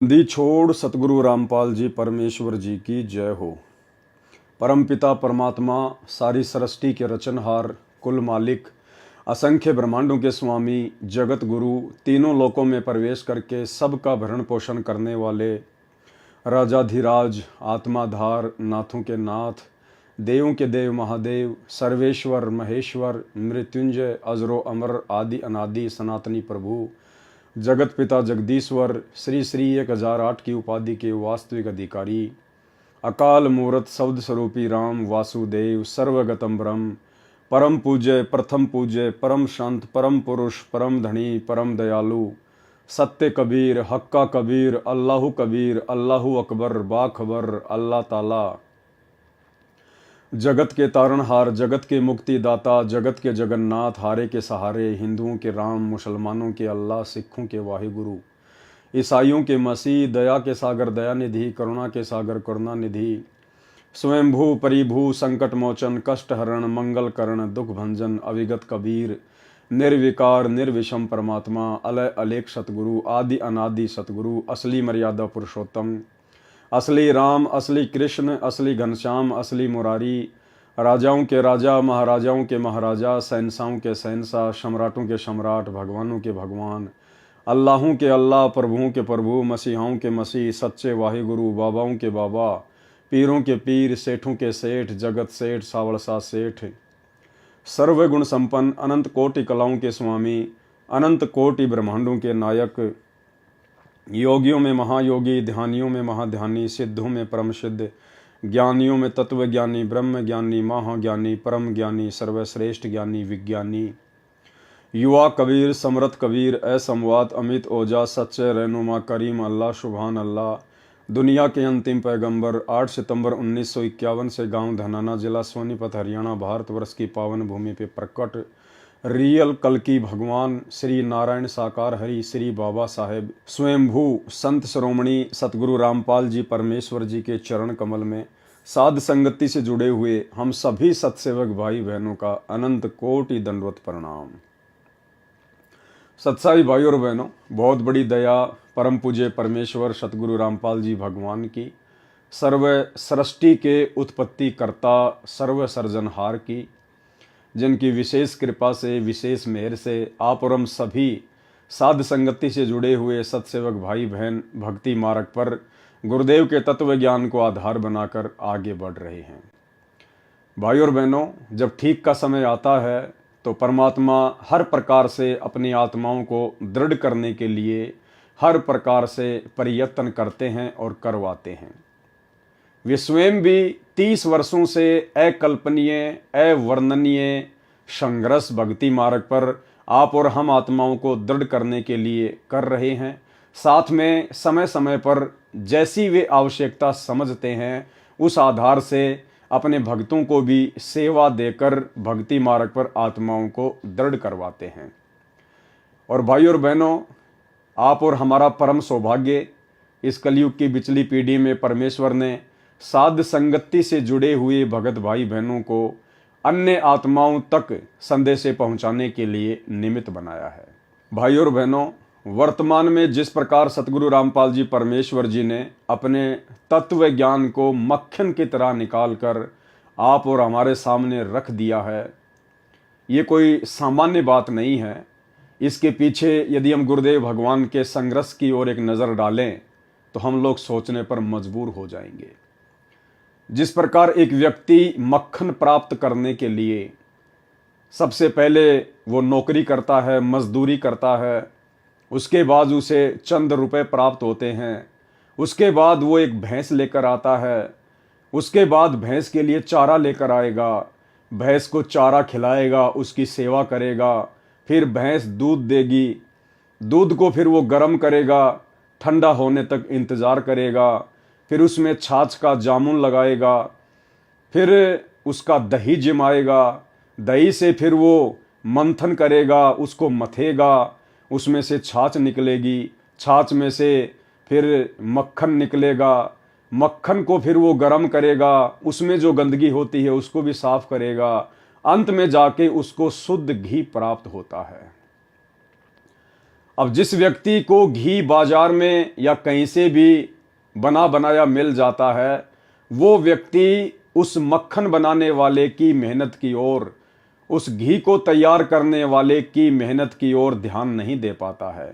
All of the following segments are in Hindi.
दी छोड़ सतगुरु रामपाल जी परमेश्वर जी की जय हो। परमपिता परमात्मा सारी सृष्टि के रचनहार, कुल मालिक, असंख्य ब्रह्मांडों के स्वामी, जगत गुरु, तीनों लोकों में प्रवेश करके सबका भरण पोषण करने वाले राजाधिराज, आत्माधार, नाथों के नाथ, देवों के देव महादेव, सर्वेश्वर महेश्वर, मृत्युंजय, अजरो अमर, आदि अनादि सनातनी प्रभु, जगत पिता जगदीश्वर, श्री श्री 1008 की उपाधि के वास्तविक अधिकारी, अकाल मूर्त शब्द स्वरूपी राम वासुदेव, सर्वगतम ब्रह्म, परम पूज्य, प्रथम पूज्य, परम संत, परम पुरुष, परम धनी, परम दयालु, सत्य कबीर, हक्का कबीर, अल्लाहु कबीर, अल्लाहु अकबर, बाखबर, अल्लाह ताला, जगत के तारणहार, जगत के मुक्तिदाता, जगत के जगन्नाथ, हारे के सहारे, हिंदुओं के राम, मुसलमानों के अल्लाह, सिखों के वाहिगुरु, ईसाइयों के मसीह, दया के सागर दया निधि, करुणा के सागर करुणा निधि, स्वयंभू परिभू, संकट मोचन, कष्ट हरण, मंगल करण, दुख भंजन, अविगत कबीर, निर्विकार निर्विषम परमात्मा, अलय अलेख सतगुरु, आदि अनादि सतगुरु, असली मर्यादा पुरुषोत्तम, असली राम, असली कृष्ण, असली घनश्याम, असली मुरारी, राजाओं के राजा, महाराजाओं के महाराजा, शहंशाहों के शहंशाह, सम्राटों के सम्राट, भगवानों के भगवान, अल्लाहों के अल्लाह, प्रभुओं के प्रभु, मसीहाओं के मसीह, सच्चे वाहिगुरु, बाबाओं के बाबा, पीरों के पीर, सेठों के सेठ, जगत सेठ, सावड़सा सेठ, सर्वगुण संपन्न, अनंत कोटि कलाओं के स्वामी, अनंत कोटि ब्रह्मांडों के नायक, योगियों में महायोगी, ध्यानियों में महाध्यानी, सिद्धों में परम सिद्ध, ज्ञानियों में तत्व ज्ञानी, ब्रह्म ज्ञानी, महाज्ञानी, परम ज्ञानी, सर्वश्रेष्ठ ज्ञानी, विज्ञानी, युवा कबीर, समरथ कबीर, असंवाद, अमित ओजा, सच्चे रहनुमा, करीम अल्लाह, सुभान अल्लाह, दुनिया के अंतिम पैगंबर, 8 सितंबर 1951 से गांव धनाना, जिला सोनीपत, हरियाणा, भारतवर्ष की पावन भूमि पे प्रकट रियल कल्कि भगवान श्री नारायण साकार हरि श्री बाबा साहेब स्वयंभू संत श्रोमणी सतगुरु रामपाल जी परमेश्वर जी के चरण कमल में साध संगति से जुड़े हुए हम सभी सत्सेवक भाई बहनों का अनंत कोटि दंडवत प्रणाम। सत्साई भाई और बहनों, बहुत बड़ी दया परम पूज्य परमेश्वर सतगुरु रामपाल जी भगवान की, सर्व सृष्टि के उत्पत्ति कर्ता, सर्व सर्जनहार की, जिनकी विशेष कृपा से, विशेष मेहर से आप और हम सभी साध संगति से जुड़े हुए सत्सेवक भाई बहन भक्ति मार्ग पर गुरुदेव के तत्व ज्ञान को आधार बनाकर आगे बढ़ रहे हैं। भाई और बहनों, जब ठीक का समय आता है तो परमात्मा हर प्रकार से अपनी आत्माओं को दृढ़ करने के लिए हर प्रकार से प्रयत्न करते हैं और करवाते हैं। वे स्वयं भी 30 वर्षों से अकल्पनीय, अवर्णनीय संघर्ष भक्ति मार्ग पर आप और हम आत्माओं को दृढ़ करने के लिए कर रहे हैं। साथ में समय समय पर जैसी वे आवश्यकता समझते हैं उस आधार से अपने भक्तों को भी सेवा देकर भक्ति मार्ग पर आत्माओं को दृढ़ करवाते हैं। और भाई और बहनों, आप और हमारा परम सौभाग्य, इस कलयुग की बिचली पीढ़ी में परमेश्वर ने साध संगति से जुड़े हुए भगत भाई बहनों को अन्य आत्माओं तक संदेश पहुंचाने के लिए निमित्त बनाया है। भाई और बहनों, वर्तमान में जिस प्रकार सतगुरु रामपाल जी परमेश्वर जी ने अपने तत्व ज्ञान को मक्खन की तरह निकालकर आप और हमारे सामने रख दिया है, ये कोई सामान्य बात नहीं है। इसके पीछे यदि हम गुरुदेव भगवान के संघर्ष की ओर एक नज़र डालें तो हम लोग सोचने पर मजबूर हो जाएंगे। जिस प्रकार एक व्यक्ति मक्खन प्राप्त करने के लिए सबसे पहले वो नौकरी करता है, मजदूरी करता है, उसके बाद उसे चंद रुपए प्राप्त होते हैं, उसके बाद वो एक भैंस लेकर आता है, उसके बाद भैंस के लिए चारा लेकर आएगा, भैंस को चारा खिलाएगा, उसकी सेवा करेगा, फिर भैंस दूध देगी, दूध को फिर वो गर्म करेगा, ठंडा होने तक इंतज़ार करेगा, फिर उसमें छाछ का जामुन लगाएगा, फिर उसका दही जमाएगा, दही से फिर वो मंथन करेगा, उसको मथेगा, उसमें से छाछ निकलेगी, छाछ में से फिर मक्खन निकलेगा, मक्खन को फिर वो गर्म करेगा, उसमें जो गंदगी होती है उसको भी साफ करेगा, अंत में जाके उसको शुद्ध घी प्राप्त होता है। अब जिस व्यक्ति को घी बाजार में या कहीं से भी बना बनाया मिल जाता है, वो व्यक्ति उस मक्खन बनाने वाले की मेहनत की ओर, उस घी को तैयार करने वाले की मेहनत की ओर ध्यान नहीं दे पाता है।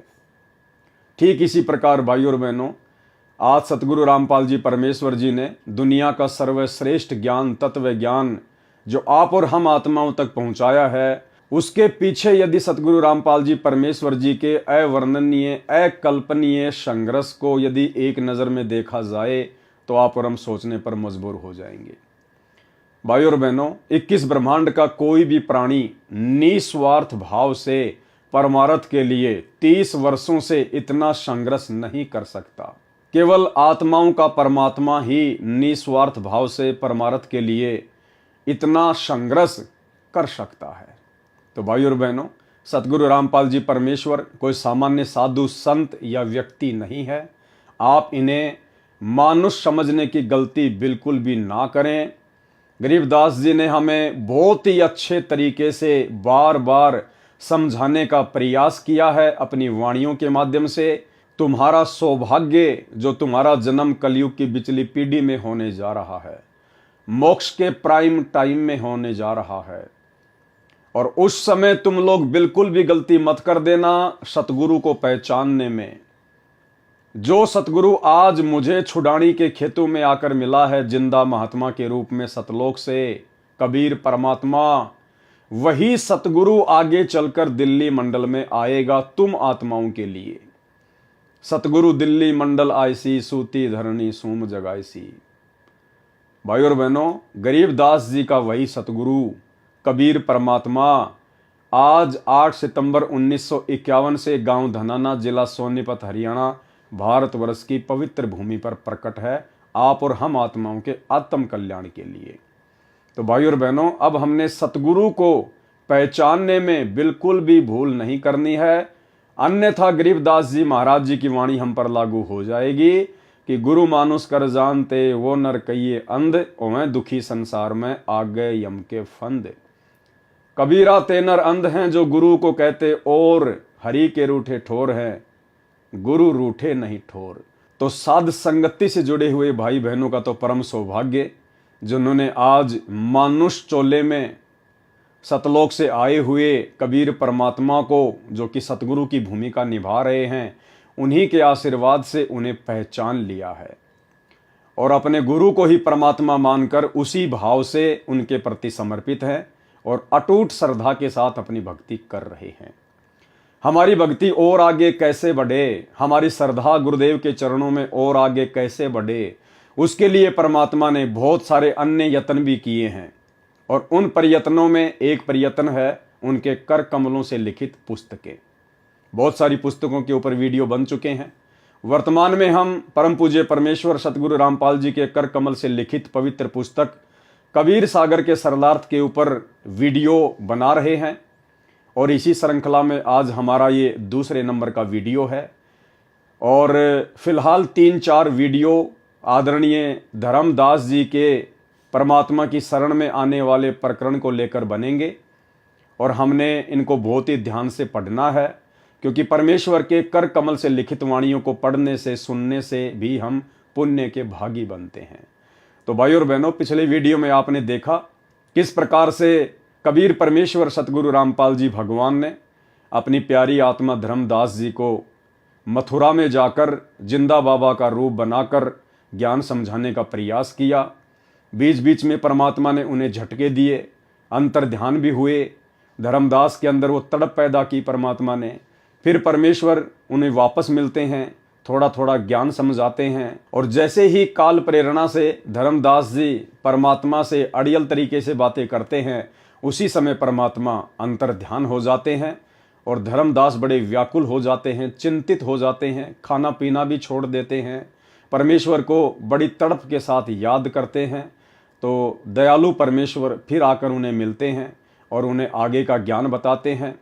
ठीक इसी प्रकार भाइयों और बहनों, आज सतगुरु रामपाल जी परमेश्वर जी ने दुनिया का सर्वश्रेष्ठ ज्ञान, तत्व ज्ञान जो आप और हम आत्माओं तक पहुंचाया है, उसके पीछे यदि सतगुरु रामपाल जी परमेश्वर जी के अवर्णनीय, अकल्पनीय संघर्ष को यदि एक नज़र में देखा जाए तो आप और हम सोचने पर मजबूर हो जाएंगे। भाइयों और बहनों, 21 ब्रह्मांड का कोई भी प्राणी निस्वार्थ भाव से परमार्थ के लिए 30 वर्षों से इतना संघर्ष नहीं कर सकता। केवल आत्माओं का परमात्मा ही निस्वार्थ भाव से परमार्थ के लिए इतना संघर्ष कर सकता है। तो भाइयों और बहनों, सतगुरु रामपाल जी परमेश्वर कोई सामान्य साधु संत या व्यक्ति नहीं है। आप इन्हें मानुष समझने की गलती बिल्कुल भी ना करें। गरीबदास जी ने हमें बहुत ही अच्छे तरीके से बार बार समझाने का प्रयास किया है अपनी वाणियों के माध्यम से। तुम्हारा सौभाग्य जो तुम्हारा जन्म कलयुग की बिचली पीढ़ी में होने जा रहा है, मोक्ष के प्राइम टाइम में होने जा रहा है, और उस समय तुम लोग बिल्कुल भी गलती मत कर देना सतगुरु को पहचानने में। जो सतगुरु आज मुझे छुड़ानी के खेतों में आकर मिला है जिंदा महात्मा के रूप में सतलोक से, कबीर परमात्मा, वही सतगुरु आगे चलकर दिल्ली मंडल में आएगा तुम आत्माओं के लिए। सतगुरु दिल्ली मंडल आईसी, सूती धरणी सूम जगाईसी। भाई और बहनों, गरीबदास जी का वही सतगुरु कबीर परमात्मा आज 8 सितंबर 1951 से गांव धनाना, जिला सोनीपत, हरियाणा, भारतवर्ष की पवित्र भूमि पर प्रकट है, आप और हम आत्माओं के आत्म कल्याण के लिए। तो भाई और बहनों, अब हमने सतगुरु को पहचानने में बिल्कुल भी भूल नहीं करनी है, अन्यथा गरीबदास जी महाराज जी की वाणी हम पर लागू हो जाएगी कि गुरु मानुष कर जानते वो नर कहिए अंध, ओवें दुखी संसार में आ गए यम के फंद। कबीरा ते नर अंध हैं जो गुरु को कहते और, हरि के रूठे ठोर हैं गुरु रूठे नहीं ठोर। तो साध संगति से जुड़े हुए भाई बहनों का तो परम सौभाग्य जिन्होंने आज मानुष चोले में सतलोक से आए हुए कबीर परमात्मा को, जो कि सतगुरु की भूमिका निभा रहे हैं, उन्हीं के आशीर्वाद से उन्हें पहचान लिया है और अपने गुरु को ही परमात्मा मानकर उसी भाव से उनके प्रति समर्पित हैं और अटूट श्रद्धा के साथ अपनी भक्ति कर रहे हैं। हमारी भक्ति और आगे कैसे बढ़े, हमारी श्रद्धा गुरुदेव के चरणों में और आगे कैसे बढ़े, उसके लिए परमात्मा ने बहुत सारे अन्य यत्न भी किए हैं और उन प्रयत्नों में एक प्रयत्न है उनके कर कमलों से लिखित पुस्तकें। बहुत सारी पुस्तकों के ऊपर वीडियो बन चुके हैं। वर्तमान में हम परम पूज्य परमेश्वर सतगुरु रामपाल जी के कर कमल से लिखित पवित्र पुस्तक कबीर सागर के सरलार्थ के ऊपर वीडियो बना रहे हैं और इसी श्रृंखला में आज हमारा ये दूसरे नंबर का वीडियो है। और फिलहाल 3-4 वीडियो आदरणीय धर्मदास जी के परमात्मा की शरण में आने वाले प्रकरण को लेकर बनेंगे और हमने इनको बहुत ही ध्यान से पढ़ना है, क्योंकि परमेश्वर के कर कमल से लिखित वाणियों को पढ़ने से, सुनने से भी हम पुण्य के भागी बनते हैं। तो भाई और बहनों, पिछले वीडियो में आपने देखा किस प्रकार से कबीर परमेश्वर सतगुरु रामपाल जी भगवान ने अपनी प्यारी आत्मा धर्मदास जी को मथुरा में जाकर जिंदा बाबा का रूप बनाकर ज्ञान समझाने का प्रयास किया। बीच बीच में परमात्मा ने उन्हें झटके दिए, अंतर ध्यान भी हुए, धर्मदास के अंदर वो तड़प पैदा की परमात्मा ने। फिर परमेश्वर उन्हें वापस मिलते हैं, थोड़ा थोड़ा ज्ञान समझाते हैं और जैसे ही काल प्रेरणा से धर्मदास जी परमात्मा से अड़ियल तरीके से बातें करते हैं, उसी समय परमात्मा अंतर ध्यान हो जाते हैं और धर्मदास बड़े व्याकुल हो जाते हैं, चिंतित हो जाते हैं, खाना पीना भी छोड़ देते हैं, परमेश्वर को बड़ी तड़प के साथ याद करते हैं। तो दयालु परमेश्वर फिर आकर उन्हें मिलते हैं और उन्हें आगे का ज्ञान बताते हैं।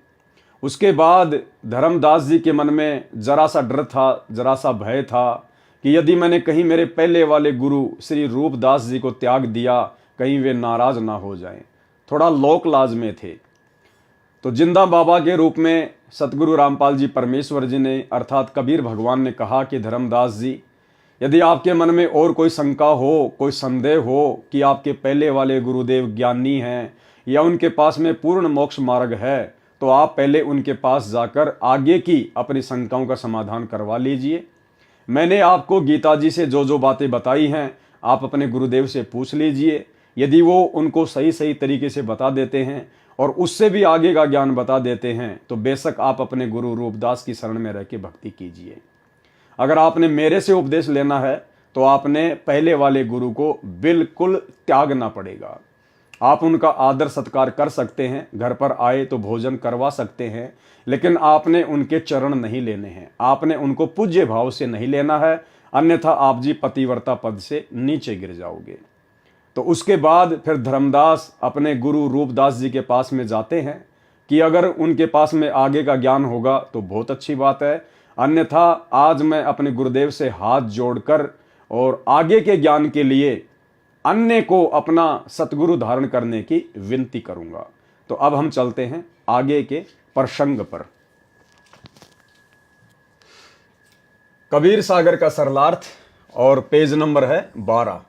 उसके बाद धर्मदास जी के मन में जरा सा डर था, जरा सा भय था कि यदि मैंने कहीं मेरे पहले वाले गुरु श्री रूपदास जी को त्याग दिया, कहीं वे नाराज ना हो जाएं। थोड़ा लोक लाज में थे। तो जिंदा बाबा के रूप में सतगुरु रामपाल जी परमेश्वर जी ने अर्थात कबीर भगवान ने कहा कि धर्मदास जी, यदि आपके मन में और कोई शंका हो, कोई संदेह हो कि आपके पहले वाले गुरुदेव ज्ञानी हैं या उनके पास में पूर्ण मोक्ष मार्ग है, तो आप पहले उनके पास जाकर आगे की अपनी शंकाओं का समाधान करवा लीजिए। मैंने आपको गीता जी से जो जो बातें बताई हैं आप अपने गुरुदेव से पूछ लीजिए। यदि वो उनको सही सही तरीके से बता देते हैं और उससे भी आगे का ज्ञान बता देते हैं तो बेशक आप अपने गुरु रूपदास की शरण में रह के भक्ति कीजिए। अगर आपने मेरे से उपदेश लेना है तो आपने पहले वाले गुरु को बिल्कुल त्यागना पड़ेगा। आप उनका आदर सत्कार कर सकते हैं, घर पर आए तो भोजन करवा सकते हैं, लेकिन आपने उनके चरण नहीं लेने हैं, आपने उनको पूज्य भाव से नहीं लेना है, अन्यथा आप जी पतिव्रता पद से नीचे गिर जाओगे। तो उसके बाद फिर धर्मदास अपने गुरु रूपदास जी के पास में जाते हैं कि अगर उनके पास में आगे का ज्ञान होगा तो बहुत अच्छी बात है, अन्यथा आज मैं अपने गुरुदेव से हाथ जोड़कर और आगे के ज्ञान के लिए अन्य को अपना सतगुरु धारण करने की विनती करूंगा। तो अब हम चलते हैं आगे के प्रसंग पर। कबीर सागर का सरलार्थ और पेज नंबर है 12।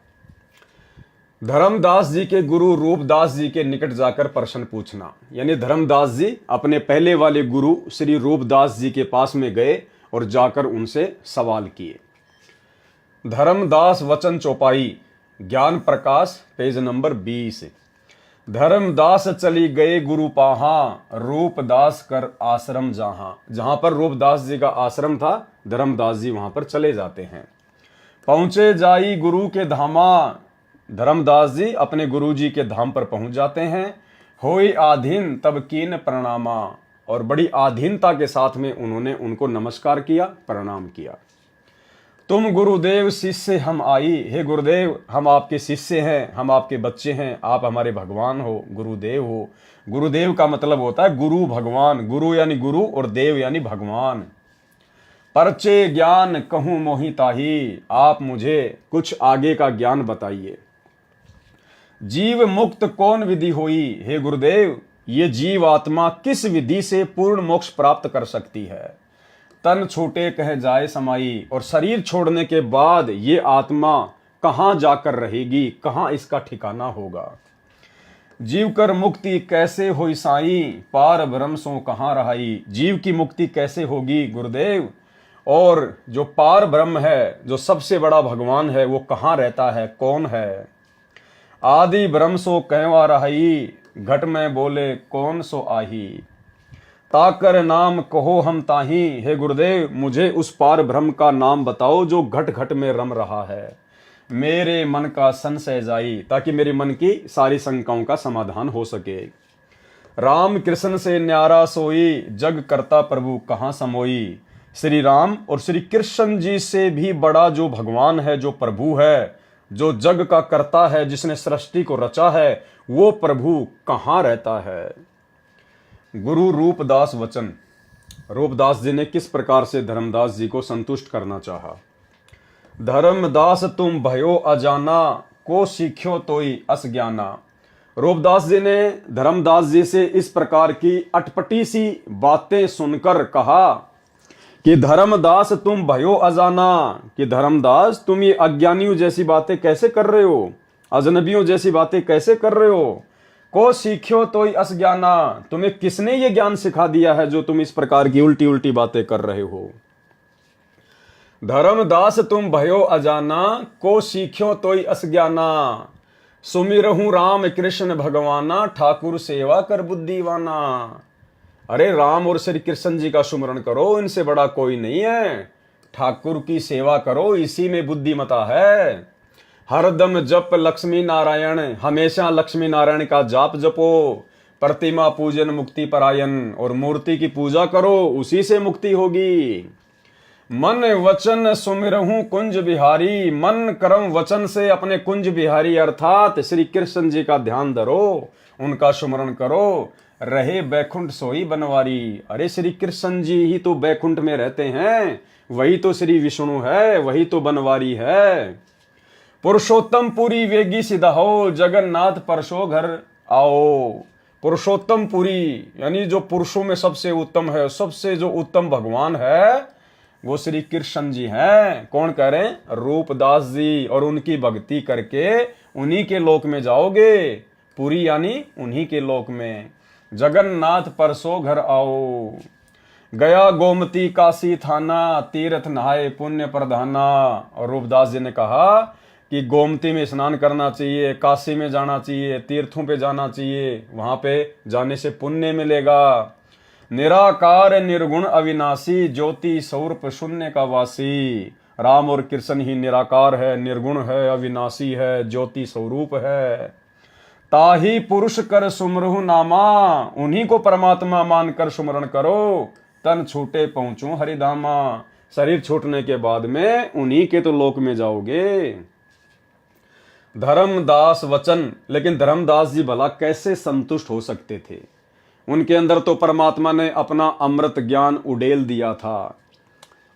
धर्मदास जी के गुरु रूपदास जी के निकट जाकर प्रश्न पूछना, यानी धर्मदास जी अपने पहले वाले गुरु श्री रूपदास जी के पास में गए और जाकर उनसे सवाल किए। धर्मदास वचन चौपाई ज्ञान प्रकाश पेज नंबर 20। धर्मदास चली गए गुरु पाहा, रूपदास कर आश्रम जहां। जहां पर रूपदास जी का आश्रम था, धर्मदास जी वहां पर चले जाते हैं। पहुंचे जाई गुरु के धामा, धर्मदास जी अपने गुरु जी के धाम पर पहुंच जाते हैं। होई आधीन तब कीन प्रणामा, और बड़ी आधीनता के साथ में उन्होंने उनको नमस्कार किया, प्रणाम किया। तुम गुरुदेव शिष्य हम आई, हे गुरुदेव हम आपके शिष्य हैं, हम आपके बच्चे हैं, आप हमारे भगवान हो, गुरुदेव हो। गुरुदेव का मतलब होता है गुरु भगवान, गुरु यानी गुरु और देव यानी भगवान। परचे ज्ञान कहूं मोहि ताही, आप मुझे कुछ आगे का ज्ञान बताइए। जीव मुक्त कौन विधि होई, हे गुरुदेव ये जीव आत्मा किस विधि से पूर्ण मोक्ष प्राप्त कर सकती है। तन छूटे कह जाए समाई, और शरीर छोड़ने के बाद ये आत्मा कहां जाकर रहेगी, कहां इसका ठिकाना होगा। जीव कर मुक्ति कैसे होई साई, पार ब्रह्म सो कहां रहाई। जीव की मुक्ति कैसे होगी गुरुदेव, और जो पार ब्रह्म है, जो सबसे बड़ा भगवान है, वो कहां रहता है, कौन है। आदि ब्रह्म सो कहवा रहाई, घट में बोले कौन सो आही। ताकर नाम कहो हम ताही, हे गुरुदेव मुझे उस पार ब्रह्म का नाम बताओ जो घट घट में रम रहा है। मेरे मन का संशय जाई, ताकि मेरे मन की सारी शंकाओं का समाधान हो सके। राम कृष्ण से न्यारा सोई, जग करता प्रभु कहाँ समोई। श्री राम और श्री कृष्ण जी से भी बड़ा जो भगवान है, जो प्रभु है, जो जग का करता है, जिसने सृष्टि को रचा है, वो प्रभु कहाँ रहता है। गुरु रूपदास वचन। रूपदास जी ने किस प्रकार से धर्मदास जी को संतुष्ट करना चाहा। धर्मदास तुम भयो अजाना, को सीख्यो तोई अस ज्ञाना। रूपदास जी ने धर्मदास जी से इस प्रकार की अटपटी सी बातें सुनकर कहा कि धर्मदास तुम भयो अजाना, कि धर्मदास तुम ये अज्ञानियों जैसी बातें कैसे कर रहे हो, अजनबियों जैसी बातें कैसे कर रहे हो। को सीख्यो तो अस ज्ञाना, तुम्हें किसने ये ज्ञान सिखा दिया है जो तुम इस प्रकार की उल्टी उल्टी बातें कर रहे हो। धर्मदास तुम भयो अजाना, को सीख्यो तो अस ज्ञाना। सुमिरहूं राम कृष्ण भगवाना, ठाकुर सेवा कर बुद्धिवाना। अरे राम और श्री कृष्ण जी का सुमरण करो, इनसे बड़ा कोई नहीं है। ठाकुर की सेवा करो, इसी में बुद्धिमता है। हरदम जप लक्ष्मी नारायण, हमेशा लक्ष्मी नारायण का जाप जपो। प्रतिमा पूजन मुक्ति परायण, और मूर्ति की पूजा करो, उसी से मुक्ति होगी। मन वचन सुमिरहूं कुंज बिहारी, मन कर्म वचन से अपने कुंज बिहारी अर्थात श्री कृष्ण जी का ध्यान धरो, उनका सुमरण करो। रहे बैकुंठ सोई बनवारी। अरे श्री कृष्ण जी ही तो बैकुंठ में रहते हैं, वही तो श्री विष्णु है, वही तो बनवारी है। पुरुषोत्तम पुरी वेगी सिधा हो, जगन्नाथ परसो घर आओ। पुरुषोत्तम पुरी, यानी जो पुरुषों में सबसे उत्तम है, सबसे जो उत्तम भगवान है वो श्री कृष्ण जी हैं। कौन कह रहे हैं? रूपदास जी। और उनकी भक्ति करके उन्हीं के लोक में जाओगे। पुरी यानी उन्हीं के लोक में। जगन्नाथ परसो घर आओ, गया गोमती काशी थाना, तीर्थ नहाए पुण्य प्रधाना। और रूपदास जी ने कहा कि गोमती में स्नान करना चाहिए, काशी में जाना चाहिए, तीर्थों पे जाना चाहिए, वहां पे जाने से पुण्य मिलेगा। निराकार निर्गुण अविनाशी, ज्योति स्वरूप शून्य का वासी। राम और कृष्ण ही निराकार है, निर्गुण है, अविनाशी है, ज्योति स्वरूप है। ताही पुरुष कर सुमरहु नामा, उन्हीं को परमात्मा मानकर सुमरण करो। तन छूटे पहुंचू हरिधामा, शरीर छूटने के बाद में उन्हीं के तो लोक में जाओगे। धर्मदास वचन, लेकिन धर्मदास जी भला कैसे संतुष्ट हो सकते थे? उनके अंदर तो परमात्मा ने अपना अमृत ज्ञान उड़ेल दिया था।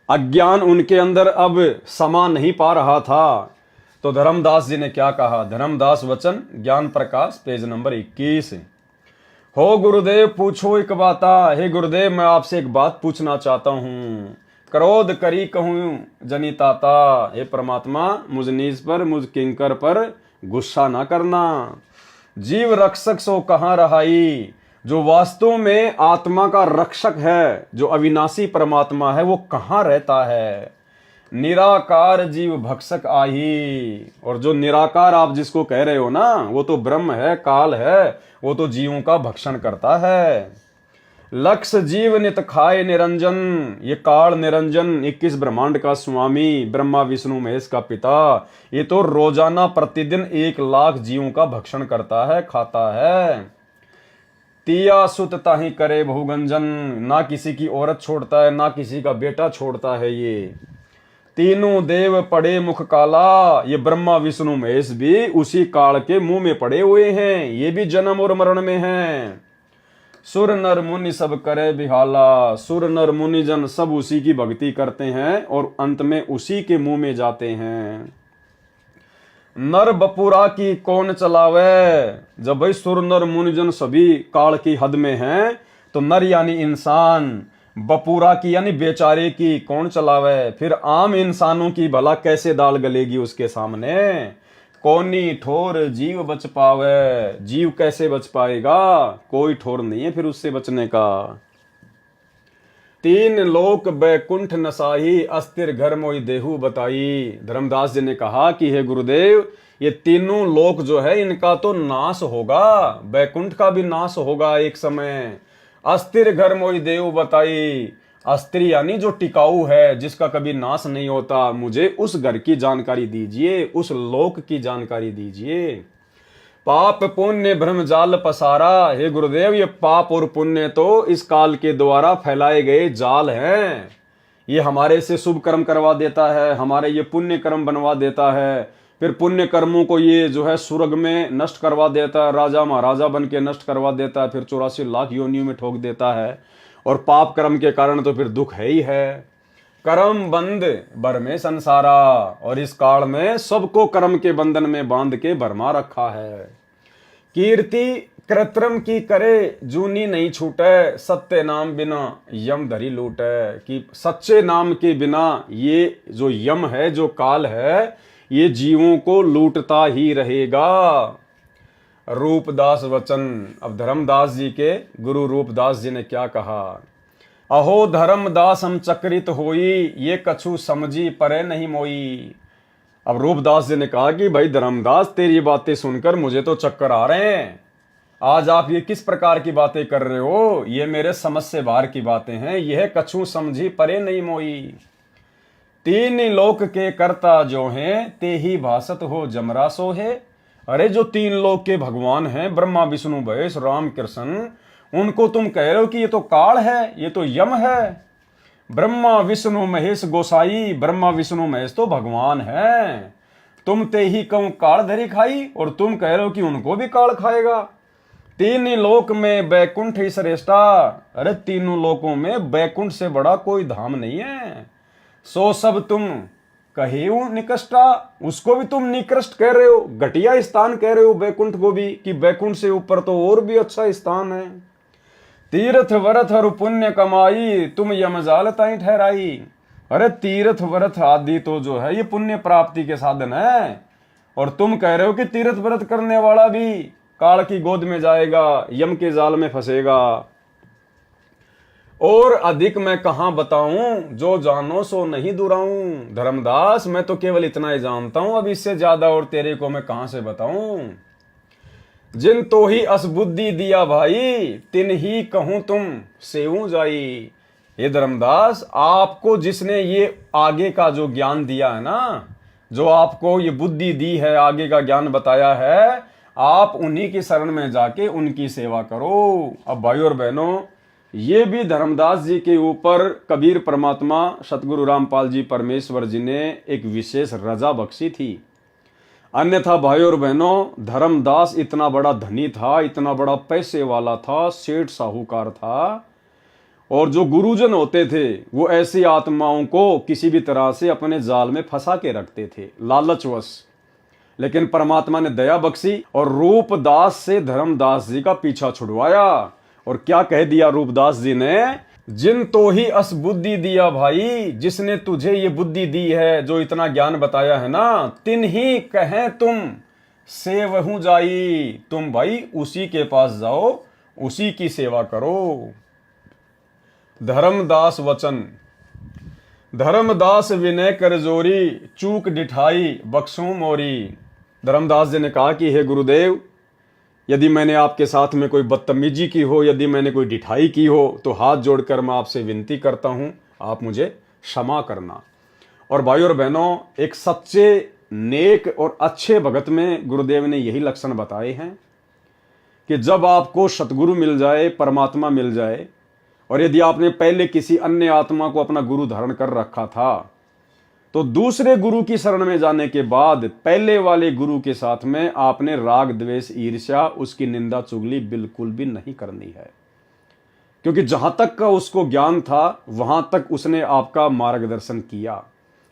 अज्ञान उनके अंदर अब समा नहीं पा रहा था। तो धर्मदास जी ने क्या कहा? धर्मदास वचन ज्ञान प्रकाश पेज नंबर 21। हो गुरुदेव पूछो एक बाता, हे गुरुदेव मैं आपसे एक बात पूछना चाहता हूं। क्रोध करी कहूं जनिताता, हे परमात्मा मुझ नीच पर, मुझ किंकर पर गुस्सा ना करना। जीव रक्षक सो कहाँ रहाई, जो वास्तव में आत्मा का रक्षक है, जो अविनाशी परमात्मा है, वो कहाँ रहता है? निराकार जीव भक्षक आही। और जो निराकार आप जिसको कह रहे हो ना, वो तो ब्रह्म है, काल है, वो तो जीवों का भक्षण करता है। लक्ष्य जीव नित खाए निरंजन, ये काल निरंजन 21 ब्रह्मांड का स्वामी, ब्रह्मा विष्णु महेश का पिता, ये तो रोजाना प्रतिदिन 1 लाख जीवों का भक्षण करता है, खाता है। तिया सुत ताही करे बहुगंजन, ना किसी की औरत छोड़ता है, ना किसी का बेटा छोड़ता है। ये तीनों देव पड़े मुख काला, ये ब्रह्मा विष्णु महेश भी उसी काल के मुंह में पड़े हुए हैं, ये भी जन्म और मरण में हैं। सुर नर मुनि सब करे बिहाला, सुर नर मुनि जन सब उसी की भक्ति करते हैं और अंत में उसी के मुंह में जाते हैं। नर बपुरा की कौन चलावे, जब भाई सुर नर मुनिजन सभी काल की हद में हैं, तो नर यानी इंसान, बपुरा की यानी बेचारे की कौन चलावे? फिर आम इंसानों की भला कैसे दाल गलेगी उसके सामने? कौनी ठोर जीव बच पावे, जीव कैसे बच पाएगा? कोई ठोर नहीं है फिर उससे बचने का। 3 लोक बैकुंठ नसाही, अस्थिर घर मोई देहु बताई। धर्मदास जी ने कहा कि हे गुरुदेव, ये तीनों लोक जो है इनका तो नाश होगा, बैकुंठ का भी नाश होगा एक समय। अस्थिर घर मोई देहु बताई, अस्थिर यानी जो टिकाऊ है, जिसका कभी नाश नहीं होता, मुझे उस घर की जानकारी दीजिए, उस लोक की जानकारी दीजिए। पाप पुण्य भ्रम जाल पसारा, हे गुरुदेव ये पाप और पुण्य तो इस काल के द्वारा फैलाए गए जाल हैं। ये हमारे से शुभ कर्म करवा देता है, हमारे ये पुण्य कर्म बनवा देता है, फिर पुण्य कर्मों को ये जो है स्वर्ग में नष्ट करवा देता है, राजा महाराजा बन के नष्ट करवा देता है, फिर 84 लाख योनियों में ठोक देता है। और पाप कर्म के कारण तो फिर दुख है ही है। कर्म बंद बर में संसारा, और इस काल में सबको कर्म के बंधन में बांध के भरमा रखा है। कीर्ति कृत्रिम की करे जूनी नहीं छूटे, सत्य नाम बिना यम धरी लूटे। कि सच्चे नाम के बिना ये जो यम है, जो काल है, ये जीवों को लूटता ही रहेगा। रूपदास वचन। अब धर्मदास जी के गुरु रूपदास जी ने क्या कहा? अहो धर्मदास हम चक्रित होई, ये कछु समझी परे नहीं मोई। अब रूपदास जी ने कहा कि भाई धर्मदास, तेरी बातें सुनकर मुझे तो चक्कर आ रहे हैं। आज आप ये किस प्रकार की बातें कर रहे हो? ये मेरे समझ से बाहर की बातें हैं। यह कछु समझी परे नहीं मोई। 3 लोक के कर्ता जो हैं, ते ही भासत हो जमरा सो है। अरे जो 3 लोक के भगवान हैं, ब्रह्मा विष्णु महेश राम कृष्ण, उनको तुम कह रहे हो कि ये तो काल है, ये तो यम है। ब्रह्मा विष्णु महेश गोसाई, ब्रह्मा विष्णु महेश तो भगवान है। तुम ते ही कहूं काल धरी खाई, और तुम कह रहे हो कि उनको भी काल खाएगा। 3 लोक में बैकुंठ ही श्रेष्ठा। अरे तीनों लोकों में बैकुंठ से बड़ा कोई धाम नहीं है। सो सब तुम कहेऊ निकृष्टा, उसको भी तुम निकृष्ट कह रहे हो, घटिया स्थान कह रहे हो बैकुंठ को भी, कि बैकुंठ से ऊपर तो और भी अच्छा स्थान है। तीर्थ व्रत और पुण्य कमाई, तुम यमजाल ताई ठहराई। अरे तीर्थ व्रत आदि तो जो है ये पुण्य प्राप्ति के साधन है, और तुम कह रहे हो कि तीर्थ व्रत करने वाला भी काल की गोद में जाएगा, यम के जाल में फंसेगा। और अधिक मैं कहां बताऊं, जो जानो सो नहीं दुराऊं। धर्मदास मैं तो केवल इतना ही जानता हूं, अब इससे ज्यादा और तेरे को मैं कहां से बताऊं। जिन तो ही असबुद्धि दिया भाई, तिन ही कहूं तुम सेऊ जाई। ये धर्मदास, आपको जिसने ये आगे का जो ज्ञान दिया है ना, जो आपको ये बुद्धि दी है, आगे का ज्ञान बताया है, आप उन्हीं की शरण में जाके उनकी सेवा करो। अब भाइयों और बहनों, ये भी धर्मदास जी के ऊपर कबीर परमात्मा सतगुरु रामपाल जी परमेश्वर जी ने एक विशेष रजा बख्शी थी। अन्यथा भाइयों और बहनों, धर्मदास इतना बड़ा धनी था, इतना बड़ा पैसे वाला था, सेठ साहूकार था, और जो गुरुजन होते थे वो ऐसी आत्माओं को किसी भी तरह से अपने जाल में फंसा के रखते थे लालचवश। लेकिन परमात्मा ने दया बख्शी और रूपदास से धर्मदास जी का पीछा छुड़वाया। और क्या कह दिया रूपदास जी ने, जिन तो ही अस बुद्धि दिया भाई, जिसने तुझे ये बुद्धि दी है, जो इतना ज्ञान बताया है ना, तिन ही कहें तुम से वहू जाई। तुम भाई उसी के पास जाओ, उसी की सेवा करो। धर्मदास वचन, धर्मदास विनय कर जोरी, चूक डिठाई बख्शू मोरी। धर्मदास जी ने कहा कि हे गुरुदेव, यदि मैंने आपके साथ में कोई बदतमीजी की हो, यदि मैंने कोई डिठाई की हो, तो हाथ जोड़कर मैं आपसे विनती करता हूं, आप मुझे क्षमा करना। और भाइयों और बहनों, एक सच्चे नेक और अच्छे भगत में गुरुदेव ने यही लक्षण बताए हैं कि जब आपको सतगुरु मिल जाए, परमात्मा मिल जाए, और यदि आपने पहले किसी अन्य आत्मा को अपना गुरु धारण कर रखा था, तो दूसरे गुरु की शरण में जाने के बाद पहले वाले गुरु के साथ में आपने राग द्वेष ईर्ष्या, उसकी निंदा चुगली बिल्कुल भी नहीं करनी है। क्योंकि जहां तक का उसको ज्ञान था वहां तक उसने आपका मार्गदर्शन किया।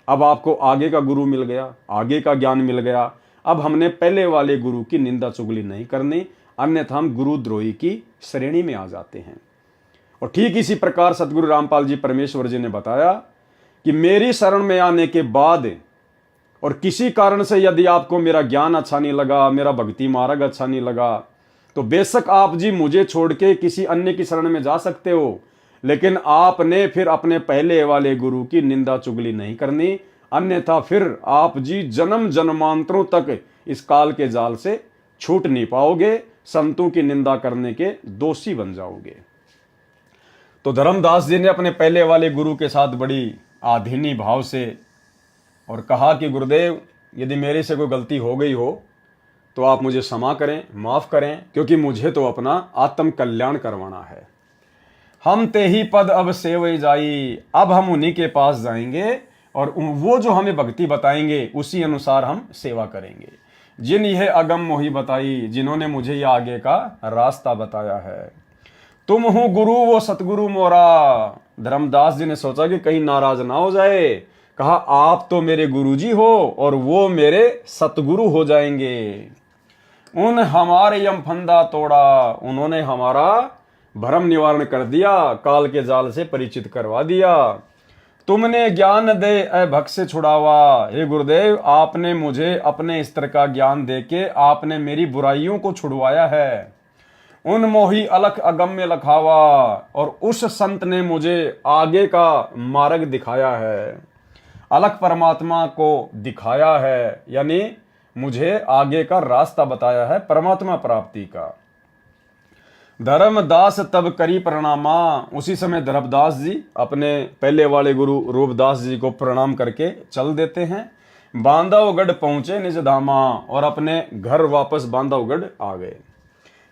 अब आपको आगे का गुरु मिल गया, आगे का ज्ञान मिल गया, अब हमने पहले वाले गुरु की निंदा चुगली नहीं करनी, अन्यथा हम गुरुद्रोही की श्रेणी में आ जाते हैं। और ठीक इसी प्रकार सतगुरु रामपाल जी परमेश्वर जी ने बताया कि मेरी शरण में आने के बाद और किसी कारण से यदि आपको मेरा ज्ञान अच्छा नहीं लगा, मेरा भक्ति मार्ग अच्छा नहीं लगा, तो बेशक आप जी मुझे छोड़ के किसी अन्य की शरण में जा सकते हो, लेकिन आपने फिर अपने पहले वाले गुरु की निंदा चुगली नहीं करनी, अन्यथा फिर आप जी जन्म जन्मांतरों तक इस काल के जाल से छूट नहीं पाओगे, संतों की निंदा करने के दोषी बन जाओगे। तो धर्मदास जी ने अपने पहले वाले गुरु के साथ बड़ी आधीनी भाव से और कहा कि गुरुदेव, यदि मेरे से कोई गलती हो गई हो तो आप मुझे क्षमा करें, माफ करें, क्योंकि मुझे तो अपना आत्म कल्याण करवाना है। हम ते ही पद अब सेवई जाई, अब हम उन्हीं के पास जाएंगे और वो जो हमें भक्ति बताएंगे उसी अनुसार हम सेवा करेंगे। जिन यह अगम मोही बताई, जिन्होंने मुझे यह आगे का रास्ता बताया है। तुम हो गुरु वो सतगुरु मोरा। धर्मदास जी ने सोचा कि कहीं नाराज ना हो जाए, कहा आप तो मेरे गुरुजी हो और वो मेरे सतगुरु हो जाएंगे। उन हमारे यम फंदा तोड़ा, उन्होंने हमारा भ्रम निवारण कर दिया, काल के जाल से परिचित करवा दिया। तुमने ज्ञान दे ए भक्त से छुड़ावा। हे गुरुदेव, आपने मुझे अपने स्तर का ज्ञान देके आपने मेरी बुराइयों को छुड़वाया है। उन मोही अलख अगम्य लखावा, और उस संत ने मुझे आगे का मार्ग दिखाया है। अलख परमात्मा को दिखाया है, यानी मुझे आगे का रास्ता बताया है परमात्मा प्राप्ति का। धर्मदास तब करी प्रणामा। उसी समय धर्मदास जी अपने पहले वाले गुरु रूपदास जी को प्रणाम करके चल देते हैं। बांधवगढ़ पहुंचे निज धामा, और अपने घर वापस बांधवगढ़ आ गए।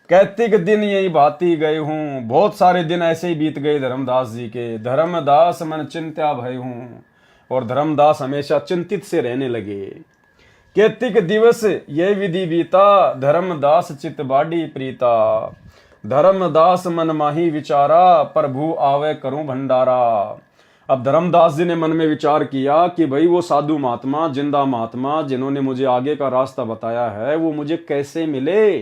कैतिक दिन यही भाती गए हूँ। बहुत सारे दिन ऐसे ही बीत गए धर्मदास जी के। धर्मदास मन चिंत्या भय हूँ, और धर्मदास हमेशा चिंतित से रहने लगे। कैतिक दिवस ये विधि बीता, धर्मदास चित बाडी प्रीता। धर्मदास मन माही विचारा, प्रभु आवे करूं भंडारा। अब धर्मदास जी ने मन में विचार किया कि भाई वो साधु महात्मा, जिंदा महात्मा जिन्होंने मुझे आगे का रास्ता बताया है, वो मुझे कैसे मिले,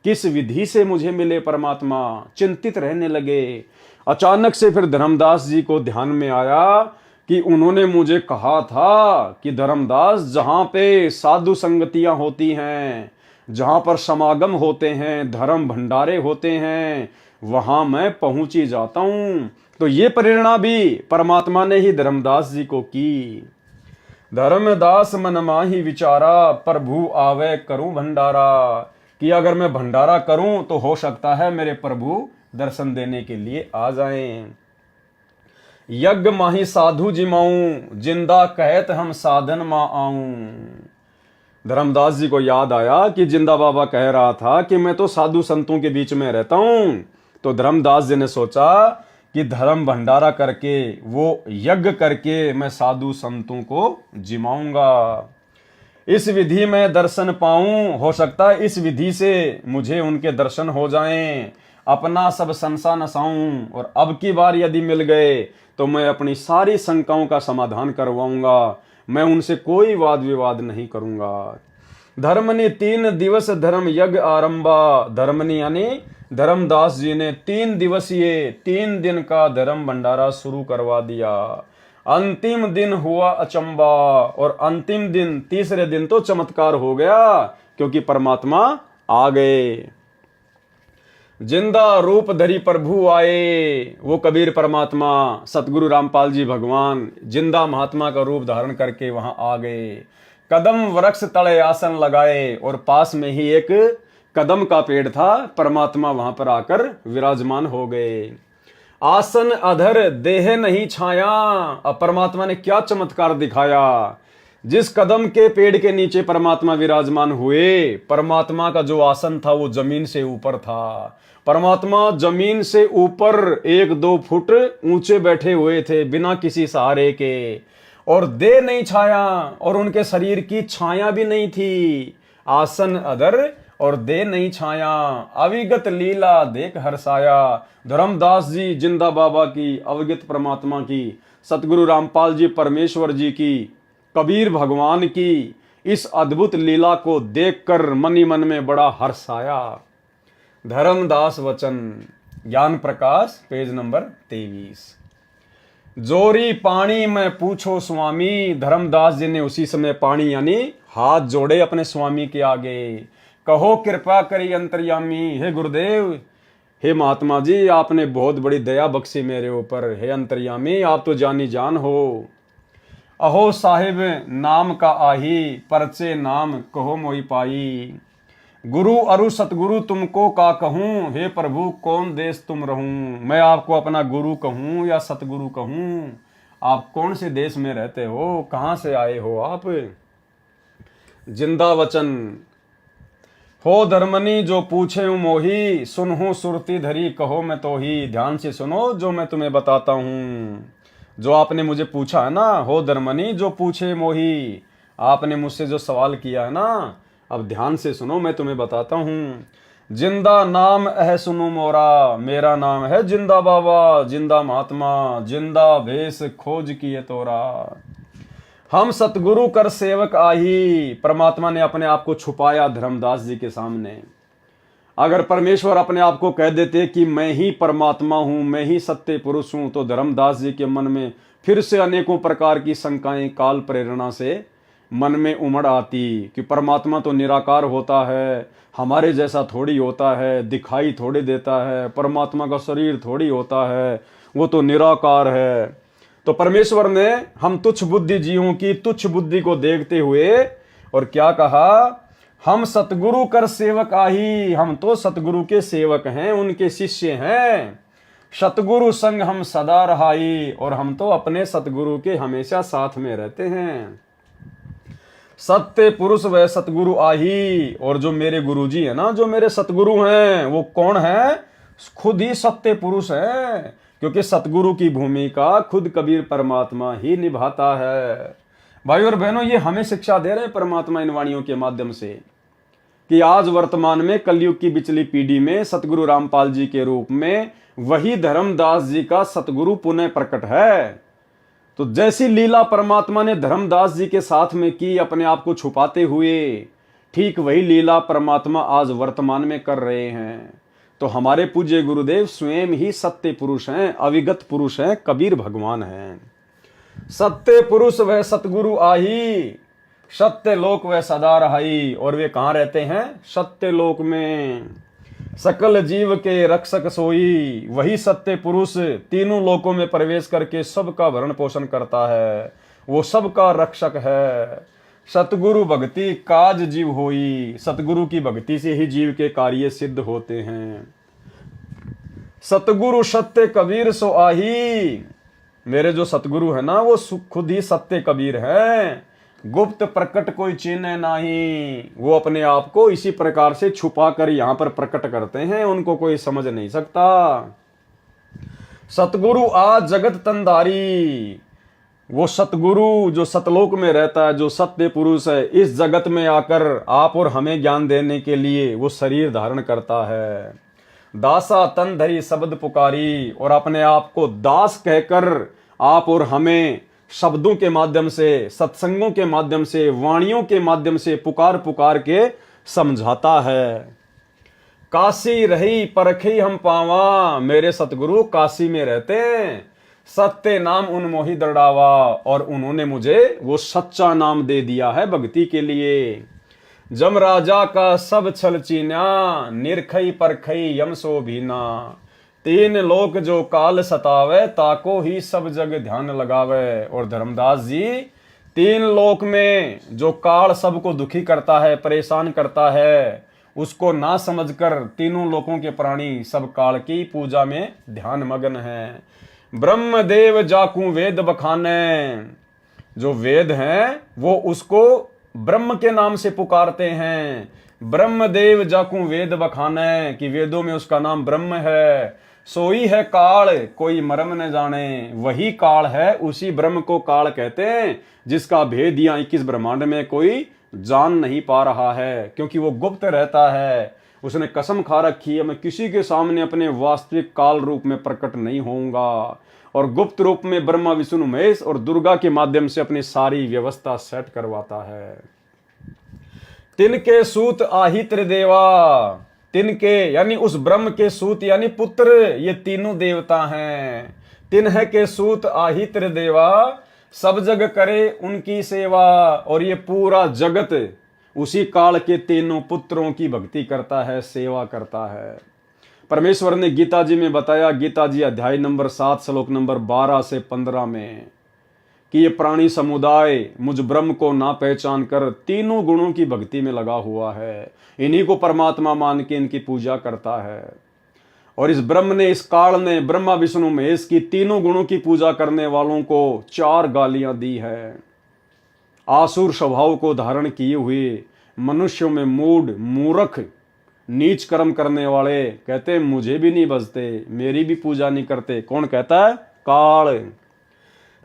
किस विधि से मुझे मिले परमात्मा। चिंतित रहने लगे। अचानक से फिर धर्मदास जी को ध्यान में आया कि उन्होंने मुझे कहा था कि धर्मदास, जहां पे साधु संगतियां होती हैं, जहां पर समागम होते हैं, धर्म भंडारे होते हैं, वहां मैं पहुंच ही जाता हूं। तो ये प्रेरणा भी परमात्मा ने ही धर्मदास जी को की। धर्मदास मन माही विचारा, प्रभु आवे करूं भंडारा, कि अगर मैं भंडारा करूं तो हो सकता है मेरे प्रभु दर्शन देने के लिए आ जाएं। यज्ञ माही साधु जिमाऊं, जिंदा कहत हम साधन मा आऊं। धर्मदास जी को याद आया कि जिंदा बाबा कह रहा था कि मैं तो साधु संतों के बीच में रहता हूं। तो धर्मदास जी ने सोचा कि धर्म भंडारा करके, वो यज्ञ करके मैं साधु संतों को जिमाऊंगा। इस विधि में दर्शन पाऊं, हो सकता है इस विधि से मुझे उनके दर्शन हो जाएं, अपना सब संसा नसाऊं, और अब की बार यदि मिल गए तो मैं अपनी सारी शंकाओं का समाधान करवाऊंगा, मैं उनसे कोई वाद विवाद नहीं करूंगा। धर्मनि 3 दिवस धर्म यज्ञ आरंभा। धर्मनि यानी धर्मदास जी ने 3 दिवसीय 3 दिन का धर्म भंडारा शुरू करवा दिया। अंतिम दिन हुआ अचंबा, और अंतिम दिन, तीसरे दिन तो चमत्कार हो गया, क्योंकि परमात्मा आ गए। जिंदा रूप धरी प्रभु आए। वो कबीर परमात्मा, सतगुरु रामपाल जी भगवान जिंदा महात्मा का रूप धारण करके वहां आ गए। कदम वृक्ष तले आसन लगाए, और पास में ही एक कदम का पेड़ था, परमात्मा वहां पर आकर विराजमान हो गए। आसन अधर देह नहीं छाया। अब परमात्मा ने क्या चमत्कार दिखाया। जिस कदम के पेड़ के नीचे परमात्मा विराजमान हुए, परमात्मा का जो आसन था वो जमीन से ऊपर था। परमात्मा जमीन से ऊपर 1-2 फुट ऊंचे बैठे हुए थे, बिना किसी सहारे के, और देह नहीं छाया, और उनके शरीर की छाया भी नहीं थी। आसन अधर और देह नहीं छाया, अविगत लीला देख हर्षाया। धर्मदास जी जिंदा बाबा की, अवगत परमात्मा की, सतगुरु रामपाल जी परमेश्वर जी की, कबीर भगवान की इस अद्भुत लीला को देखकर मन ही मन में बड़ा हर्ष आया। धर्मदास वचन, ज्ञान प्रकाश, पेज नंबर 23। जोरी पानी में पूछो स्वामी। धर्मदास जी ने उसी समय पानी यानी हाथ जोड़े अपने स्वामी के आगे। कहो कृपा करी अंतर्यामी। हे गुरुदेव, हे महात्मा जी, आपने बहुत बड़ी दया बख्शी मेरे ऊपर। हे अंतर्यामी, आप तो जानी जान हो। अहो साहिब नाम का आही, परचे नाम कहो मोई पाई। गुरु अरु सतगुरु तुमको का कहूँ, हे प्रभु कौन देश तुम रहूं। मैं आपको अपना गुरु कहूँ या सतगुरु कहूँ, आप कौन से देश में रहते हो, कहाँ से आए हो आप। जिंदा वचन, हो धर्मनी जो पूछे मोही, सुनहूं सुरती धरी कहो मैं तो ही। ध्यान से सुनो जो मैं तुम्हें बताता हूँ। जो आपने मुझे पूछा है ना, हो धर्मनी जो पूछे मोही, आपने मुझसे जो सवाल किया है ना, अब ध्यान से सुनो, मैं तुम्हें बताता हूँ। जिंदा नाम है सुनो मोरा, मेरा नाम है जिंदा बाबा, जिंदा महात्मा, जिंदा भेष खोज किए तोरा। हम सतगुरु कर सेवक आही। परमात्मा ने अपने आप को छुपाया धर्मदास जी के सामने। अगर परमेश्वर अपने आप को कह देते कि मैं ही परमात्मा हूं, मैं ही सत्य पुरुष हूं, तो धर्मदास जी के मन में फिर से अनेकों प्रकार की शंकाएं काल प्रेरणा से मन में उमड़ आती कि परमात्मा तो निराकार होता है, हमारे जैसा थोड़ी होता है, दिखाई थोड़ी देता है, परमात्मा का शरीर थोड़ी होता है, वो तो निराकार है। तो परमेश्वर ने हम तुच्छ बुद्धि जीवों की तुच्छ बुद्धि को देखते हुए और क्या कहा, हम सतगुरु कर सेवक आही। हम तो सतगुरु के सेवक हैं, उनके शिष्य हैं। सतगुरु संग हम सदा रहाई, और हम तो अपने सतगुरु के हमेशा साथ में रहते हैं। सत्य पुरुष वह सतगुरु आही। और जो मेरे गुरुजी है ना, जो मेरे सतगुरु हैं, वो कौन है, खुद ही सत्य पुरुष है, क्योंकि सतगुरु की भूमिका खुद कबीर परमात्मा ही निभाता है। भाई और बहनों, ये हमें शिक्षा दे रहे हैं परमात्मा इन वाणियों के माध्यम से कि आज वर्तमान में कलयुग की बिचली पीढ़ी में सतगुरु रामपाल जी के रूप में वही धर्मदास जी का सतगुरु पुनः प्रकट है। तो जैसी लीला परमात्मा ने धर्मदास जी के साथ में की अपने आप को छुपाते हुए, ठीक वही लीला परमात्मा आज वर्तमान में कर रहे हैं। तो हमारे पूज्य गुरुदेव स्वयं ही सत्य पुरुष हैं, अविगत पुरुष हैं, कबीर भगवान हैं। सत्य पुरुष वह सतगुरु आही, सत्य लोक वह सदा रहाई। और वे कहाँ रहते हैं? सत्य लोक में। सकल जीव के रक्षक सोई, वही सत्य पुरुष तीनों लोकों में प्रवेश करके सबका भरण पोषण करता है, वो सबका रक्षक है। सतगुरु भक्ति काज जीव होई, सतगुरु की भक्ति से ही जीव के कार्य सिद्ध होते हैं। सतगुरु सत्य कबीर सो आही, मेरे जो सतगुरु है ना वो खुद ही सत्य कबीर है। गुप्त प्रकट कोई चिन्ह नहीं, वो अपने आप को इसी प्रकार से छुपा कर यहां पर प्रकट करते हैं, उनको कोई समझ नहीं सकता। सतगुरु आज जगत तंधारी, वो सतगुरु जो सतलोक में रहता है, जो सत्य पुरुष है, इस जगत में आकर आप और हमें ज्ञान देने के लिए वो शरीर धारण करता है। दासा तन धरी शब्द पुकारी, और अपने आप को दास कहकर आप और हमें शब्दों के माध्यम से, सत्संगों के माध्यम से, वाणियों के माध्यम से पुकार पुकार के समझाता है। काशी रही परखी हम पावा, मेरे सतगुरु काशी में रहते हैं, सत्य नाम उनमोहि दृढ़ावा, और उन्होंने मुझे वो सच्चा नाम दे दिया है भक्ति के लिए। जम राजा का सब छल चीन्या, निरखई परखई यम सो भीना। तीन लोक जो काल सतावे, ताको ही सब जग ध्यान लगावे। और धर्मदास जी, तीन लोक में जो काल सबको दुखी करता है, परेशान करता है, उसको ना समझकर तीनों लोकों के प्राणी सब काल की पूजा में ध्यान मग्न है। ब्रह्म देव जाकू वेद बखाने, जो वेद हैं वो उसको ब्रह्म के नाम से पुकारते हैं। ब्रह्म देव जाकू वेद बखाने, कि वेदों में उसका नाम ब्रह्म है। सोई है काल कोई मरम न जाने, वही काल है, उसी ब्रह्म को काल कहते हैं, जिसका भेद यहाँ 21 ब्रह्मांड में कोई जान नहीं पा रहा है, क्योंकि वो गुप्त रहता है। उसने कसम खा रखी है, मैं किसी के सामने अपने वास्तविक काल रूप में प्रकट नहीं होऊंगा, और गुप्त रूप में ब्रह्मा विष्णु महेश और दुर्गा के माध्यम से अपनी सारी व्यवस्था सेट करवाता है। तिनके सूत आही त्रिदेवा, तिनके यानी उस ब्रह्म के सूत यानी पुत्र, ये तीनों देवता हैं। तिन्ह के सूत आही त्रिदेवा, सब जग करे उनकी सेवा। और ये पूरा जगत उसी काल के तीनों पुत्रों की भक्ति करता है, सेवा करता है। परमेश्वर ने गीता जी में बताया, गीता जी अध्याय नंबर 7 श्लोक नंबर 12 से 15 में, कि ये प्राणी समुदाय मुझ ब्रह्म को ना पहचान कर तीनों गुणों की भक्ति में लगा हुआ है, इन्हीं को परमात्मा मान के इनकी पूजा करता है। और इस ब्रह्म ने, इस काल ने ब्रह्मा विष्णु महेश की तीनों गुणों की पूजा करने वालों को 4 गालियां दी है। आसुर स्वभाव को धारण किए हुए मनुष्यों में मूढ़, मूर्ख, नीच कर्म करने वाले कहते मुझे भी नहीं बजते, मेरी भी पूजा नहीं करते। कौन कहता है? काल।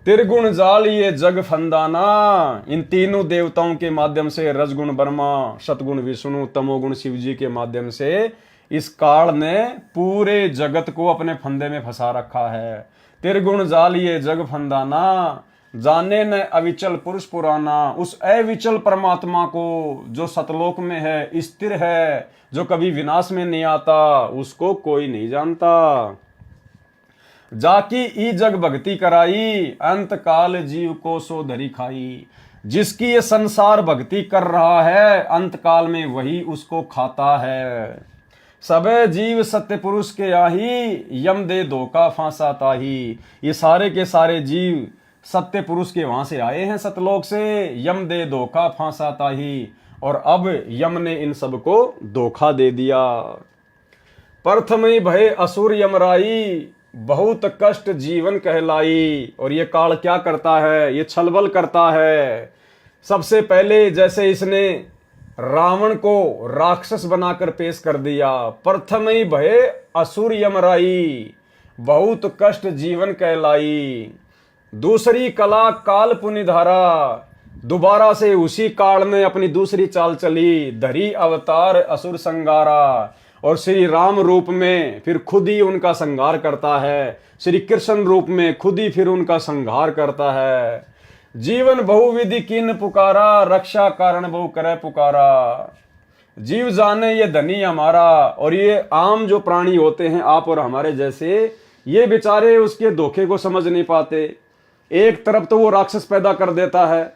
त्रिगुण जाल ये जग फंदाना, इन तीनों देवताओं के माध्यम से, रजगुण ब्रह्मा, सतगुण विष्णु, तमोगुण शिव जी के माध्यम से इस काल ने पूरे जगत को अपने फंदे में फंसा रखा है। त्रिगुण जाल ये जग फंदाना, जाने न अविचल पुरुष पुराना, उस अविचल परमात्मा को जो सतलोक में है, स्थिर है, जो कभी विनाश में नहीं आता, उसको कोई नहीं जानता। जाकी ई जग भक्ति कराई, अंत काल जीव को सो धरी खाई। जिसकी ये संसार भक्ति कर रहा है, अंत काल में वही उसको खाता है। सबे जीव सत्य पुरुष के आही, यम दे धोखा फांसा ताही। ये सारे के सारे जीव सत्य पुरुष के वहां से आए हैं, सतलोक से। यम दे धोखा फांसा ताही, और अब यम ने इन सबको धोखा दे दिया। प्रथम भय असुर यमराई, बहुत कष्ट जीवन कहलाई। और ये काल क्या करता है? ये छलबल करता है। सबसे पहले जैसे इसने रावण को राक्षस बनाकर पेश कर दिया, प्रथम ही भय असुर यमराई, बहुत कष्ट जीवन कहलाई। दूसरी कला काल पुनिधारा, दोबारा से उसी काल में अपनी दूसरी चाल चली, धरी अवतार असुर संगारा। और श्री राम रूप में फिर खुद ही उनका संहार करता है, श्री कृष्ण रूप में खुद ही फिर उनका संहार करता है। जीवन बहुविधि कीन पुकारा, रक्षा कारण बहु करे पुकारा। जीव जाने ये धनी हमारा, और ये आम जो प्राणी होते हैं आप और हमारे जैसे, ये बेचारे उसके धोखे को समझ नहीं पाते। एक तरफ तो वो राक्षस पैदा कर देता है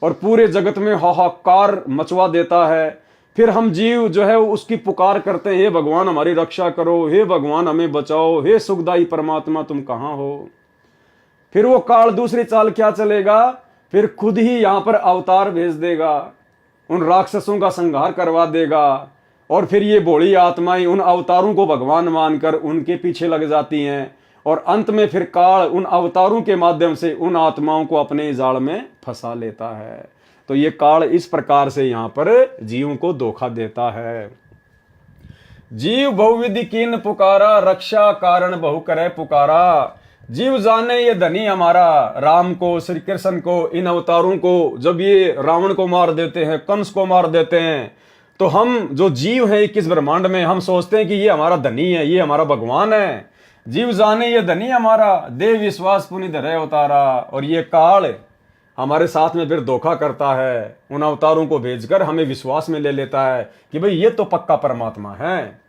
और पूरे जगत में हाहाकार मचवा देता है, फिर हम जीव जो है उसकी पुकार करते हैं, हे भगवान हमारी रक्षा करो, हे भगवान हमें बचाओ, हे सुखदाई परमात्मा तुम कहाँ हो। फिर वो काल दूसरी चाल क्या चलेगा, फिर खुद ही यहां पर अवतार भेज देगा, उन राक्षसों का संहार करवा देगा, और फिर ये भोली आत्माएं उन अवतारों को भगवान मानकर उनके पीछे लग जाती हैं, और अंत में फिर काल उन अवतारों के माध्यम से उन आत्माओं को अपने जाल में फंसा लेता है। तो ये काल इस प्रकार से यहां पर जीवों को धोखा देता है। जीव बहुविधि कीन पुकारा, रक्षा कारण बहु करे पुकारा। जीव जाने ये धनी हमारा, राम को, श्री कृष्ण को, इन अवतारों को जब ये रावण को मार देते हैं, कंस को मार देते हैं, तो हम जो जीव हैं 21 ब्रह्मांड में, हम सोचते हैं कि ये हमारा धनी है, ये हमारा भगवान है। जीव जाने ये धनी हमारा, देव विश्वास पुनि धरे अवतारा। और ये काल हमारे साथ में फिर धोखा करता है, उन अवतारों को भेजकर हमें विश्वास में ले लेता है कि भाई ये तो पक्का परमात्मा है।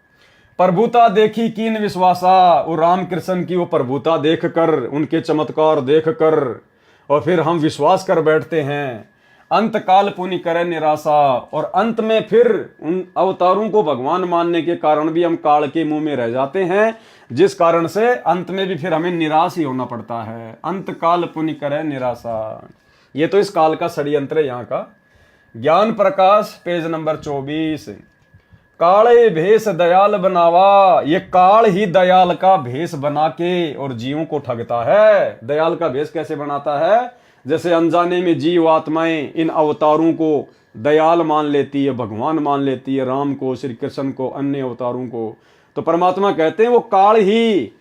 प्रभुता देखी कीन विश्वासा, और राम कृष्ण की वो प्रभुता देखकर, उनके चमत्कार देखकर, और फिर हम विश्वास कर बैठते हैं। अंत काल पुनि करे निराशा, और अंत में फिर उन अवतारों को भगवान मानने के कारण भी हम काल के मुंह में रह जाते हैं, जिस कारण से अंत में भी फिर हमें निराश ही होना पड़ता है। अंत काल पुनि करे निराशा, ये तो इस काल का षड्यंत्र है यहाँ का। ज्ञान प्रकाश पेज नंबर 24। काले भेष दयाल बनावा, ये काल ही दयाल का भेष बना के और जीवों को ठगता है। दयाल का भेष कैसे बनाता है, जैसे अनजाने में जीव आत्माएं इन अवतारों को दयाल मान लेती है, भगवान मान लेती है, राम को, श्री कृष्ण को, अन्य अवतारों को। तो परमात्मा कहते हैं वो काल ही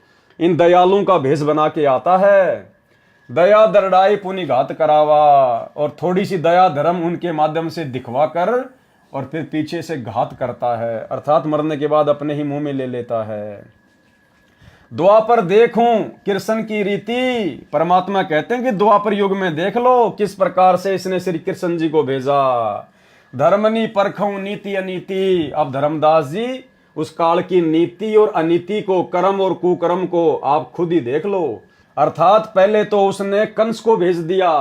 इन दयालुओं का भेष बना के आता है। दया दरड़ाई पुनि घात करावा, और थोड़ी सी दया धर्म उनके माध्यम से दिखवा कर और फिर पीछे से घात करता है, अर्थात मरने के बाद अपने ही मुंह में ले लेता है। द्वापर देखूं कृष्ण की रीति, परमात्मा कहते हैं कि द्वापर युग में देख लो किस प्रकार से इसने श्री कृष्ण जी को भेजा। धर्मनी परखूं नीति अनीति, अब धर्मदास जी उस काल की नीति और अनीति को, कर्म और कुकर्म को आप खुद ही देख लो। अर्थात पहले तो उसने कंस को भेज दिया,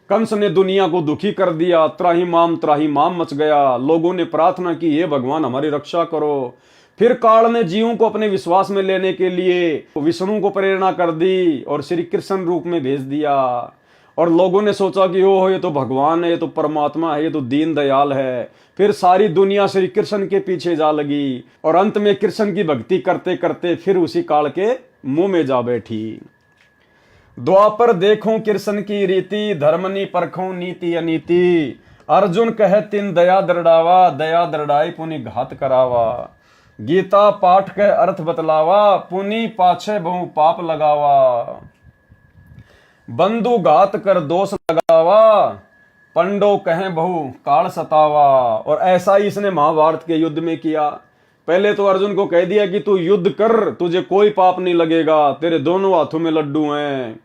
कंस ने दुनिया को दुखी कर दिया, त्राही माम मच गया। लोगों ने प्रार्थना की, हे भगवान हमारी रक्षा करो। फिर काल ने जीवों को अपने विश्वास में लेने के लिए विष्णु को प्रेरणा कर दी और श्री कृष्ण रूप में भेज दिया, और लोगों ने सोचा कि ओह ये तो भगवान है, ये तो परमात्मा है, ये तो दीन दयाल है। फिर सारी दुनिया श्री कृष्ण के पीछे जा लगी, और अंत में कृष्ण की भक्ति करते करते फिर उसी काल के मुंह में जा बैठी। द्वापर देखूं कृष्ण की रीति, धर्मनी परखूं नीति अनीति। अर्जुन कहे तिन दया दरड़ावा, दया दरड़ाई पुनि घात करावा। गीता पाठ के अर्थ बतलावा, पुनि पाछे बहु पाप लगावा। बंधु घात कर दोष लगावा, पंडो कहे बहु काल सतावा। और ऐसा ही इसने महाभारत के युद्ध में किया। पहले तो अर्जुन को कह दिया कि तू युद्ध कर, तुझे कोई पाप नहीं लगेगा, तेरे दोनों हाथों में लड्डू हैं।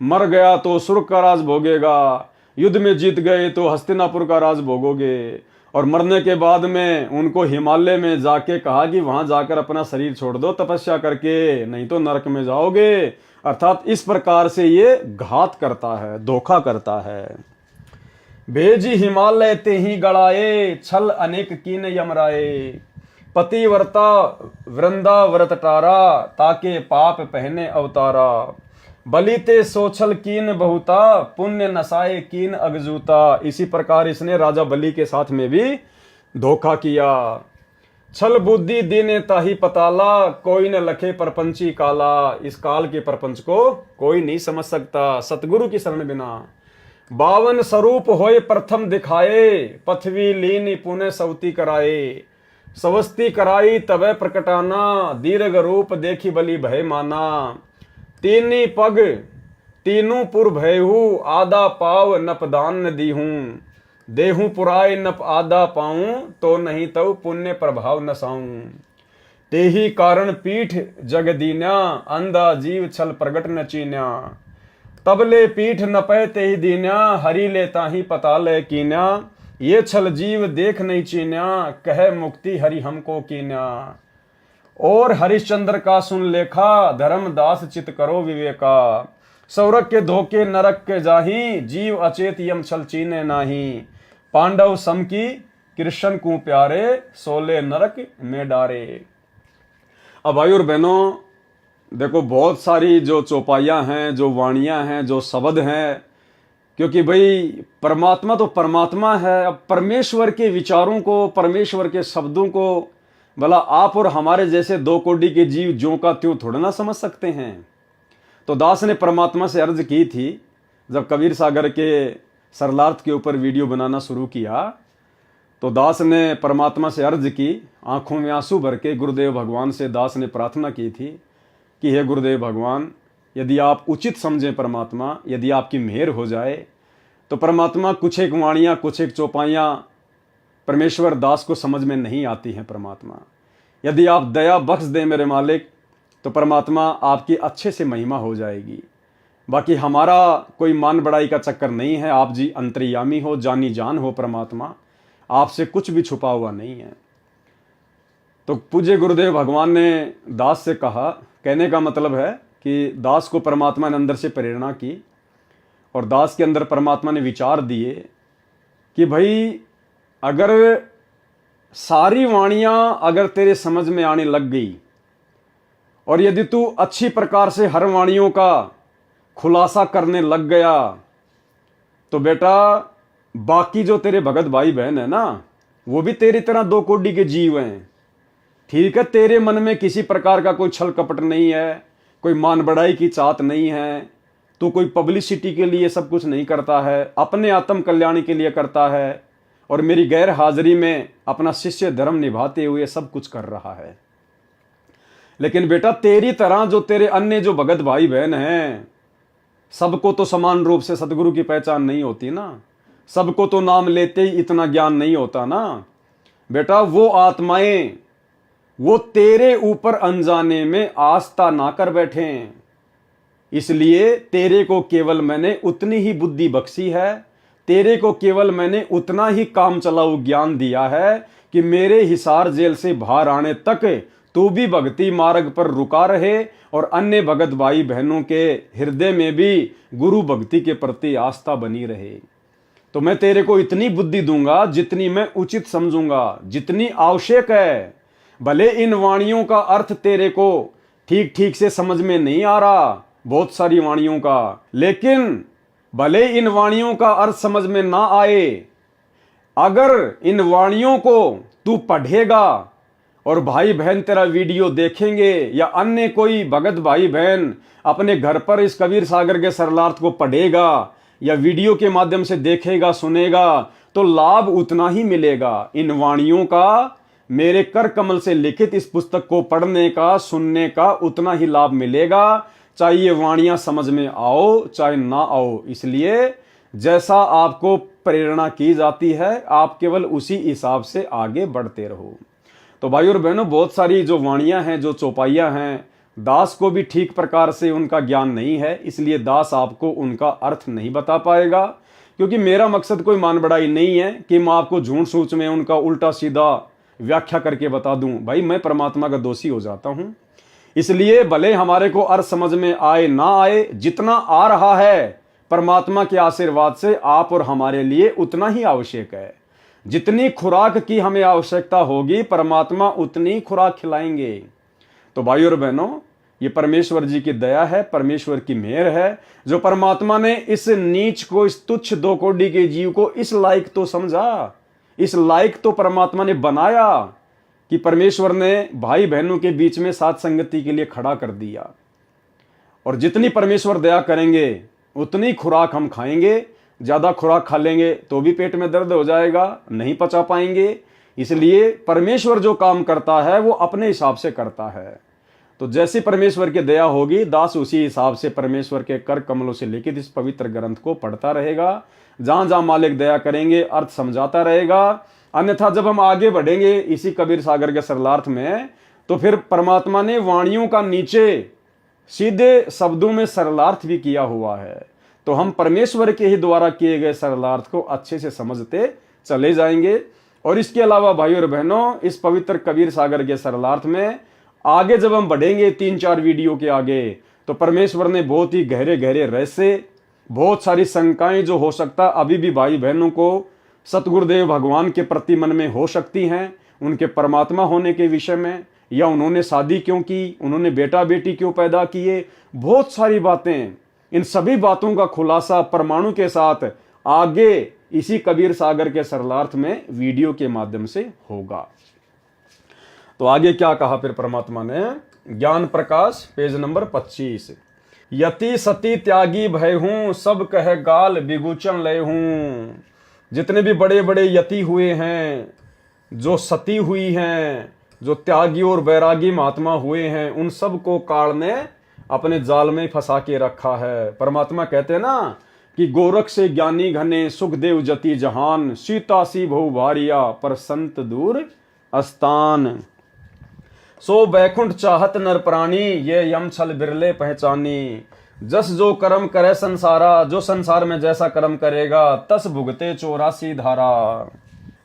मर गया तो स्वर्ग का राज भोगेगा, युद्ध में जीत गए तो हस्तिनापुर का राज भोगोगे। और मरने के बाद में उनको हिमालय में जाके कहा कि वहां जाकर अपना शरीर छोड़ दो तपस्या करके, नहीं तो नरक में जाओगे। अर्थात इस प्रकार से ये घात करता है, धोखा करता है। भेजी हिमालय ते ही गड़ाए, छल अनेक कीन यमराए। पतिव्रता वृंदा व्रत टारा, ताके पाप पहने अवतारा। बलिते सोछल कीन बहुता, पुण्य नसाए कीन अगजूता। इसी प्रकार इसने राजा बलि के साथ में भी धोखा किया। छल बुद्धि दीने ताही पताला, कोई न लखे परपंची काला। इस काल के परपंच को कोई नहीं समझ सकता सतगुरु की शरण बिना। 52 स्वरूप होए प्रथम दिखाए, पृथ्वी लीन पुण्य सवती कराए। सवस्ती कराई तबे प्रकटाना, दीर्घ रूप देखी बलि भय माना। तीनी पग तीनों पुर भयहू, आधा पाव नपदान न दीहूं। देहूं पुराय नप आधा पाऊं, तो नहीं तो पुण्य प्रभाव नसाऊं। तेही कारण पीठ जग दीन्या, अंधा जीव छल प्रगट न चीन्या। तबले पीठ न पै तेही दीन्या, हरि ले ताही पता ले कीन्या। ये छल जीव देख नहीं चीन्या, कहे मुक्ति हरि हमको कीन्या। और हरिश्चंद्र का सुन लेखा, धर्मदास चित करो विवेका। सौरक के धोखे नरक के जाही, जीव अचेत यम छल चीने नाही। पांडव सम की कृष्ण को प्यारे, सोले नरक में डारे। अब भाई और बहनों देखो, बहुत सारी जो चौपाइयाँ हैं, जो वाणियाँ हैं, जो शब्द हैं, क्योंकि भाई परमात्मा तो परमात्मा है। अब परमेश्वर के विचारों को, परमेश्वर के शब्दों को भला आप और हमारे जैसे दो कोटि के जीव ज्यों का त्यों थोड़ा ना समझ सकते हैं। तो दास ने परमात्मा से अर्ज की थी, जब कबीर सागर के सरलार्थ के ऊपर वीडियो बनाना शुरू किया, तो दास ने परमात्मा से अर्ज की, आंखों में आंसू भर के गुरुदेव भगवान से दास ने प्रार्थना की थी कि हे गुरुदेव भगवान, यदि आप उचित समझें परमात्मा, यदि आपकी मेहर हो जाए तो परमात्मा कुछ एक वाणियाँ, कुछ एक चौपाइयाँ परमेश्वर दास को समझ में नहीं आती हैं। परमात्मा यदि आप दया बख्श दें मेरे मालिक, तो परमात्मा आपकी अच्छे से महिमा हो जाएगी। बाकी हमारा कोई मान बढ़ाई का चक्कर नहीं है। आप जी अंतर्यामी हो, जानी जान हो परमात्मा, आपसे कुछ भी छुपा हुआ नहीं है। तो पूज्य गुरुदेव भगवान ने दास से कहा, कहने का मतलब है कि दास को परमात्मा ने अंदर से प्रेरणा की और दास के अंदर परमात्मा ने विचार दिए कि भाई अगर सारी वाणियाँ अगर तेरे समझ में आने लग गई और यदि तू अच्छी प्रकार से हर वाणियों का खुलासा करने लग गया, तो बेटा बाकी जो तेरे भगत भाई बहन है ना, वो भी तेरी तरह दो कोटि के जीव हैं। ठीक है, तेरे मन में किसी प्रकार का कोई छल कपट नहीं है, कोई मान बढ़ाई की चाहत नहीं है, तू कोई पब्लिसिटी के लिए सब कुछ नहीं करता है, अपने आत्म कल्याण के लिए करता है और मेरी गैर हाजिरी में अपना शिष्य धर्म निभाते हुए सब कुछ कर रहा है। लेकिन बेटा तेरी तरह जो तेरे अन्य जो भगत भाई बहन हैं, सबको तो समान रूप से सतगुरु की पहचान नहीं होती ना, सबको तो नाम लेते ही इतना ज्ञान नहीं होता ना। बेटा वो आत्माएं वो तेरे ऊपर अनजाने में आस्था ना कर बैठे, इसलिए तेरे को केवल मैंने उतनी ही बुद्धि बख्शी है, तेरे को केवल मैंने उतना ही काम चलाऊ ज्ञान दिया है कि मेरे हिसार जेल से बाहर आने तक तू भी भक्ति मार्ग पर रुका रहे और अन्य भगत भाई बहनों के हृदय में भी गुरु भक्ति के प्रति आस्था बनी रहे। तो मैं तेरे को इतनी बुद्धि दूंगा जितनी मैं उचित समझूंगा, जितनी आवश्यक है। भले इन वाणियों का अर्थ तेरे को ठीक ठीक से समझ में नहीं आ रहा, बहुत सारी वाणियों का, लेकिन भले इन वाणियों का अर्थ समझ में ना आए, अगर इन वाणियों को तू पढ़ेगा और भाई बहन तेरा वीडियो देखेंगे या अन्य कोई भगत भाई बहन अपने घर पर इस कबीर सागर के सरलार्थ को पढ़ेगा या वीडियो के माध्यम से देखेगा, सुनेगा, तो लाभ उतना ही मिलेगा। इन वाणियों का, मेरे कर कमल से लिखित इस पुस्तक को पढ़ने का, सुनने का उतना ही लाभ मिलेगा, चाहे ये वाणियां समझ में आओ चाहे ना आओ। इसलिए जैसा आपको प्रेरणा की जाती है, आप केवल उसी हिसाब से आगे बढ़ते रहो। तो भाई और बहनों, बहुत सारी जो वाणियां हैं, जो चौपाइयां हैं, दास को भी ठीक प्रकार से उनका ज्ञान नहीं है, इसलिए दास आपको उनका अर्थ नहीं बता पाएगा। क्योंकि मेरा मकसद कोई मान बढ़ाई नहीं है कि मैं आपको झूठ सूच में उनका उल्टा सीधा व्याख्या करके बता दूं। भाई मैं परमात्मा का दोषी हो जाता हूं, इसलिए भले हमारे को अर्थ समझ में आए ना आए, जितना आ रहा है परमात्मा के आशीर्वाद से आप और हमारे लिए उतना ही आवश्यक है। जितनी खुराक की हमें आवश्यकता होगी, परमात्मा उतनी खुराक खिलाएंगे। तो भाई और बहनों, ये परमेश्वर जी की दया है, परमेश्वर की मेहर है, जो परमात्मा ने इस नीच को, इस तुच्छ दो कोटि के जीव को इस लायक तो समझा, इस लायक तो परमात्मा ने बनाया कि परमेश्वर ने भाई बहनों के बीच में साथ संगति के लिए खड़ा कर दिया। और जितनी परमेश्वर दया करेंगे उतनी खुराक हम खाएंगे। ज्यादा खुराक खा लेंगे तो भी पेट में दर्द हो जाएगा, नहीं पचा पाएंगे। इसलिए परमेश्वर जो काम करता है वो अपने हिसाब से करता है। तो जैसी परमेश्वर की दया होगी, दास उसी हिसाब से परमेश्वर के कर कमलों से लिखित इस पवित्र ग्रंथ को पढ़ता रहेगा। जहां जहां मालिक दया करेंगे अर्थ समझाता रहेगा। अन्यथा जब हम आगे बढ़ेंगे इसी कबीर सागर के सरलार्थ में, तो फिर परमात्मा ने वाणियों का नीचे सीधे शब्दों में सरलार्थ भी किया हुआ है। तो हम परमेश्वर के ही द्वारा किए गए सरलार्थ को अच्छे से समझते चले जाएंगे। और इसके अलावा भाइयों और बहनों, इस पवित्र कबीर सागर के सरलार्थ में आगे जब हम बढ़ेंगे 3-4 वीडियो के आगे, तो परमेश्वर ने बहुत ही गहरे गहरे रहस्य, बहुत सारी शंकाएं जो हो सकता अभी भी भाई बहनों को सतगुरुदेव भगवान के प्रति मन में हो सकती हैं, उनके परमात्मा होने के विषय में, या उन्होंने शादी क्यों की, उन्होंने बेटा बेटी क्यों पैदा किए, बहुत सारी बातें, इन सभी बातों का खुलासा परमाणु के साथ आगे इसी कबीर सागर के सरलार्थ में वीडियो के माध्यम से होगा। तो आगे क्या कहा फिर परमात्मा ने, ज्ञान प्रकाश पेज नंबर 25, यति सती त्यागी भय हूं, सब कह गाल बिगुचन लय हूं। जितने भी बड़े बड़े यति हुए हैं, जो सती हुई हैं, जो त्यागी और वैरागी महात्मा हुए हैं, उन सब को काल ने अपने जाल में फंसा के रखा है। परमात्मा कहते हैं ना कि गोरख से ज्ञानी घने, सुखदेव जति जहान, सीता सी बहु भारिया, पर संत दूर अस्तान। सो बैकुंठ चाहत नर प्राणी, ये यम छल बिरले पहचानी। जस जो कर्म करे संसारा, जो संसार में जैसा कर्म करेगा, तस भुगते 84 धारा।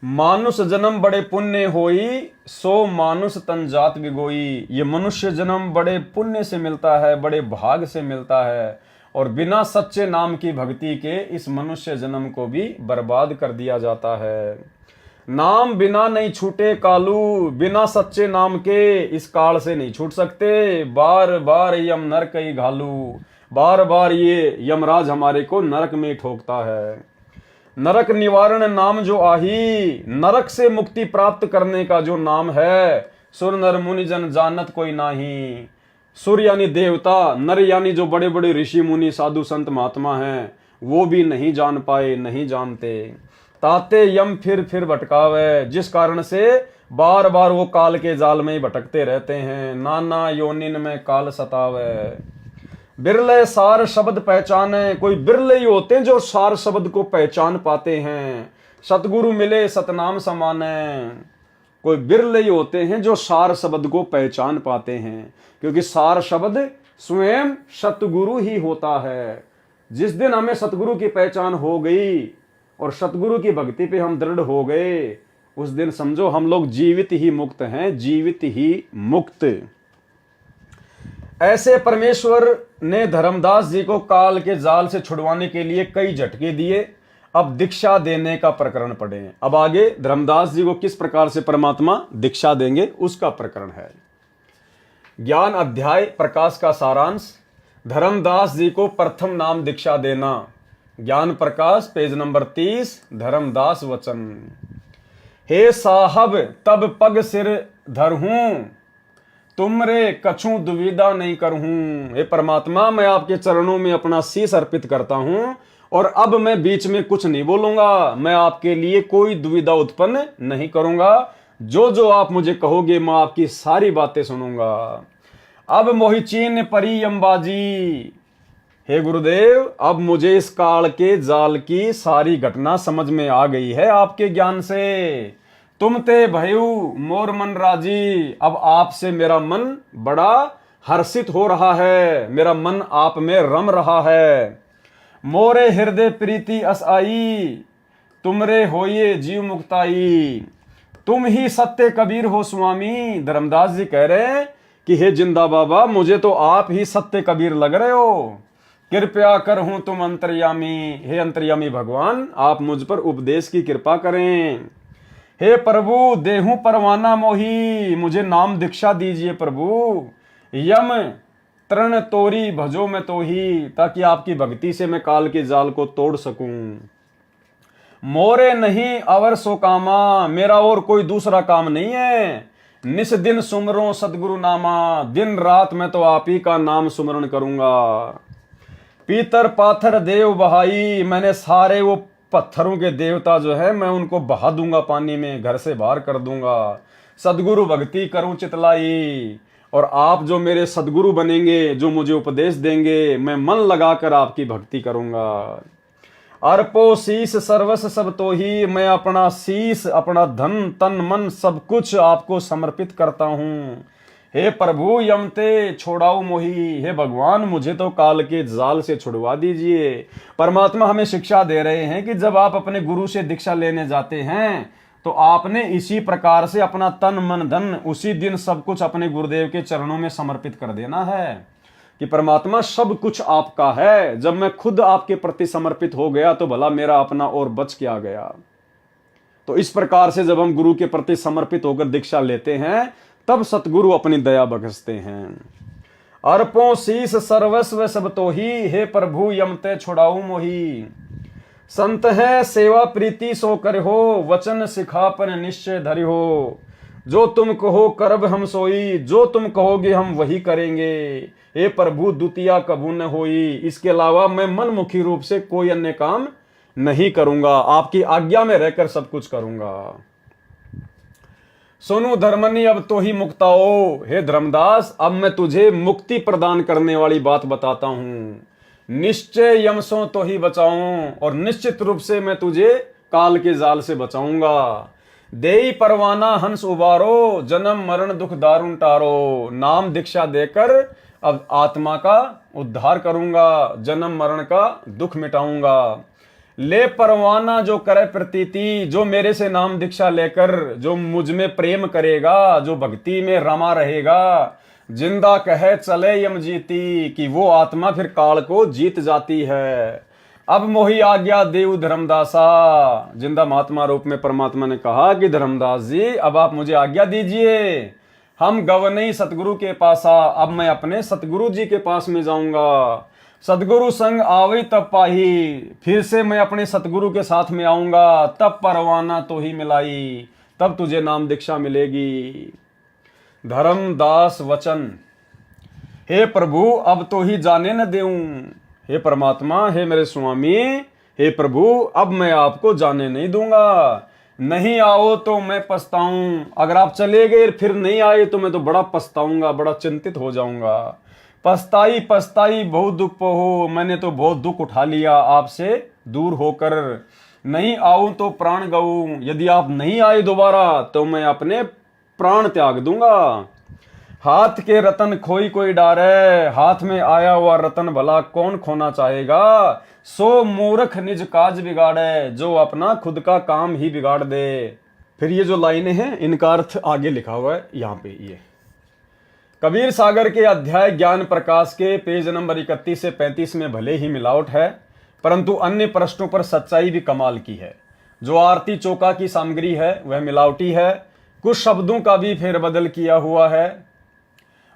मानुष जन्म बड़े पुण्य होई, सो मानुष तन जात बिगोई। ये मनुष्य जन्म बड़े पुण्य से मिलता है, बड़े भाग से मिलता है, और बिना सच्चे नाम की भक्ति के इस मनुष्य जन्म को भी बर्बाद कर दिया जाता है। नाम बिना नहीं छूटे कालू, बिना सच्चे नाम के इस काल से नहीं छूट सकते। बार बार यम नरक ही घालू, बार बार ये यमराज हमारे को नरक में ठोकता है। नरक निवारण नाम जो आही, नरक से मुक्ति प्राप्त करने का जो नाम है, सुर नर मुनि जन जानत कोई नाही। सुर यानी देवता, नर यानी जो बड़े बड़े ऋषि मुनि साधु संत महात्मा हैं, वो भी नहीं जान पाए, नहीं जानते। ताते यम फिर भटकावे, जिस कारण से बार बार वो काल के जाल में ही भटकते रहते हैं। नाना योनिन में काल सतावे। बिरले सार शब्द पहचाने, कोई बिरले ही होते हैं जो सार शब्द को पहचान पाते हैं। सतगुरु मिले सतनाम समाने, कोई बिरले ही होते हैं जो सार शब्द को पहचान पाते हैं, क्योंकि सार शब्द स्वयं सतगुरु ही होता है। जिस दिन हमें सतगुरु की पहचान हो गई और सतगुरु की भक्ति पे हम दृढ़ हो गए, उस दिन समझो हम लोग जीवित ही मुक्त हैं, जीवित ही मुक्त। ऐसे परमेश्वर ने धर्मदास जी को काल के जाल से छुड़वाने के लिए कई झटके दिए। अब दीक्षा देने का प्रकरण पढ़े। अब आगे धर्मदास जी को किस प्रकार से परमात्मा दीक्षा देंगे उसका प्रकरण है। ज्ञान अध्याय प्रकाश का सारांश, धर्मदास जी को प्रथम नाम दीक्षा देना। ज्ञान प्रकाश पेज नंबर 30, धर्मदास वचन। हे साहब तब पग सिर धरहूं, तुमरे कछु दुविधा नहीं करहूं। हे परमात्मा, मैं आपके चरणों में अपना शीश अर्पित करता हूं, और अब मैं बीच में कुछ नहीं बोलूंगा। मैं आपके लिए कोई दुविधा उत्पन्न नहीं करूंगा। जो जो आप मुझे कहोगे मैं आपकी सारी बातें सुनूंगा। अब मोहि चीन परी अंबाजी। हे गुरुदेव, अब मुझे इस काल के जाल की सारी घटना समझ में आ गई है आपके ज्ञान से। तुम ते भयु मोर मन राजी। अब आपसे मेरा मन बड़ा हर्षित हो रहा है, मेरा मन आप में रम रहा है। मोरे हृदय प्रीति अस आई, तुमरे होइए जीव मुक्ताई। तुम ही सत्य कबीर हो स्वामी। धर्मदास जी कह रहे हैं कि हे जिंदा बाबा, मुझे तो आप ही सत्य कबीर लग रहे हो। कृपया कर हूं तुम अंतर्यामी। हे अंतर्यामी भगवान, आप मुझ पर उपदेश की कृपा करें। हे प्रभु देहू परवाना मोही, मुझे नाम दीक्षा दीजिए प्रभु। यम तृण तोरी भजो में तो ही, ताकि आपकी भक्ति से मैं काल के जाल को तोड़ सकूं। मोरे नहीं अवर सो कामा, मेरा और कोई दूसरा काम नहीं है। निस दिन सुमरो सतगुरु नामा, दिन रात मैं तो आप ही का नाम सुमरण करूंगा। पीतर पाथर देव बहाई, मैंने सारे वो पत्थरों के देवता जो है मैं उनको बहा दूंगा पानी में, घर से बाहर कर दूंगा। सदगुरु भक्ति करूं चितलाई, और आप जो मेरे सदगुरु बनेंगे, जो मुझे उपदेश देंगे, मैं मन लगाकर आपकी भक्ति करूंगा। अर्पो शीस सर्वस सब तो ही, मैं अपना शीस, अपना धन तन मन सब कुछ आपको समर्पित करता हूं। हे प्रभु यमते छोड़ाओ मोही, हे भगवान मुझे तो काल के जाल से छुड़वा दीजिए। परमात्मा हमें शिक्षा दे रहे हैं कि जब आप अपने गुरु से दीक्षा लेने जाते हैं तो आपने इसी प्रकार से अपना तन मन धन उसी दिन सब कुछ अपने गुरुदेव के चरणों में समर्पित कर देना है कि परमात्मा सब कुछ आपका है। जब मैं खुद आपके प्रति समर्पित हो गया तो भला मेरा अपना और बच क्या गया। तो इस प्रकार से जब हम गुरु के प्रति समर्पित होकर दीक्षा लेते हैं तब सतगुरु अपनी दया बख्शते हैं। अर्पों शीस सर्वस्व सब तो ही, हे प्रभु यमते छुड़ाऊ मोही। संत है सेवा प्रीति सो कर हो, वचन सिखापन निश्चय धरि हो। जो तुम कहो करब हम सोई, जो तुम कहोगे हम वही करेंगे। हे प्रभु द्वितीया कबू न होई, इसके अलावा मैं मनमुखी रूप से कोई अन्य काम नहीं करूंगा, आपकी आज्ञा में रहकर सब कुछ करूंगा। सुनो धर्मनी अब तो ही मुक्ताओ, हे धर्मदास अब मैं तुझे मुक्ति प्रदान करने वाली बात बताता हूं। निश्चय यमसों तो ही बचाऊं, और निश्चित रूप से मैं तुझे काल के जाल से बचाऊंगा। देई परवाना हंस उबारो, जन्म मरण दुख दारुण टारो। नाम दीक्षा देकर अब आत्मा का उद्धार करूंगा, जन्म मरण का दुख मिटाऊंगा। ले परवाना जो करे प्रतीति, जो मेरे से नाम दीक्षा लेकर जो मुझ में प्रेम करेगा, जो भक्ति में रमा रहेगा, जिंदा कहे चले यम जीती, कि वो आत्मा फिर काल को जीत जाती है। अब मोही आज्ञा देव धर्मदासा, जिंदा महात्मा रूप में परमात्मा ने कहा कि धर्मदास जी अब आप मुझे आज्ञा दीजिए, हम गवनई सतगुरु के पास आ, अब मैं अपने सतगुरु जी के पास में जाऊंगा। सतगुरु संग आवई तब पाही, फिर से मैं अपने सतगुरु के साथ में आऊंगा, तब परवाना तो ही मिलाई, तब तुझे नाम दीक्षा मिलेगी। धर्मदास वचन, हे प्रभु अब तो ही जाने न देऊं। हे परमात्मा, हे मेरे स्वामी, हे प्रभु अब मैं आपको जाने नहीं दूंगा। नहीं आओ तो मैं पछताऊं, अगर आप चले गए फिर नहीं आए तो मैं तो बड़ा पछताऊंगा, बड़ा चिंतित हो जाऊंगा। पछताई पछताई बहुत दुख हो, मैंने तो बहुत दुख उठा लिया आपसे दूर होकर। नहीं आऊं तो प्राण गऊं, यदि आप नहीं आए दोबारा तो मैं अपने प्राण त्याग दूंगा। हाथ के रतन खोई कोई डारे, हाथ में आया हुआ रतन भला कौन खोना चाहेगा। सो मूर्ख निज काज बिगाड़े, जो अपना खुद का काम ही बिगाड़ दे। फिर ये जो लाइनें हैं इनका अर्थ आगे लिखा हुआ है यहाँ पे। ये कबीर सागर के अध्याय ज्ञान प्रकाश के पेज नंबर 31 से 35 में भले ही मिलावट है, परंतु अन्य प्रश्नों पर सच्चाई भी कमाल की है। जो आरती चौका की सामग्री है वह मिलावटी है, कुछ शब्दों का भी फेरबदल किया हुआ है।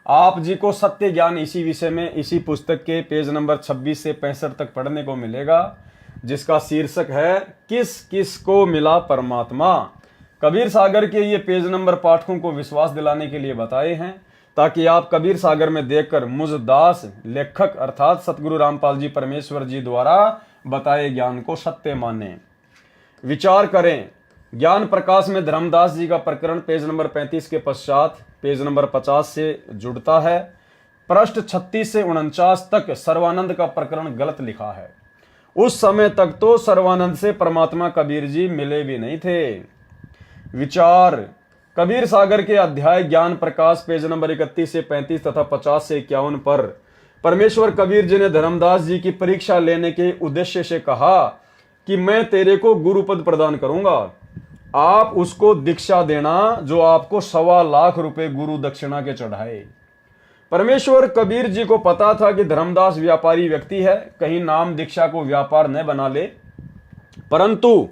आप जी को सत्य ज्ञान इसी विषय में इसी पुस्तक के पेज नंबर 26 से 65 तक पढ़ने को मिलेगा, जिसका शीर्षक है किस किस को मिला परमात्मा। कबीर सागर के ये पेज नंबर पाठकों को विश्वास दिलाने के लिए बताए हैं, ताकि आप कबीर सागर में देखकर मुझ दास लेखक अर्थात सतगुरु रामपाल जी परमेश्वर जी द्वारा बताए ज्ञान को सत्य माने। विचार करें, ज्ञान प्रकाश में धर्मदास जी का प्रकरण पेज नंबर 35 के पश्चात पेज नंबर 50 से जुड़ता है। पृष्ठ 36 से 49 तक सर्वानंद का प्रकरण गलत लिखा है। उस समय तक तो सर्वानंद से परमात्मा कबीर जी मिले भी नहीं थे। विचार, कबीर सागर के अध्याय ज्ञान प्रकाश पेज नंबर 31 से 35 तथा 50 से 51 पर परमेश्वर कबीर जी ने धर्मदास जी की परीक्षा लेने के उद्देश्य से कहा कि मैं तेरे को गुरुपद प्रदान करूंगा, आप उसको दीक्षा देना जो आपको 1.25 लाख रुपए गुरु दक्षिणा के चढ़ाए। परमेश्वर कबीर जी को पता था कि धर्मदास व्यापारी व्यक्ति है, कहीं नाम दीक्षा को व्यापार न बना ले, परंतु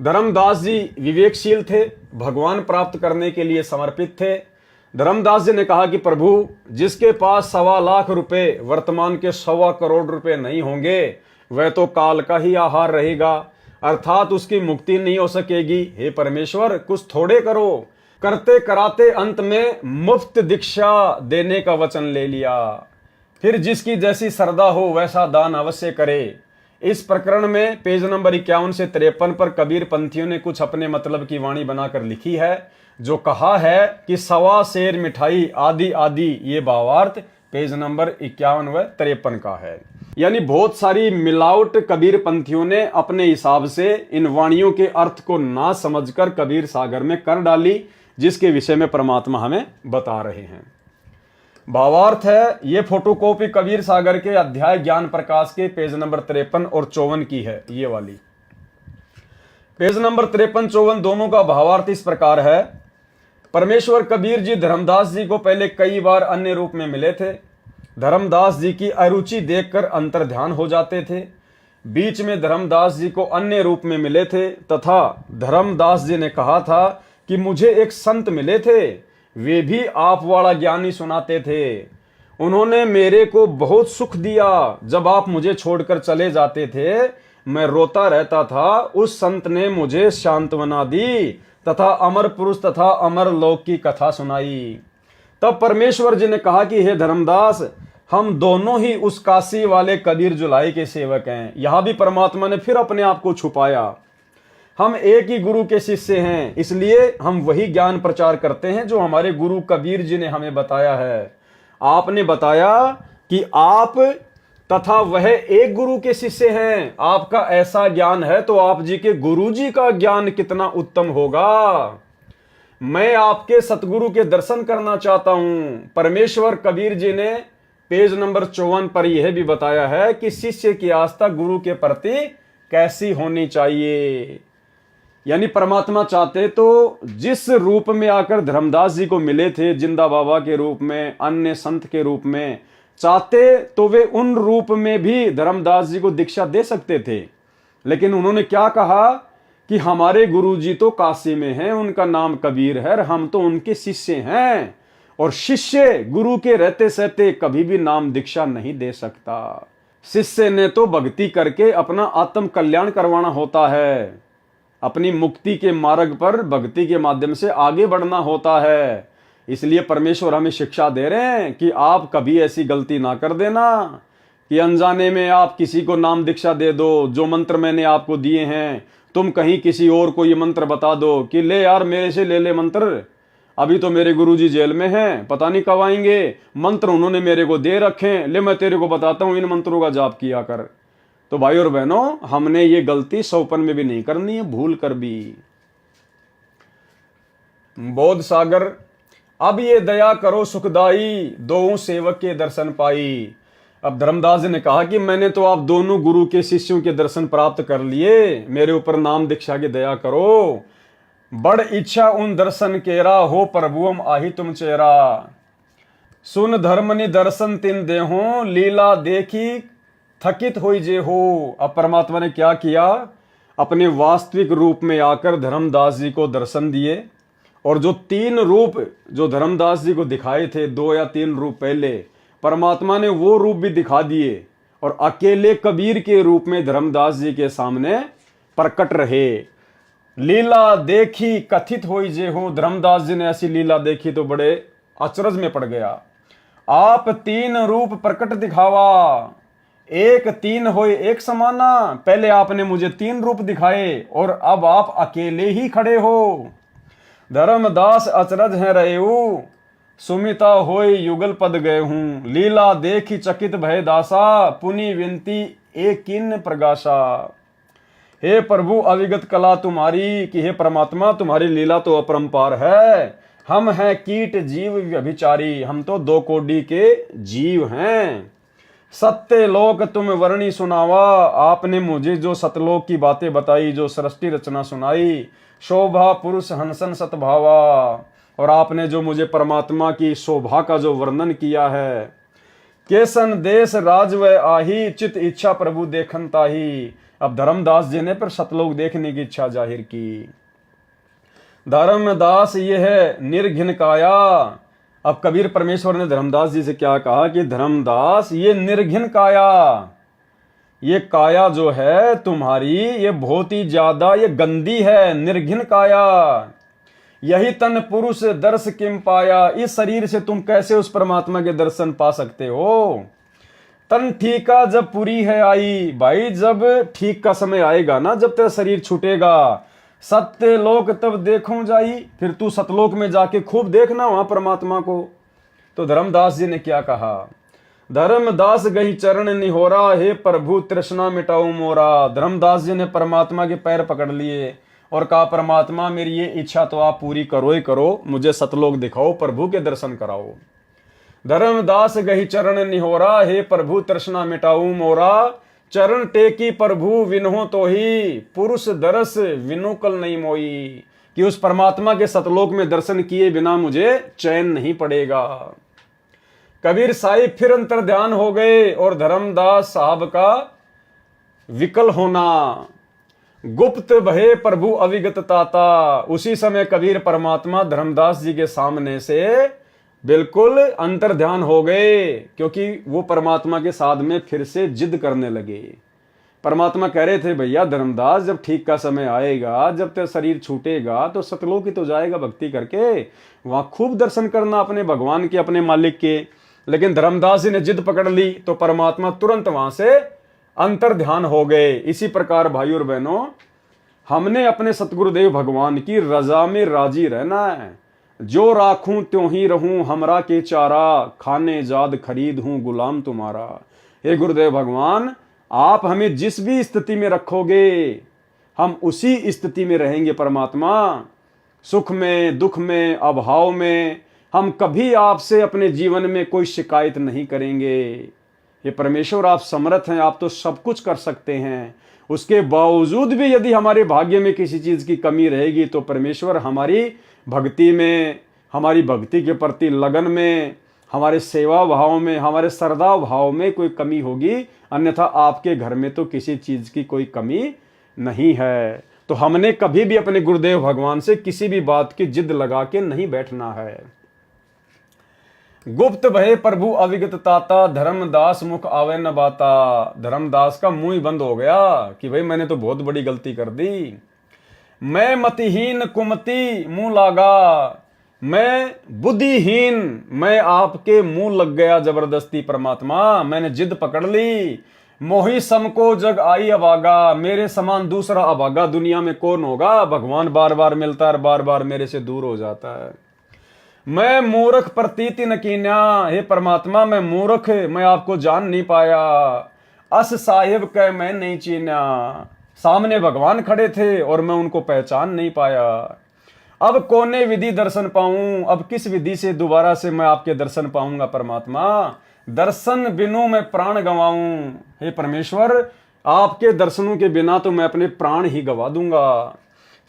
धर्मदास जी विवेकशील थे, भगवान प्राप्त करने के लिए समर्पित थे। धर्मदास जी ने कहा कि प्रभु, जिसके पास 1.25 लाख रुपए वर्तमान के 1.25 करोड़ रुपए नहीं होंगे वह तो काल का ही आहार रहेगा, अर्थात उसकी मुक्ति नहीं हो सकेगी। हे परमेश्वर कुछ थोड़े करो। करते कराते अंत में मुफ्त दीक्षा देने का वचन ले लिया। फिर जिसकी जैसी श्रद्धा हो वैसा दान अवश्य करे। इस प्रकरण में पेज नंबर 51 से 53 पर कबीर पंथियों ने कुछ अपने मतलब की वाणी बनाकर लिखी है, जो कहा है कि 1.25 सेर मिठाई आदि आदि, ये भावार्थ पेज नंबर 51 व 53 का है। यानी बहुत सारी मिलावट कबीर पंथियों ने अपने हिसाब से इन वाणियों के अर्थ को ना समझकर कबीर सागर में कर डाली, जिसके विषय में परमात्मा हमें बता रहे हैं। भावार्थ है, ये फोटोकॉपी कबीर सागर के अध्याय ज्ञान प्रकाश के पेज नंबर 53 और 54 की है। ये वाली पेज नंबर 53-54 दोनों का भावार्थ इस प्रकार है। परमेश्वर कबीर जी धर्मदास जी को पहले कई बार अन्य रूप में मिले थे। धर्मदास जी की अरुचि देखकर अंतर्ध्यान हो जाते थे। बीच में धर्मदास जी को अन्य रूप में मिले थे तथा धर्मदास जी ने कहा था कि मुझे एक संत मिले थे, वे भी आप वाला ज्ञानी सुनाते थे। उन्होंने मेरे को बहुत सुख दिया। जब आप मुझे छोड़कर चले जाते थे मैं रोता रहता था। उस संत ने मुझे सांत्वना दी तथा अमर पुरुष तथा अमर लोक की कथा सुनाई। तब परमेश्वर जी ने कहा कि हे धर्मदास, हम दोनों ही उस काशी वाले कबीर जुलाई के सेवक हैं। यहां भी परमात्मा ने फिर अपने आप को छुपाया। हम एक ही गुरु के शिष्य हैं, इसलिए हम वही ज्ञान प्रचार करते हैं जो हमारे गुरु कबीर जी ने हमें बताया है। आपने बताया कि आप तथा वह एक गुरु के शिष्य हैं। आपका ऐसा ज्ञान है तो आप जी के गुरु जी का ज्ञान कितना उत्तम होगा। मैं आपके सतगुरु के दर्शन करना चाहता हूं। परमेश्वर कबीर जी ने पेज नंबर 54 पर यह भी बताया है कि शिष्य की आस्था गुरु के प्रति कैसी होनी चाहिए। यानी परमात्मा चाहते तो जिस रूप में आकर धर्मदास जी को मिले थे, जिंदा बाबा के रूप में, अन्य संत के रूप में, चाहते तो वे उन रूप में भी धर्मदास जी को दीक्षा दे सकते थे। लेकिन उन्होंने क्या कहा कि हमारे गुरु जी तो काशी में हैं, उनका नाम कबीर है, हम तो उनके शिष्य हैं और शिष्य गुरु के रहते सहते कभी भी नाम दीक्षा नहीं दे सकता। शिष्य ने तो भक्ति करके अपना आत्म कल्याण करवाना होता है, अपनी मुक्ति के मार्ग पर भक्ति के माध्यम से आगे बढ़ना होता है। इसलिए परमेश्वर हमें शिक्षा दे रहे हैं कि आप कभी ऐसी गलती ना कर देना कि अनजाने में आप किसी को नाम दीक्षा दे दो। जो मंत्र मैंने आपको दिए हैं तुम कहीं किसी और को ये मंत्र बता दो कि ले यार मेरे से ले ले मंत्र, अभी तो मेरे गुरुजी जेल में हैं, पता नहीं कब आएंगे, मंत्र उन्होंने मेरे को दे रखे, ले मैं तेरे को बताता हूं इन मंत्रों का जाप किया कर। तो भाई और बहनों, हमने ये गलती सौपन में भी नहीं करनी है, भूल कर भी। बोध सागर, अब ये दया करो सुखदाई, दो सेवक के दर्शन पाई। अब धर्मदास जी ने कहा कि मैंने तो आप दोनों गुरु के शिष्यों के दर्शन प्राप्त कर लिए, मेरे ऊपर नाम दीक्षा की दया करो। बड़ इच्छा उन दर्शन केरा, हो प्रभुअम आही तुम चेहरा। सुन धर्मनि दर्शन तिन देहो, लीला देखी थकित होई जे हो। अब परमात्मा ने क्या किया, अपने वास्तविक रूप में आकर धर्मदास जी को दर्शन दिए। और जो 3 रूप जो धर्मदास जी को दिखाए थे, 2 या 3 रूप पहले, परमात्मा ने वो रूप भी दिखा दिए और अकेले कबीर के रूप में धर्मदास जी के सामने प्रकट रहे। लीला देखी कथित होई जे हो। धर्मदास जी ने ऐसी लीला देखी तो बड़े अचरज में पड़ गया। आप 3 रूप प्रकट दिखावा, एक 3 होए एक समाना। पहले आपने मुझे 3 रूप दिखाए और अब आप अकेले ही खड़े हो। धर्मदास अचरज है रहेऊ, सुमिता होय युगल पद गए हूं। लीला देखी चकित भय दासा, पुनि विनती एक किन प्रगासा। हे प्रभु अविगत कला तुम्हारी, कि हे परमात्मा तुम्हारी लीला तो अपरंपार है। हम हैं कीट जीव व्यभिचारी, हम तो 2 कोटि के जीव हैं। सत्य लोक तुम वर्णी सुनावा, आपने मुझे जो सतलोक की बातें बताई, जो सृष्टि रचना सुनाई। शोभा पुरुष हंसन सतभावा, और आपने जो मुझे परमात्मा की शोभा का जो वर्णन किया है। केसन देश राज व आही, चित इच्छा प्रभु देखन ताही। अब धर्मदास जी ने फिर सतलोक देखने की इच्छा जाहिर की। धर्मदास ये है निर्घिन काया। अब कबीर परमेश्वर ने धर्मदास जी से क्या कहा कि धर्मदास ये निर्घिन काया, ये काया जो है तुम्हारी ये बहुत ही ज्यादा ये गंदी है, निर्घिन काया। यही तन पुरुष दर्श किम पाया, इस शरीर से तुम कैसे उस परमात्मा के दर्शन पा सकते हो। तन ठीका जब पूरी है आई, भाई जब ठीक का समय आएगा ना, जब तेरा शरीर छूटेगा, सत्य लोक तब देखूं जाई, फिर तू सतलोक में जाके खूब देखना वहां परमात्मा को। तो धर्मदास जी ने क्या कहा, धर्मदास गही चरण निहोरा, हे प्रभु तृष्णा मिटाऊ मोरा। धर्मदास जी ने परमात्मा के पैर पकड़ लिए और कहा परमात्मा मेरी ये इच्छा तो आप पूरी करो ही करो, मुझे सतलोक दिखाओ, प्रभु के दर्शन कराओ। धर्मदास गही चरण निहोरा, हे प्रभु तृष्णा मिटाऊ मोरा। चरण टेकी प्रभु विनहो तो ही, पुरुष दरस विनु कल नहीं मोई। कि उस परमात्मा के सतलोक में दर्शन किए बिना मुझे चैन नहीं पड़ेगा। कबीर साहिब फिर अंतर ध्यान हो गए और धर्मदास साहब का विकल होना। गुप्त भये प्रभु अविगत ताता। उसी समय कबीर परमात्मा धर्मदास जी के सामने से बिल्कुल अंतर ध्यान हो गए, क्योंकि वो परमात्मा के साथ में फिर से जिद करने लगे। परमात्मा कह रहे थे, भैया धर्मदास, जब ठीक का समय आएगा, जब तेरा शरीर छूटेगा तो सतलोक ही तो जाएगा भक्ति करके, वहां खूब दर्शन करना अपने भगवान के, अपने मालिक के। लेकिन धर्मदास जी ने जिद पकड़ ली तो परमात्मा तुरंत वहां से अंतर ध्यान हो गए। इसी प्रकार भाई और बहनों, हमने अपने सतगुरुदेव भगवान की रजा में राजी रहना है। जो राखूं त्यों ही रहूं, हमरा के चारा, खाने जाद खरीद हूं गुलाम तुम्हारा। हे गुरुदेव भगवान, आप हमें जिस भी स्थिति में रखोगे हम उसी स्थिति में रहेंगे। परमात्मा, सुख में, दुख में, अभाव में हम कभी आपसे अपने जीवन में कोई शिकायत नहीं करेंगे। ये परमेश्वर, आप समर्थ हैं, आप तो सब कुछ कर सकते हैं। उसके बावजूद भी यदि हमारे भाग्य में किसी चीज की कमी रहेगी तो परमेश्वर हमारी भक्ति में, हमारी भक्ति के प्रति लगन में, हमारे सेवा भाव में, हमारे श्रद्धा भाव में कोई कमी होगी। अन्यथा आपके घर में तो किसी चीज की कोई कमी नहीं है। तो हमने कभी भी अपने गुरुदेव भगवान से किसी भी बात की जिद लगा के नहीं बैठना है। गुप्त भये प्रभु अविगत ताता, धर्मदास मुख आवे न बाता। धर्मदास का मुंह ही बंद हो गया कि भाई मैंने तो बहुत बड़ी गलती कर दी। मैं मतिहीन कुमति मुंह लागा, मैं बुद्धिहीन, मैं आपके मुंह लग गया जबरदस्ती। परमात्मा, मैंने जिद पकड़ ली। मोही सम को जग आई अभागा, मेरे समान दूसरा अभागा दुनिया में कौन होगा। भगवान बार बार मिलता है, बार बार मेरे से दूर हो जाता है। मैं मूर्ख प्रतीति न कीन्या, हे परमात्मा मैं मूर्ख, मैं आपको जान नहीं पाया। अस साहिब कह मैं नहीं चीन्या, सामने भगवान खड़े थे और मैं उनको पहचान नहीं पाया। अब कोने विधि दर्शन पाऊं, अब किस विधि से दोबारा से मैं आपके दर्शन पाऊंगा। परमात्मा, दर्शन बिनु मैं प्राण गंवाऊं। हे परमेश्वर, आपके दर्शनों के बिना तो मैं अपने प्राण ही गवा दूंगा।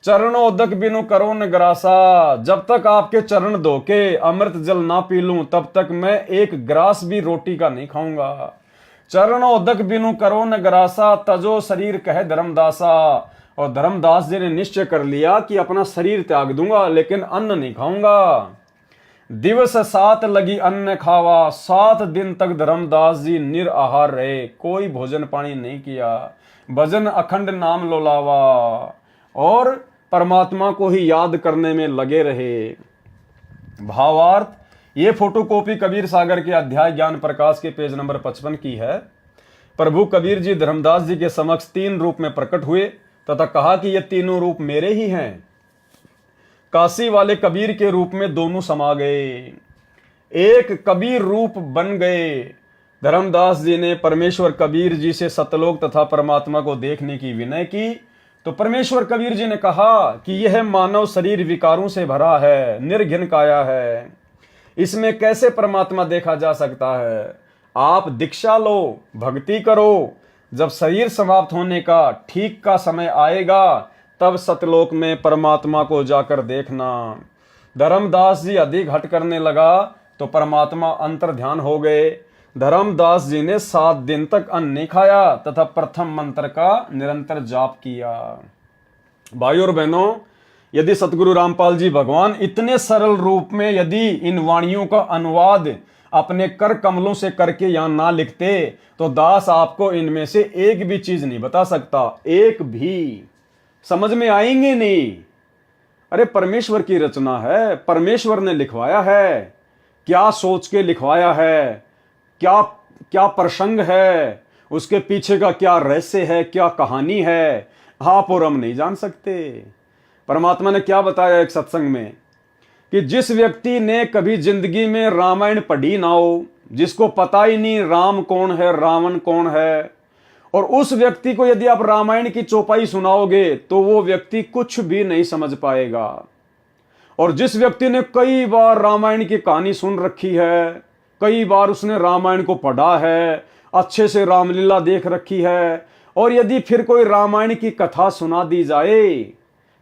चरणोदक बिनु करो न ग्रासा, जब तक आपके चरण धो के अमृत जल ना पी लूं तब तक मैं एक ग्रास भी रोटी का नहीं खाऊंगा। चरणोदक बिनु करो न ग्रासा, तजो शरीर कहे धर्मदासा। और धर्मदास जी ने निश्चय कर लिया कि अपना शरीर त्याग दूंगा लेकिन अन्न नहीं खाऊंगा। दिवस 7 लगी अन्न खावा, 7 दिन तक धर्मदास जी निराहार रहे, कोई भोजन पानी नहीं किया। भजन अखंड नाम लोलावा और परमात्मा को ही याद करने में लगे रहे। भावार्थ, ये फोटोकॉपी कबीर सागर के अध्याय ज्ञान प्रकाश के पेज नंबर 55 की है। प्रभु कबीर जी धर्मदास जी के समक्ष 3 रूप में प्रकट हुए तथा कहा कि ये तीनों रूप मेरे ही हैं। काशी वाले कबीर के रूप में दोनों समा गए, एक कबीर रूप बन गए। धर्मदास जी ने परमेश्वर कबीर जी से सतलोक तथा परमात्मा को देखने की विनय की तो परमेश्वर कबीर जी ने कहा कि यह मानव शरीर विकारों से भरा है, निर्घिन काया है, इसमें कैसे परमात्मा देखा जा सकता है। आप दीक्षा लो, भक्ति करो, जब शरीर समाप्त होने का ठीक का समय आएगा तब सतलोक में परमात्मा को जाकर देखना। धर्मदास जी अधिक हट करने लगा तो परमात्मा अंतर ध्यान हो गए। धर्मदास जी ने 7 दिन तक अन्न नहीं खाया तथा प्रथम मंत्र का निरंतर जाप किया। भाइयों और बहनों, यदि सतगुरु रामपाल जी भगवान इतने सरल रूप में यदि इन वाणियों का अनुवाद अपने कर कमलों से करके यहां ना लिखते तो दास आपको इनमें से एक भी चीज नहीं बता सकता, एक भी समझ में आएंगे नहीं। अरे परमेश्वर की रचना है, परमेश्वर ने लिखवाया है, क्या सोच के लिखवाया है, क्या क्या प्रसंग है, उसके पीछे का क्या रहस्य है, क्या कहानी है, आप और हम नहीं जान सकते। परमात्मा ने क्या बताया एक सत्संग में कि जिस व्यक्ति ने कभी जिंदगी में रामायण पढ़ी ना हो, जिसको पता ही नहीं राम कौन है, रावण कौन है, और उस व्यक्ति को यदि आप रामायण की चौपाई सुनाओगे तो वो व्यक्ति कुछ भी नहीं समझ पाएगा। और जिस व्यक्ति ने कई बार रामायण की कहानी सुन रखी है, कई बार उसने रामायण को पढ़ा है, अच्छे से रामलीला देख रखी है। और यदि फिर कोई रामायण की कथा सुना दी जाए,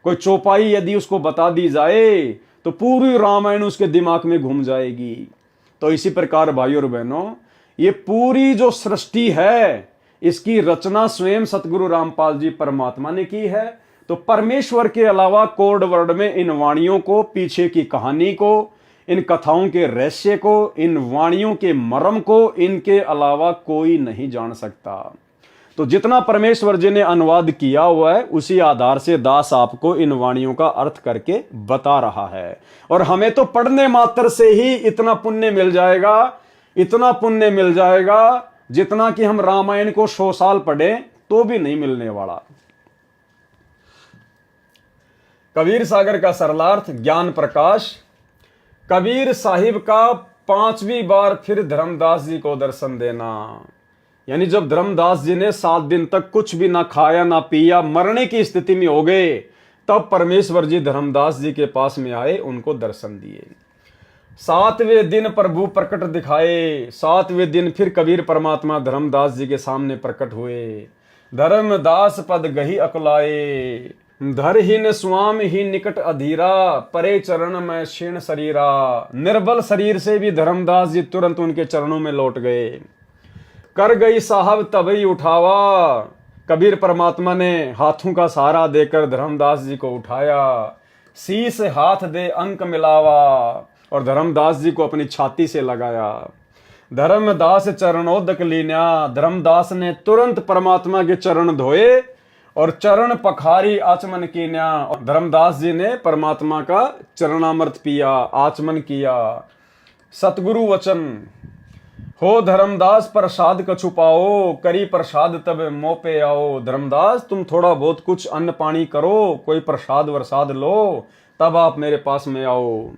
कोई चौपाई यदि उसको बता दी जाए, तो पूरी रामायण उसके दिमाग में घूम जाएगी। तो इसी प्रकार भाइयों और बहनों, ये पूरी जो सृष्टि है, इसकी रचना स्वयं सतगुरु रामपाल जी परमात्मा ने की है। तो परमेश्वर के अलावा कोड वर्ड में इन वाणियों को, पीछे की कहानी को, इन कथाओं के रहस्य को, इन वाणियों के मर्म को, इनके अलावा कोई नहीं जान सकता। तो जितना परमेश्वर जी ने अनुवाद किया हुआ है, उसी आधार से दास आपको इन वाणियों का अर्थ करके बता रहा है। और हमें तो पढ़ने मात्र से ही इतना पुण्य मिल जाएगा, इतना पुण्य मिल जाएगा जितना कि हम रामायण को 100 साल पढ़े तो भी नहीं मिलने वाला। कबीर सागर का सरलार्थ ज्ञान प्रकाश। कबीर साहिब का 5वीं बार फिर धर्मदास जी को दर्शन देना, यानी जब धर्मदास जी ने 7 दिन तक कुछ भी ना खाया ना पिया, मरने की स्थिति में हो गए, तब परमेश्वर जी धर्मदास जी के पास में आए, उनको दर्शन दिए। 7वें दिन प्रभु प्रकट दिखाए। 7वें दिन फिर कबीर परमात्मा धर्मदास जी के सामने प्रकट हुए। धर्मदास पद गही अकुलाए, धर ही न स्वाम ही निकट अधीरा, परे चरण में क्षीण शरीरा। निर्बल शरीर से भी धर्मदास जी तुरंत उनके चरणों में लौट गए। कर गई साहब तभी उठावा, कबीर परमात्मा ने हाथों का सहारा देकर धर्मदास जी को उठाया। शीश हाथ दे अंक मिलावा, और धर्मदास जी को अपनी छाती से लगाया। धर्मदास चरणोदक लीन्या, धर्मदास ने तुरंत परमात्मा के चरण धोए और चरण पखारी आचमन कीन्या। धर्मदास जी ने परमात्मा का चरणामृत पिया, आचमन किया। सतगुरु वचन हो धर्मदास प्रसाद कछु पाओ, करी प्रसाद तब मोह पे आओ। धर्मदास तुम थोड़ा बहुत कुछ अन्न पानी करो, कोई प्रसाद वरसाद लो, तब आप मेरे पास में आओ।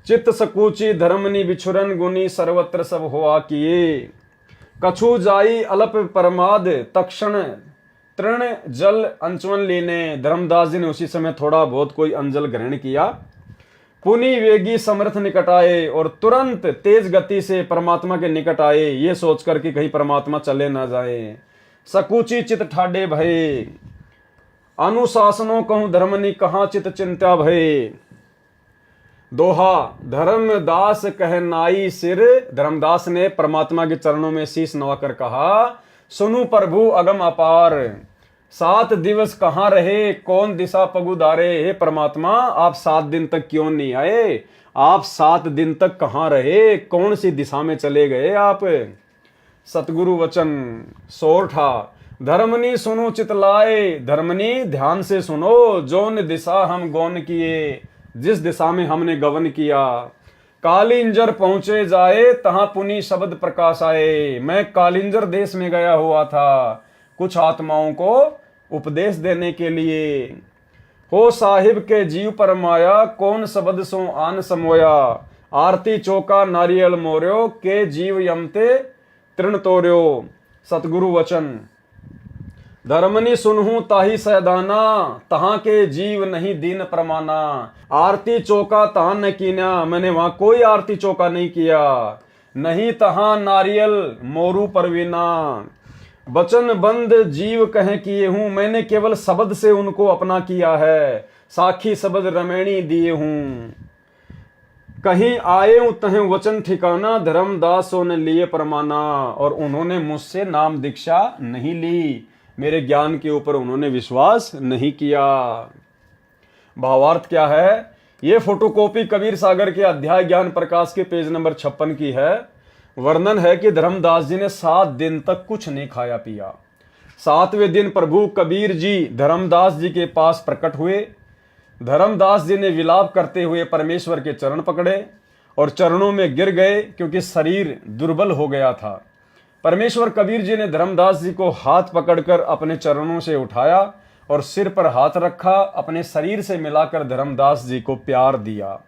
चित्त सकूची धर्मनी बिछुरन गुनी, सर्वत्र सब हुआ किए। कछु जाई अल्प परमाद, तक्षण तृण जल अंचवन लीने। धर्मदास जी ने उसी समय थोड़ा बहुत कोई अंजल ग्रहण किया। पुनि वेगी समर्थ निकट आए, और तुरंत तेज गति से परमात्मा के निकट आए, ये सोचकर कि कहीं परमात्मा चले ना जाए। सकूची चित ठाडे भये, अनुशासनों कहूं धर्मनी, कहां चित चिंता भये। दोहा धर्मदास कह नाई सिर, धर्मदास ने परमात्मा के चरणों में शीश नवाकर कहा, सुनु प्रभु अगम अपार। 7 दिवस कहाँ रहे, कौन दिशा पगुदारे। हे परमात्मा, आप 7 दिन तक क्यों नहीं आए, आप 7 दिन तक कहाँ रहे, कौन सी दिशा में चले गए आप। सतगुरु वचन सोरठा, धर्मनी सुनो चितलाए, धर्मनी ध्यान से सुनो, जोन दिशा हम गौन किए, जिस दिशा में हमने गवन किया। कालिंजर पहुंचे जाए, तहां पुनि शब्द प्रकाश आए। मैं कालिंजर देश में गया हुआ था कुछ आत्माओं को उपदेश देने के लिए। हो साहिब के जीव पर माया, कौन शब्द सो आन समोया। आरती चौका नारियल मोर्यो, के जीव यमते तृण तोर्यो। सतगुरु वचन धर्मनी सुनहूं ताही सैदाना, तहां के जीव नहीं दीन प्रमाना। आरती चौका तहां न कीना, मैंने वहां कोई आरती चौका नहीं किया। नहीं तहां नारियल मोरू परवीना, वचन बंद जीव कहे किए हूं, मैंने केवल शब्द से उनको अपना किया है। साखी शब्द रमैणी दिए हूं, कहीं आए तहें वचन ठिकाना। धर्मदासों ने लिए परमाना, और उन्होंने मुझसे नाम दीक्षा नहीं ली, मेरे ज्ञान के ऊपर उन्होंने विश्वास नहीं किया। भावार्थ क्या है, ये फोटोकॉपी कबीर सागर के अध्याय ज्ञान प्रकाश के पेज नंबर 56 की है। वर्णन है कि धर्मदास जी ने 7 दिन तक कुछ नहीं खाया पिया। 7वें दिन प्रभु कबीर जी धर्मदास जी के पास प्रकट हुए। धर्मदास जी ने विलाप करते हुए परमेश्वर के चरण पकड़े और चरणों में गिर गए, क्योंकि शरीर दुर्बल हो गया था। परमेश्वर कबीर जी ने धर्मदास जी को हाथ पकड़कर अपने चरणों से उठाया और सिर पर हाथ रखा, अपने शरीर से मिलाकर धर्मदास जी को प्यार दिया।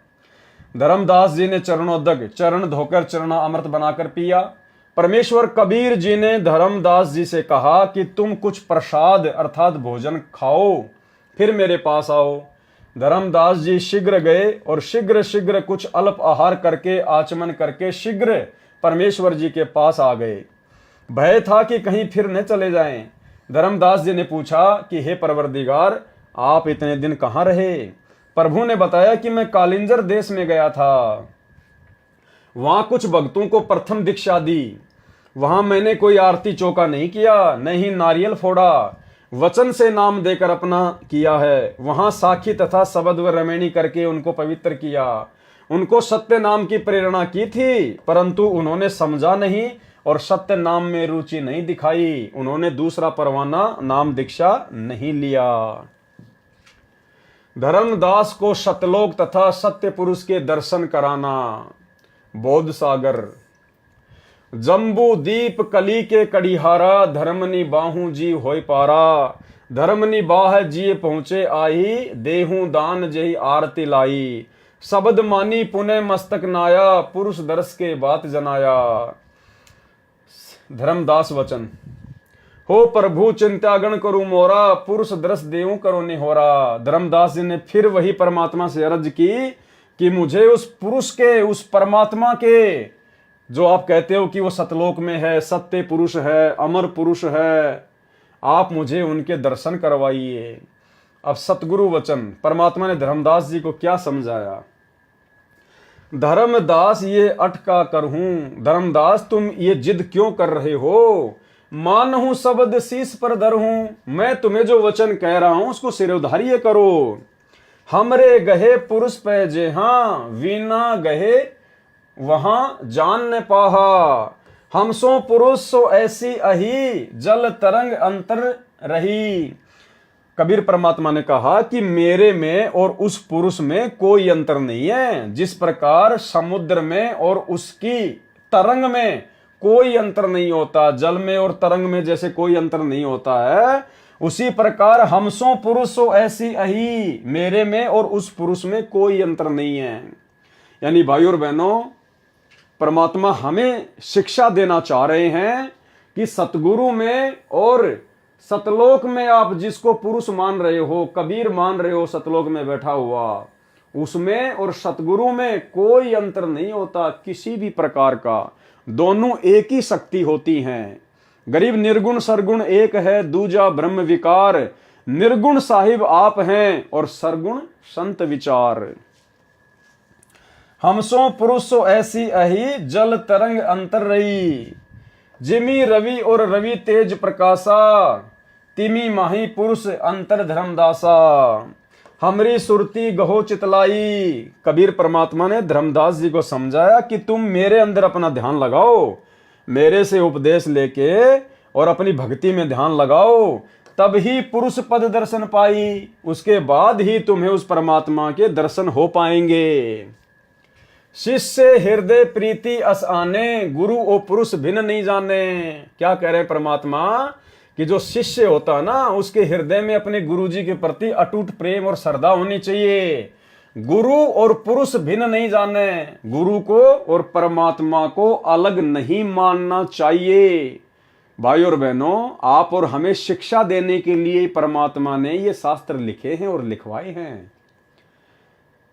धर्मदास जी ने चरणोदक, चरण धोकर चरणा अमृत बनाकर पिया। परमेश्वर कबीर जी ने धर्मदास जी से कहा कि तुम कुछ प्रसाद अर्थात भोजन खाओ, फिर मेरे पास आओ। धर्मदास जी शीघ्र गए और शीघ्र शीघ्र कुछ अल्प आहार करके आचमन करके शीघ्र परमेश्वर जी के पास आ गए। भय था कि कहीं फिर न चले जाएं। धर्मदास जी ने पूछा कि हे परवरदिगार, आप इतने दिन कहाँ रहे? प्रभु ने बताया कि मैं कालिंजर देश में गया था, वहां कुछ भक्तों को प्रथम दीक्षा दी। वहां मैंने कोई आरती चौका नहीं किया, नहीं नारियल फोड़ा, वचन से नाम देकर अपना किया है। वहां साखी तथा शबद व रमैनी करके उनको पवित्र किया। उनको सत्य नाम की प्रेरणा की थी, परंतु उन्होंने समझा नहीं और सत्य नाम में रुचि नहीं दिखाई। उन्होंने दूसरा परवाना नाम दीक्षा नहीं लिया। धर्मदास को सतलोक तथा सत्य पुरुष के दर्शन कराना। बोध सागर। जम्बू दीप कली के कड़िहारा, धर्मनि बाहू जी होय पारा। धर्मनि बाह जिये पहुंचे आई, देहू दान जही आरती लाई। शब्द मानी पुनः मस्तक नाया, पुरुष दर्श के बात जनाया। धर्मदास वचन। हो प्रभु चिंतागण करूं मोरा, पुरुष दर्श देऊ करो निहोरा। धर्मदास जी ने फिर वही परमात्मा से अर्ज की कि मुझे उस पुरुष के, उस परमात्मा के, जो आप कहते हो कि वो सतलोक में है, सत्य पुरुष है, अमर पुरुष है, आप मुझे उनके दर्शन करवाइए। अब सतगुरु वचन। परमात्मा ने धर्मदास जी को क्या समझाया? धर्मदास ये अटका कर हूं, धर्मदास तुम ये जिद क्यों कर रहे हो? मान हूं शब्द शीश पर धर हूं, मैं तुम्हें जो वचन कह रहा हूं उसको सिरोधार्य करो। हमरे गहे पुरुष पे जे हां, वीना गहे वहां जान न पाहा। हम सो पुरुष सो ऐसी अही, जल तरंग अंतर रही। कबीर परमात्मा ने कहा कि मेरे में और उस पुरुष में कोई अंतर नहीं है। जिस प्रकार समुद्र में और उसकी तरंग में कोई अंतर नहीं होता, जल में और तरंग में जैसे कोई अंतर नहीं होता है, उसी प्रकार हम सो पुरुष सो ऐसी अही, मेरे में और उस पुरुष में कोई अंतर नहीं है। यानी भाइयों और बहनों, परमात्मा हमें शिक्षा देना चाह रहे हैं कि सतगुरु में और सतलोक में आप जिसको पुरुष मान रहे हो, कबीर मान रहे हो सतलोक में बैठा हुआ, उसमें और सतगुरु में कोई अंतर नहीं होता किसी भी प्रकार का। दोनों एक ही शक्ति होती हैं। गरीब निर्गुण सरगुण एक है, दूजा ब्रह्म विकार। निर्गुण साहिब आप हैं और सरगुण संत विचार। हमसो पुरुष सो ऐसी अही, जल तरंग अंतर रही। जिमी रवि और रवि तेज प्रकाशा, तिमी माही पुरुष अंतर धर्मदासा। हमरी सुरती गहो चितलाई। कबीर परमात्मा ने धर्मदास जी को समझाया कि तुम मेरे अंदर अपना ध्यान लगाओ, मेरे से उपदेश लेके और अपनी भक्ति में ध्यान लगाओ, तब ही पुरुष पद दर्शन पाई। उसके बाद ही तुम्हें उस परमात्मा के दर्शन हो पाएंगे। शिष्य हृदय प्रीति अस आने, गुरु ओ पुरुष भिन्न नहीं जाने। क्या कह रहे परमात्मा कि जो शिष्य होता है ना, उसके हृदय में अपने गुरु जी के प्रति अटूट प्रेम और श्रद्धा होनी चाहिए। गुरु और पुरुष भिन्न नहीं जाने, गुरु को और परमात्मा को अलग नहीं मानना चाहिए। भाइयों और बहनों, आप और हमें शिक्षा देने के लिए परमात्मा ने ये शास्त्र लिखे हैं और लिखवाए हैं।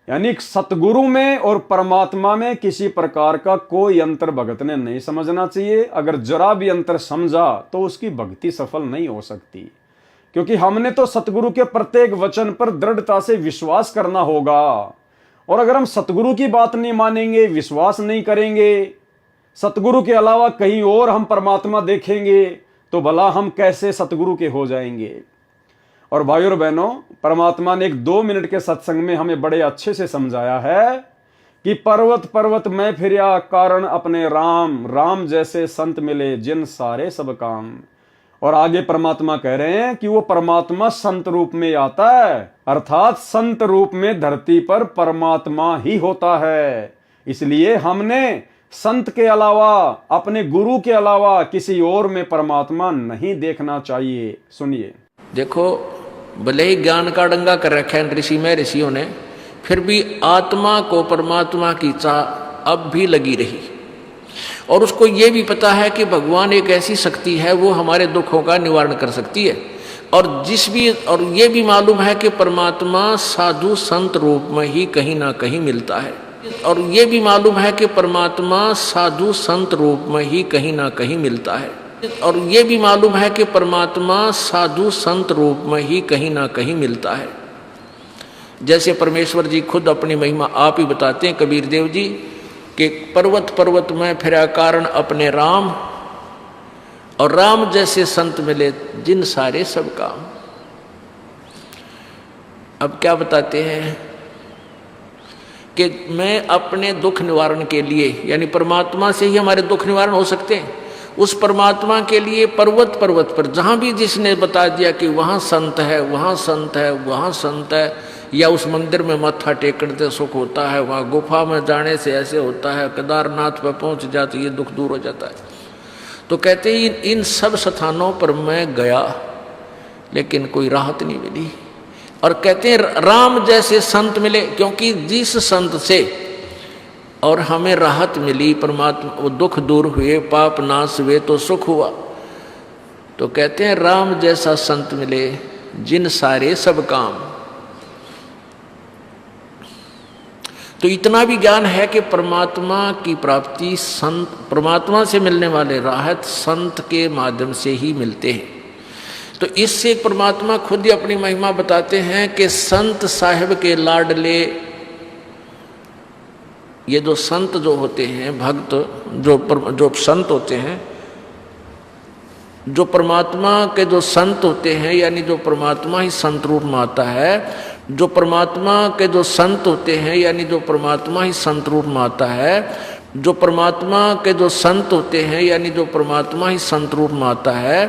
यानी सतगुरु में और परमात्मा में किसी प्रकार का कोई अंतर भगत ने नहीं समझना चाहिए। अगर जरा भी अंतर समझा तो उसकी भक्ति सफल नहीं हो सकती, क्योंकि हमने तो सतगुरु के प्रत्येक वचन पर दृढ़ता से विश्वास करना होगा। और अगर हम सतगुरु की बात नहीं मानेंगे, विश्वास नहीं करेंगे, सतगुरु के अलावा कहीं और हम परमात्मा देखेंगे, तो भला हम कैसे सतगुरु के हो जाएंगे। और भाइयों और बहनों, परमात्मा ने 1-2 मिनट के सत्संग में हमें बड़े अच्छे से समझाया है कि पर्वत पर्वत मैं फिरिया, कारण अपने राम। राम जैसे संत मिले, जिन सारे सब काम। और आगे परमात्मा कह रहे हैं कि वो परमात्मा संत रूप में आता है, अर्थात संत रूप में धरती पर परमात्मा ही होता है। इसलिए हमने संत के अलावा, अपने गुरु के अलावा किसी और में परमात्मा नहीं देखना चाहिए। सुनिए। देखो, भले ही ज्ञान का डंगा कर रखा है ऋषि में ऋषियों ने, फिर भी आत्मा को परमात्मा की चाह अब भी लगी रही। और उसको ये भी पता है कि भगवान एक ऐसी शक्ति है, वो हमारे दुखों का निवारण कर सकती है। और ये भी मालूम है कि परमात्मा साधु संत रूप में ही कहीं ना कहीं मिलता है। और ये भी मालूम है कि परमात्मा साधु संत रूप में ही कहीं ना कहीं मिलता है। और ये भी मालूम है कि परमात्मा साधु संत रूप में ही कहीं ना कहीं मिलता है। जैसे परमेश्वर जी खुद अपनी महिमा आप ही बताते हैं, कबीर देव जी, कि पर्वत पर्वत में फिरा कारण अपने राम, और राम जैसे संत मिले जिन सारे सब काम। अब क्या बताते हैं कि मैं अपने दुख निवारण के लिए, यानी परमात्मा से ही हमारे दुख निवारण हो सकते हैं, उस परमात्मा के लिए पर्वत पर्वत पर जहाँ भी जिसने बता दिया कि वहाँ संत है, वहाँ संत है, वहाँ संत है, या उस मंदिर में मत्था टेकने से सुख होता है, वहाँ गुफा में जाने से ऐसे होता है, केदारनाथ पर पहुँच जाते ये दुख दूर हो जाता है। तो कहते हैं इन सब स्थानों पर मैं गया लेकिन कोई राहत नहीं मिली। और कहते हैं राम जैसे संत मिले, क्योंकि जिस संत से और हमें राहत मिली, परमात्मा, वो दुख दूर हुए, पाप नाश हुए तो सुख हुआ। तो कहते हैं राम जैसा संत मिले जिन सारे सब काम। तो इतना भी ज्ञान है कि परमात्मा की प्राप्ति संत, परमात्मा से मिलने वाले राहत संत के माध्यम से ही मिलते हैं। तो इससे परमात्मा खुद ही अपनी महिमा बताते हैं कि संत साहिब के लाडले, ये जो संत जो होते हैं, भक्त जो संत होते हैं, जो परमात्मा के जो संत होते हैं, यानी जो परमात्मा ही संत रूप में आता है, जो परमात्मा के जो संत होते हैं, यानी जो परमात्मा ही संत रूप में आता है, जो परमात्मा के जो संत होते हैं, यानी जो परमात्मा ही संत रूप में आता है,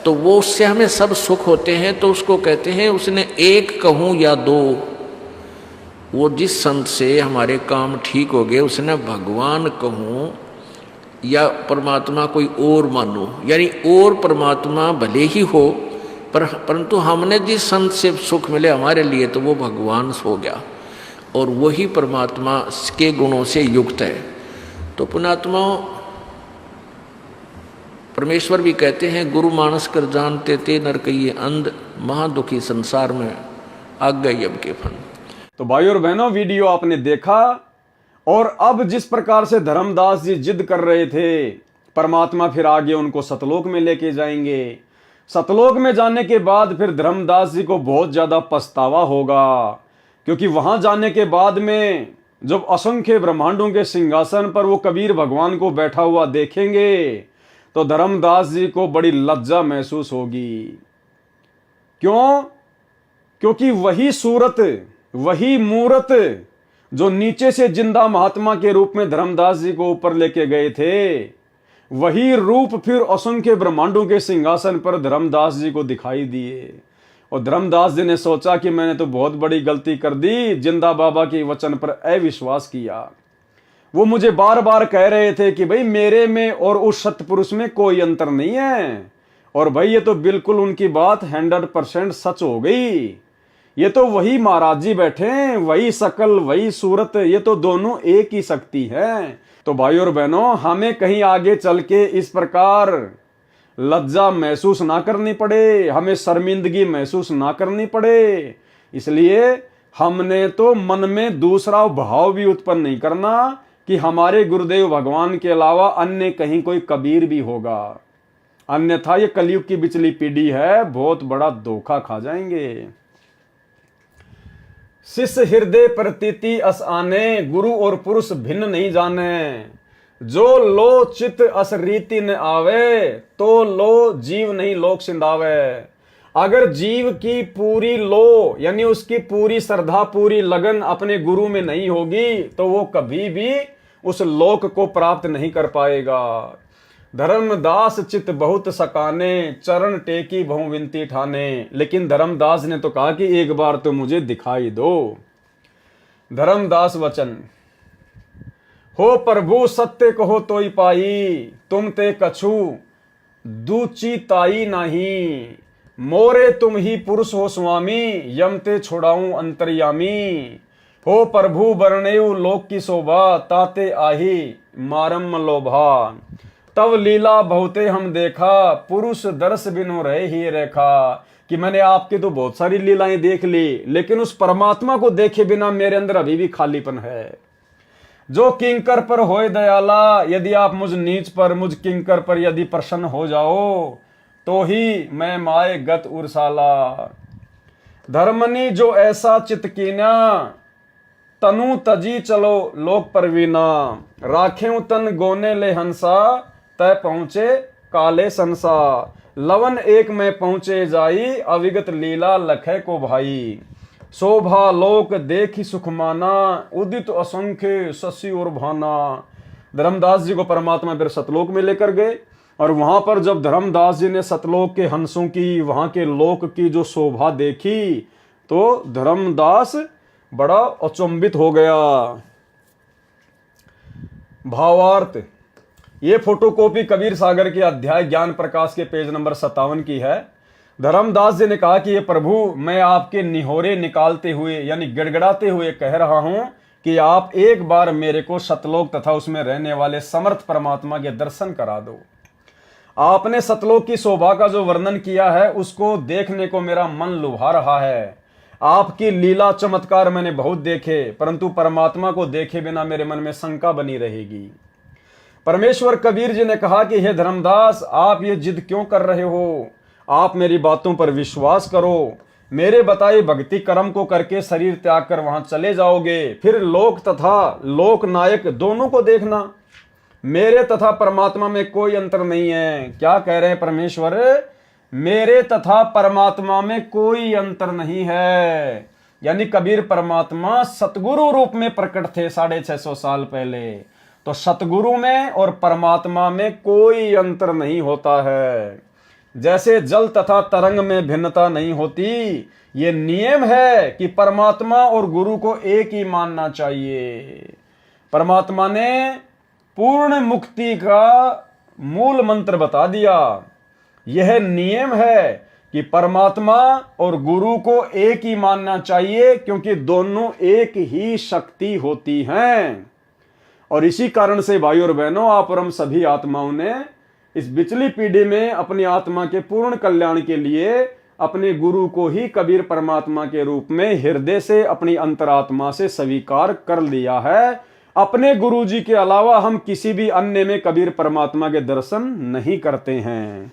तो वो उससे हमें सब सुख होते हैं। तो उसको कहते हैं, उसने एक कहूँ या दो, वो जिस संत से हमारे काम ठीक हो गए उसने भगवान कहूँ या परमात्मा कोई और मानो, यानी और परमात्मा भले ही हो, परंतु हमने जिस संत से सुख मिले हमारे लिए, तो वो भगवान हो गया और वही परमात्मा के गुणों से युक्त है। तो पुण्यात्माओं, परमेश्वर भी कहते हैं, गुरु मानस कर जानते ते नर कहिए अंध, महादुखी संसार में आग गई अब के फन। तो भाई और बहनों, वीडियो आपने देखा, और अब जिस प्रकार से धर्मदास जी जिद कर रहे थे, परमात्मा फिर आगे उनको सतलोक में लेके जाएंगे। सतलोक में जाने के बाद फिर धर्मदास जी को बहुत ज्यादा पछतावा होगा, क्योंकि वहां जाने के बाद में जब असंख्य ब्रह्मांडों के सिंहासन पर वो कबीर भगवान को बैठा हुआ देखेंगे, तो धर्मदास जी को बड़ी लज्जा महसूस होगी। क्यों? क्योंकि वही सूरत, वही मूरत जो नीचे से जिंदा महात्मा के रूप में धर्मदास जी को ऊपर लेके गए थे, वही रूप फिर असंख्य ब्रह्मांडों के सिंहासन पर धर्मदास जी को दिखाई दिए। और धर्मदास जी ने सोचा कि मैंने तो बहुत बड़ी गलती कर दी, जिंदा बाबा के वचन पर अविश्वास किया। वो मुझे बार बार कह रहे थे कि भाई मेरे में और उस सतपुरुष में कोई अंतर नहीं है, और भाई ये तो बिल्कुल उनकी बात 100% सच हो गई। ये तो वही महाराज जी बैठे हैं, वही शकल, वही सूरत, ये तो दोनों एक ही शक्ति है। तो भाई और बहनों, हमें कहीं आगे चल के इस प्रकार लज्जा महसूस ना करनी पड़े, हमें शर्मिंदगी महसूस ना करनी पड़े, इसलिए हमने तो मन में दूसरा भाव भी उत्पन्न नहीं करना कि हमारे गुरुदेव भगवान के अलावा अन्य कहीं कोई कबीर भी होगा। अन्यथा ये कलयुग की बिचली पीढ़ी है, बहुत बड़ा धोखा खा जाएंगे। शिष्य हृदय प्रतीति अस आने, गुरु और पुरुष भिन्न नहीं जाने। जो लो चित अस रीति न आवे, तो लो जीव नहीं लोक सिंधावे। अगर जीव की पूरी लो, यानी उसकी पूरी श्रद्धा, पूरी लगन अपने गुरु में नहीं होगी, तो वो कभी भी उस लोक को प्राप्त नहीं कर पाएगा। धर्मदास चित बहुत सकाने, चरण टेकी बहु विनती ठाने। लेकिन धर्मदास ने तो कहा कि एक बार तो मुझे दिखाई दो। धर्मदास वचन, हो प्रभु सत्य कहो तोई पाई, तुम ते कछु दूची ताई नाही। मोरे तुम ही पुरुष हो स्वामी, यम ते छोड़ाऊं अंतर्यामी। हो प्रभु बरनेऊ लोक की शोभा, ताते आही मारम लोभा। तब लीला बहुते हम देखा, पुरुष दर्श बिनु रहे ही रेखा। कि मैंने आपकी तो बहुत सारी लीलाएं देख ली, लेकिन उस परमात्मा को देखे बिना मेरे अंदर अभी भी खालीपन है। जो किंकर पर होए दयाला, यदि आप मुझ नीच पर, मुझ किंकर पर यदि प्रसन्न हो जाओ, तो ही मैं माए गत उर्साला। धर्मनी जो ऐसा चित कीना, तनु तजी चलो लोक परवीना। राखें तन गोने ले हंसा, तय पहुंचे काले संसा। लवन एक में पहुंचे जाई, अविगत लीला लखे को भाई। शोभा लोक देखी सुखमाना, उदित असंख्य शशि और भाना। धर्मदास जी को परमात्मा फिर सतलोक में लेकर गए, और वहां पर जब धर्मदास जी ने सतलोक के हंसों की, वहां के लोक की जो शोभा देखी, तो धर्मदास बड़ा अचंभित हो गया। भावार्थ, ये फोटोकॉपी कबीर सागर के अध्याय ज्ञान प्रकाश के पेज नंबर 57 की है। धर्मदास जी ने कहा कि ये प्रभु, मैं आपके निहोरे निकालते हुए यानी गिड़गिड़ाते हुए कह रहा हूं कि आप एक बार मेरे को सतलोक तथा उसमें रहने वाले समर्थ परमात्मा के दर्शन करा दो। आपने सतलोक की शोभा का जो वर्णन किया है, उसको देखने को मेरा मन लुभा रहा है। आपकी लीला चमत्कार मैंने बहुत देखे, परंतु परमात्मा को देखे बिना मेरे मन में शंका बनी रहेगी। परमेश्वर कबीर जी ने कहा कि हे धर्मदास, आप ये जिद क्यों कर रहे हो? आप मेरी बातों पर विश्वास करो। मेरे बताए भक्ति कर्म को करके शरीर त्याग कर वहां चले जाओगे, फिर लोक तथा लोक नायक दोनों को देखना। मेरे तथा परमात्मा में कोई अंतर नहीं है। क्या कह रहे हैं परमेश्वर? मेरे तथा परमात्मा में कोई अंतर नहीं है। यानी कबीर परमात्मा सतगुरु रूप में प्रकट थे 650 साल पहले। तो सतगुरु में और परमात्मा में कोई अंतर नहीं होता है। जैसे जल तथा तरंग में भिन्नता नहीं होती, ये नियम है कि परमात्मा और गुरु को एक ही मानना चाहिए। परमात्मा ने पूर्ण मुक्ति का मूल मंत्र बता दिया। यह नियम है कि परमात्मा और गुरु को एक ही मानना चाहिए, क्योंकि दोनों एक ही शक्ति होती हैं। और इसी कारण से भाई और बहनों, आप और हम सभी आत्माओं ने इस बिचली पीढ़ी में अपनी आत्मा के पूर्ण कल्याण के लिए अपने गुरु को ही कबीर परमात्मा के रूप में हृदय से, अपनी अंतरात्मा से स्वीकार कर लिया है। अपने गुरु जी के अलावा हम किसी भी अन्य में कबीर परमात्मा के दर्शन नहीं करते हैं।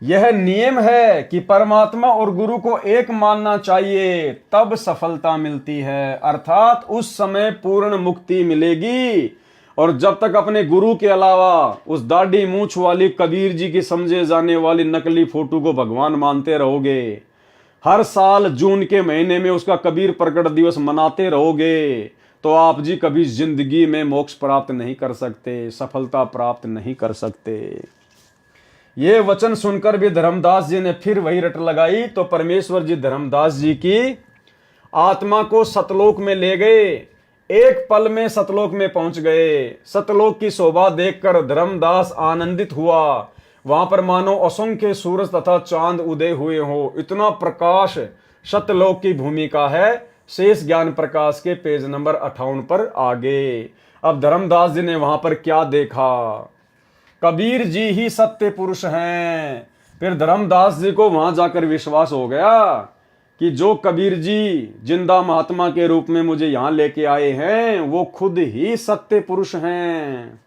यह नियम है कि परमात्मा और गुरु को एक मानना चाहिए, तब सफलता मिलती है, अर्थात उस समय पूर्ण मुक्ति मिलेगी। और जब तक अपने गुरु के अलावा उस दाढ़ी मूंछ वाली कबीर जी की समझे जाने वाली नकली फोटो को भगवान मानते रहोगे, हर साल जून के महीने में उसका कबीर प्रकट दिवस मनाते रहोगे, तो आप जी कभी जिंदगी में मोक्ष प्राप्त नहीं कर सकते, सफलता प्राप्त नहीं कर सकते। ये वचन सुनकर भी धर्मदास जी ने फिर वही रट लगाई, तो परमेश्वर जी धर्मदास जी की आत्मा को सतलोक में ले गए। एक पल में सतलोक में पहुंच गए। सतलोक की शोभा देखकर धर्मदास आनंदित हुआ। वहां पर मानो असंख्य सूरज तथा चांद उदय हुए हो, इतना प्रकाश सतलोक की भूमिका है। शेष ज्ञान प्रकाश के पेज नंबर 58 पर आगे। अब धर्मदास जी ने वहां पर क्या देखा? कबीर जी ही सत्य पुरुष हैं। फिर धर्मदास जी को वहां जाकर विश्वास हो गया कि जो कबीर जी जिंदा महात्मा के रूप में मुझे यहां लेके आए हैं, वो खुद ही सत्य पुरुष हैं।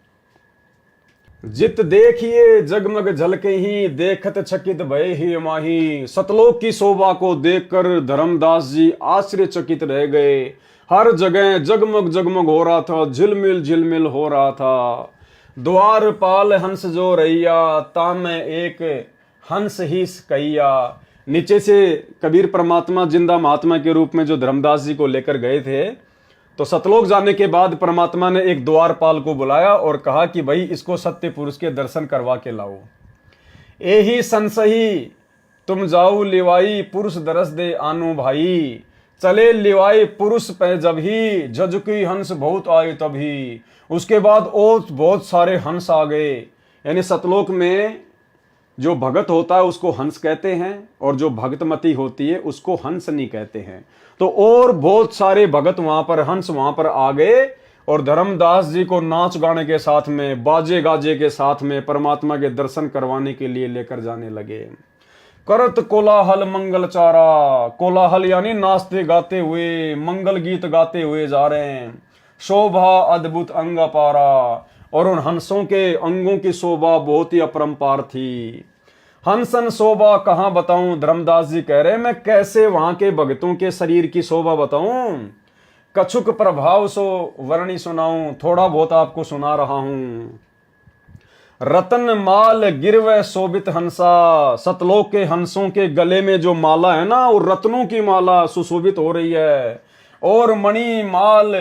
जित देखिए जगमग झलके ही, देखत चकित भय ही माही। सतलोक की शोभा को देखकर धर्मदास जी आश्चर्यचकित रह गए। हर जगह जगमग जगमग हो रहा था, झिलमिल झिलमिल हो रहा था। द्वार पाल हंस जो रैया, तामे एक हंस ही कैया। नीचे से कबीर परमात्मा जिंदा महात्मा के रूप में जो धर्मदास जी को लेकर गए थे, तो सतलोक जाने के बाद परमात्मा ने एक द्वारपाल को बुलाया और कहा कि भाई इसको सत्य पुरुष के दर्शन करवा के लाओ। एही संसही तुम जाऊ लिवाई, पुरुष दरस दे आनु भाई। चले लिवाई पुरुष पे जब ही, जजुकी हंस बहुत आए तभी। उसके बाद और बहुत सारे हंस आ गए। यानी सतलोक में जो भगत होता है उसको हंस कहते हैं, और जो भगतमती होती है उसको हंसनी कहते हैं। तो और बहुत सारे भगत वहां पर, हंस वहां पर आ गए, और धर्मदास जी को नाच गाने के साथ में, बाजे गाजे के साथ में परमात्मा के दर्शन करवाने के लिए लेकर जाने लगे। करत कोलाहल मंगल चारा। कोलाहल यानी नाचते गाते हुए, मंगल गीत गाते हुए जा रहे हैं। शोभा अद्भुत अंग अपारा, और उन हंसों के अंगों की शोभा बहुत ही अपरंपार थी। हंसन शोभा कहाँ बताऊं, धर्मदास जी कह रहे मैं कैसे वहां के भगतों के शरीर की शोभा बताऊं। कछुक प्रभाव सो वर्णी सुनाऊं, थोड़ा बहुत आपको सुना रहा हूं। रतन माल गिरव शोभित हंसा, सतलोक के हंसों के गले में जो माला है ना, वो रत्नों की माला सुशोभित हो रही है। और मणि माल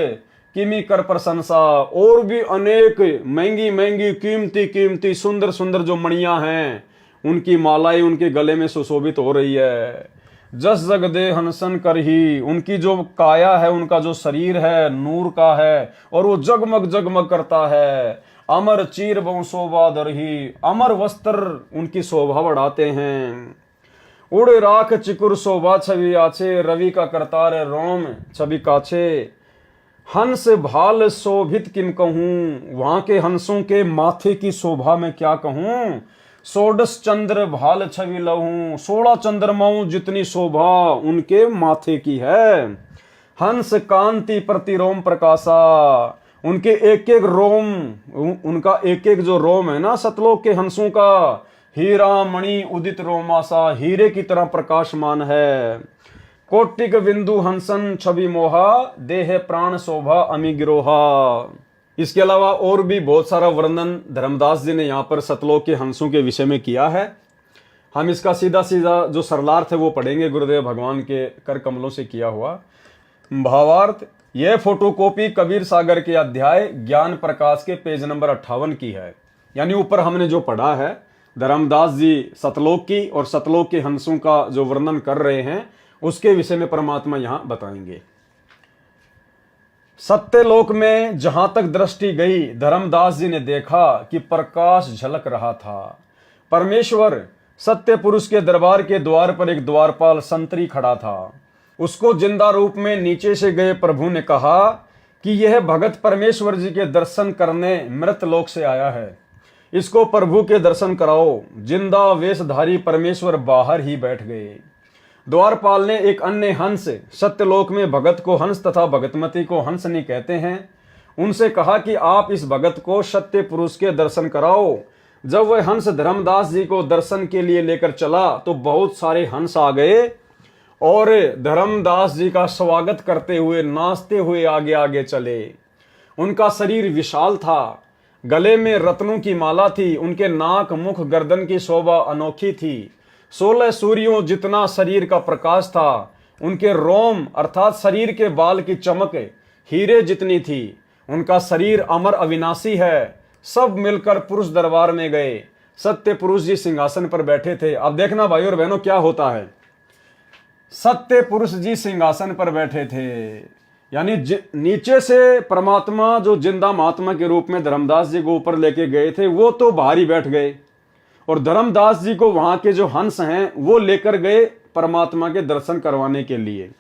किमी कर प्रशंसा, और भी अनेक महंगी महंगी कीमती कीमती सुंदर सुंदर जो मणियां हैं, उनकी मालाएं उनके गले में सुशोभित हो रही है। जस जग दे हंसन कर ही, उनकी जो काया है, उनका जो शरीर है नूर का है, और वो जगमग जगमग करता है। अमर चीर बहु शोभा दरही, अमर वस्त्र उनकी शोभा बढ़ाते हैं। उड़े राख चिकुर शोभा छवि आछे, रवि का करतार रोम छवि काछे। हंस भाल शोभित किम कहूं, वहां के हंसों के माथे की शोभा में क्या कहूं। सोडस चंद्र भाल छवि लहूं, 16 चंद्रमाओं जितनी शोभा उनके माथे की है। हंस कांति प्रति रोम प्रकाशा, उनके एक एक रोम, उनका एक एक जो रोम है ना सतलोक के हंसों का, हीरा मणि उदित रोमासा, हीरे की तरह प्रकाशमान है। कोटिक बिंदु हंसन छवि मोहा, देह प्राण शोभा अमी गिरोहा। इसके अलावा और भी बहुत सारा वर्णन धर्मदास जी ने यहाँ पर सतलोक के हंसों के विषय में किया है। हम इसका सीधा सीधा जो सरलार्थ है वो पढ़ेंगे, गुरुदेव भगवान के कर कमलों से किया हुआ। भावार्थ, यह फोटोकॉपी कबीर सागर के अध्याय ज्ञान प्रकाश के पेज नंबर 58 की है। यानी ऊपर हमने जो पढ़ा है, धर्मदास जी सतलोक की और सतलोक के हंसों का जो वर्णन कर रहे हैं, उसके विषय में परमात्मा यहां बताएंगे। सत्यलोक में जहां तक दृष्टि गई, धर्मदास जी ने देखा कि प्रकाश झलक रहा था। परमेश्वर सत्य पुरुष के दरबार के द्वार पर एक द्वारपाल संतरी खड़ा था। उसको जिंदा रूप में नीचे से गए प्रभु ने कहा कि यह भगत परमेश्वर जी के दर्शन करने मृत लोक से आया है, इसको प्रभु के दर्शन कराओ। जिंदा वेशधारी परमेश्वर बाहर ही बैठ गए। द्वारपाल ने एक अन्य हंस, सत्यलोक में भगत को हंस तथा भगतमती को हंसनी कहते हैं, उनसे कहा कि आप इस भगत को सत्य पुरुष के दर्शन कराओ। जब वह हंस धर्मदास जी को दर्शन के लिए लेकर चला तो बहुत सारे हंस आ गए और धर्मदास जी का स्वागत करते हुए नाचते हुए आगे आगे चले। उनका शरीर विशाल था, गले में रत्नों की माला थी, उनके नाक मुख गर्दन की शोभा अनोखी थी। 16 सूर्यों जितना शरीर का प्रकाश था, उनके रोम अर्थात शरीर के बाल की चमक हीरे जितनी थी। उनका शरीर अमर अविनाशी है। सब मिलकर पुरुष दरबार में गए। सत्य पुरुष जी सिंहासन पर बैठे थे। अब देखना भाई और बहनों क्या होता है। सत्य पुरुष जी सिंहासन पर बैठे थे, यानी नीचे से परमात्मा जो जिंदा महात्मा के रूप में धर्मदास जी को ऊपर लेके गए थे, वो तो बाहर ही बैठ गए, और धर्मदास जी को वहां के जो हंस हैं वो लेकर गए परमात्मा के दर्शन करवाने के लिए।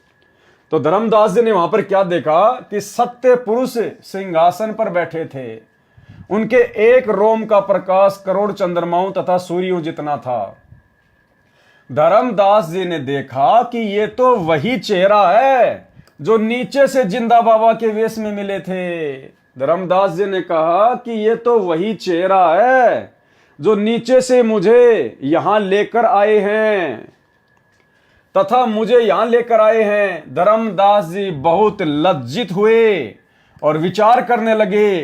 तो धर्मदास जी ने वहां पर क्या देखा कि सत्य पुरुष सिंहासन पर बैठे थे। उनके एक रोम का प्रकाश करोड़ चंद्रमाओं तथा सूर्यों जितना था। धर्मदास जी ने देखा कि ये तो वही चेहरा है जो नीचे से जिंदा बाबा के वेश में मिले थे। धर्मदास जी ने कहा कि ये तो वही चेहरा है जो नीचे से मुझे यहां लेकर आए हैं तथा मुझे यहां लेकर आए हैं। धर्मदास जी बहुत लज्जित हुए और विचार करने लगे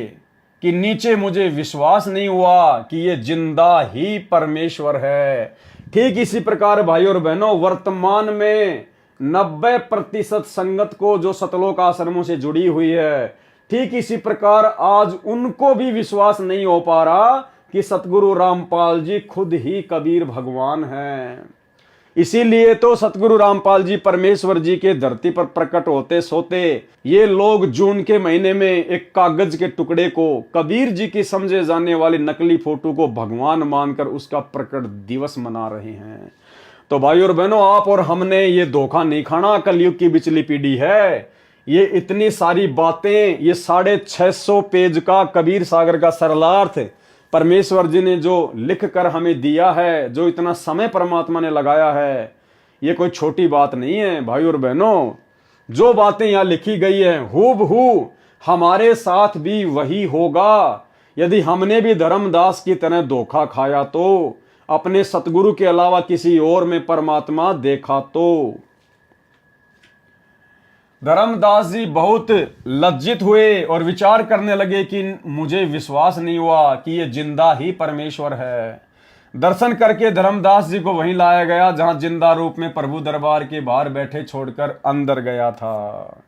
कि नीचे मुझे विश्वास नहीं हुआ कि ये जिंदा ही परमेश्वर है। ठीक इसी प्रकार भाई और बहनों, वर्तमान में 90% संगत को जो सतलोक आश्रमों से जुड़ी हुई है, ठीक इसी प्रकार आज उनको भी विश्वास नहीं हो पा रहा कि सतगुरु रामपाल जी खुद ही कबीर भगवान हैं। इसीलिए तो सतगुरु रामपाल जी परमेश्वर जी के धरती पर प्रकट होते सोते ये लोग जून के महीने में एक कागज के टुकड़े को, कबीर जी की समझे जाने वाली नकली फोटो को भगवान मानकर उसका प्रकट दिवस मना रहे हैं। तो भाई और बहनों, आप और हमने ये धोखा नहीं खाना। कलयुग की बिचली पीढ़ी है। ये इतनी सारी बातें, ये 650 पेज का कबीर सागर का सरलार्थ परमेश्वर जी ने जो लिख कर हमें दिया है, जो इतना समय परमात्मा ने लगाया है, ये कोई छोटी बात नहीं है भाई और बहनों। जो बातें यहाँ लिखी गई हैं हूबहू हमारे साथ भी वही होगा। यदि हमने भी धर्मदास की तरह धोखा खाया तो, अपने सतगुरु के अलावा किसी और में परमात्मा देखा तो। धर्मदास जी बहुत लज्जित हुए और विचार करने लगे कि मुझे विश्वास नहीं हुआ कि ये जिंदा ही परमेश्वर है। दर्शन करके धर्मदास जी को वहीं लाया गया जहां जिंदा रूप में प्रभु दरबार के बाहर बैठे छोड़कर अंदर गया था।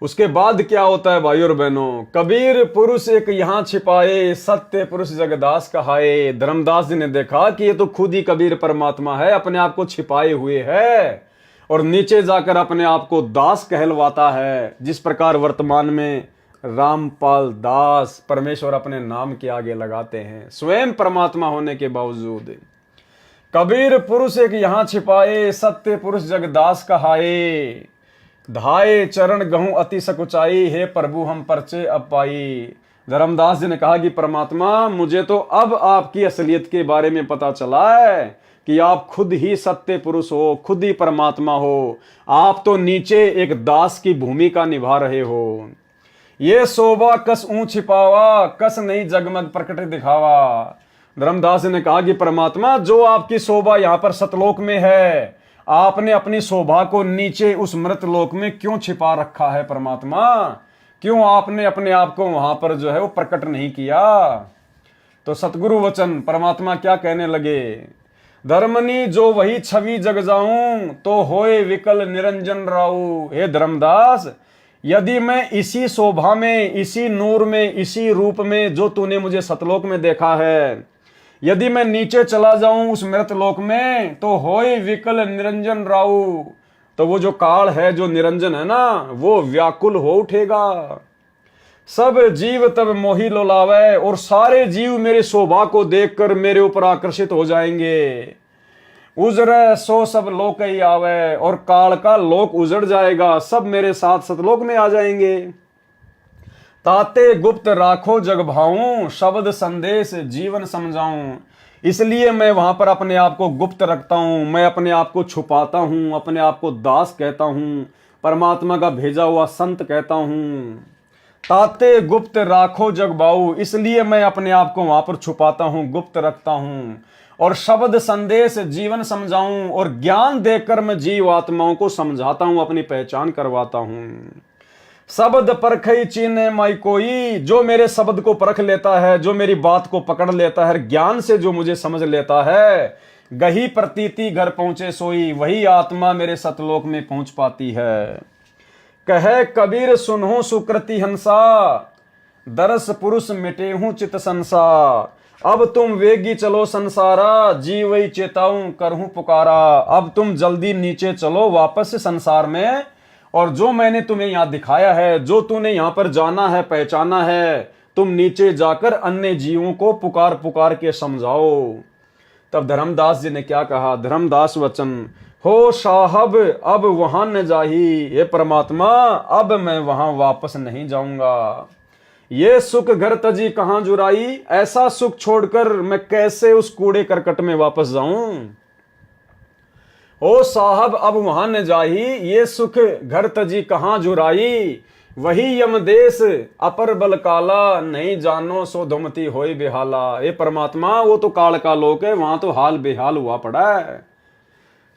उसके बाद क्या होता है भाई और बहनों, कबीर पुरुष एक यहाँ छिपाए, सत्य पुरुष जगदास कहाए। धर्मदास जी ने देखा कि ये तो खुद ही कबीर परमात्मा है, अपने आप को छिपाए हुए है और नीचे जाकर अपने आप को दास कहलवाता है। जिस प्रकार वर्तमान में रामपाल दास परमेश्वर अपने नाम के आगे लगाते हैं, स्वयं परमात्मा होने के बावजूद। कबीर पुरुष एक यहाँ छिपाए, सत्य पुरुष जगदास कहाए। धाये चरण गहूं अति सकुचाई, हे प्रभु हम परचे अब पाई। धर्मदास जी ने कहा कि परमात्मा मुझे तो अब आपकी असलियत के बारे में पता चला है कि आप खुद ही सत्य पुरुष हो, खुद ही परमात्मा हो। आप तो नीचे एक दास की भूमिका निभा रहे हो। ये शोभा कस ऊं छिपावा, कस नहीं जगमग प्रकट दिखावा। धर्मदास जी ने कहा कि परमात्मा जो आपकी शोभा यहाँ पर सतलोक में है, आपने अपनी शोभा को नीचे उस मृत लोक में क्यों छिपा रखा है परमात्मा? क्यों आपने अपने आप को वहां पर जो है वो प्रकट नहीं किया? तो सतगुरु वचन परमात्मा क्या कहने लगे, धर्मनी जो वही छवि जग जाऊं, तो होए विकल निरंजन राऊ। हे धर्मदास, यदि मैं इसी शोभा में, इसी नूर में, इसी रूप में जो तूने मुझे सतलोक में देखा है, यदि मैं नीचे चला जाऊं उस मृत लोक में, तो होए विकल निरंजन राऊ। तो वो जो काल है, जो निरंजन है ना, वो व्याकुल हो उठेगा। सब जीव तब मोही लोलावे, और सारे जीव मेरी शोभा को देखकर मेरे ऊपर आकर्षित हो जाएंगे। उजरे सो सब लोक ही आवे, और काल का लोक उजड़ जाएगा, सब मेरे साथ सतलोक में आ जाएंगे। ताते गुप्त राखो जग भाऊं, शब्द संदेश जीवन समझाऊं। इसलिए मैं वहां पर अपने आप को गुप्त रखता हूं, मैं अपने आप को छुपाता हूं, अपने आप को दास कहता हूं, परमात्मा का भेजा हुआ संत कहता हूं। ताते गुप्त राखो जग बाऊ, इसलिए मैं अपने आप को वहां पर छुपाता हूं, गुप्त रखता हूं। और शब्द संदेश जीवन समझाऊं, और ज्ञान देकर मैं जीव आत्माओं को समझाता हूं, अपनी पहचान करवाता हूं। शब्द परखई चीने माई कोई, जो मेरे शब्द को परख लेता है, जो मेरी बात को पकड़ लेता है, ज्ञान से जो मुझे समझ लेता है, गही प्रतीति घर पहुंचे सोई, वही आत्मा मेरे सतलोक में पहुंच पाती है। कहे कबीर सुनहु सुकृति हंसा, दरस पुरुष मिटे हूं चित संसा। अब तुम वेगी चलो संसारा, जीवई चेताऊं करहूं पुकारा। अब तुम जल्दी नीचे चलो वापस से संसार में, और जो मैंने तुम्हें यहां दिखाया है, जो तूने यहां पर जाना है, पहचाना है, तुम नीचे जाकर अन्य जीवों को पुकार पुकार के समझाओ। तब धर्मदास जी ने क्या कहा, धर्मदास वचन, हो साहब अब वहां न जाही, ये परमात्मा अब मैं वहां वापस नहीं जाऊंगा। ये सुख घर तजी कहां जुराई, ऐसा सुख छोड़कर मैं कैसे उस कूड़े करकट में वापस जाऊं। ओ साहब अब वहां न जाही, ये सुख घर तजी कहां जुराई। वही यमदेश अपर बल काला, नहीं जानो सो धुमती होई बेहाला। ये परमात्मा वो तो काल का लोक है, वहां तो हाल बेहाल हुआ पड़ा है।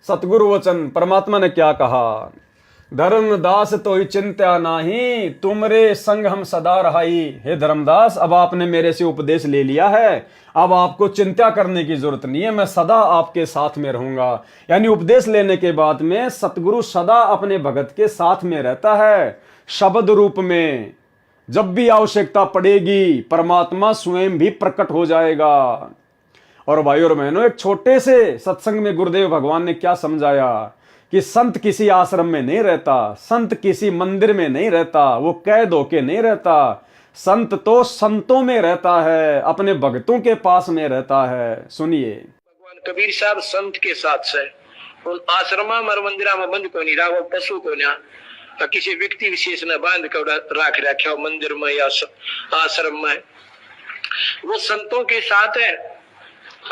सतगुरु वचन परमात्मा ने क्या कहा, धर्मदास तो ही चिंता नाही, तुमरे संग हम सदा रहाई। हे धर्मदास, अब आपने मेरे से उपदेश ले लिया है, अब आपको चिंता करने की जरूरत नहीं है, मैं सदा आपके साथ में रहूंगा। यानी उपदेश लेने के बाद में सतगुरु सदा अपने भगत के साथ में रहता है, शब्द रूप में। जब भी आवश्यकता पड़ेगी परमात्मा स्वयं भी प्रकट हो जाएगा। और भाई और बहनों, एक छोटे से सत्संग में गुरुदेव भगवान ने क्या समझाया कि संत किसी आश्रम में नहीं रहता, संत किसी मंदिर में नहीं रहता, वो कैद होके नहीं रहता। संत तो संतों में रहता है, अपने भक्तों के पास में रहता है। सुनिए, भगवान कबीर साहब संत के साथ से उन आश्रमा में मंदिरा में बंद को नहीं रहा, पशु को ना किसी व्यक्ति विशेष ने बांध कर राख रखा मंदिर में या आश्रम में। वो संतों के साथ है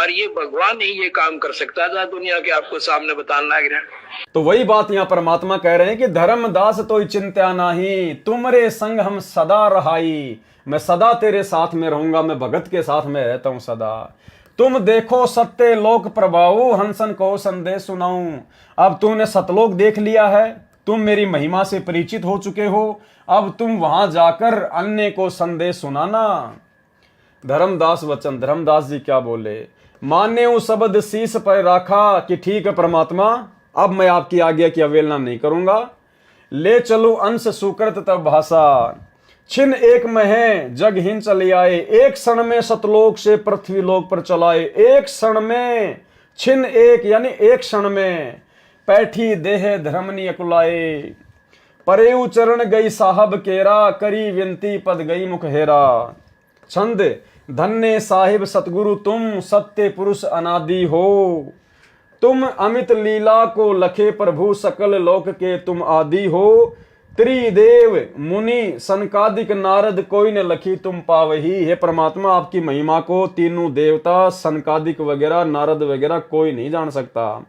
और ये भगवान ही ये काम कर सकता था, दुनिया के आपको सामने बताना लग रहा है। तो वही बात यहाँ परमात्मा कह रहे हैं कि धर्मदास तो चिंत्या नाही, तुमरे संग हम सदा रहाई। मैं सदा तेरे साथ में रहूंगा, मैं भगत के साथ में रहता हूं सदा। तुम देखो सत्य लोक प्रभाऊ, हंसन को संदेश सुनाऊं। अब तूने सतलोक देख लिया है, तुम मेरी महिमा से परिचित हो चुके हो, अब तुम वहां जाकर अन्य को संदेश सुनाना। धर्मदास वचन, धर्मदास जी क्या बोले, मान्य शब्द शीश पर राखा कि ठीक है परमात्मा, अब मैं आपकी आज्ञा की अवहेलना नहीं करूंगा। ले चलू अंश सुकृत तब भाषा, छिन एक में है जग हिन चले आए। एक क्षण में सतलोक से पृथ्वी लोक पर चलाए, एक क्षण में, छिन एक यानी एक क्षण में, पैठी देह धर्मनी अकुलाए। परेऊ चरण गई साहब केरा, करी विनती पद गई मुख हेरा। छंद, धन्य साहिब सतगुरु तुम, सत्य पुरुष अनादि हो। तुम अमित लीला को लखे प्रभु, सकल लोक के तुम आदि हो। त्रिदेव मुनि सनकादिक नारद, कोई न लखी तुम पावही। हे परमात्मा, आपकी महिमा को तीनों देवता सनकादिक वगैरह नारद वगैरह कोई नहीं जान सकता।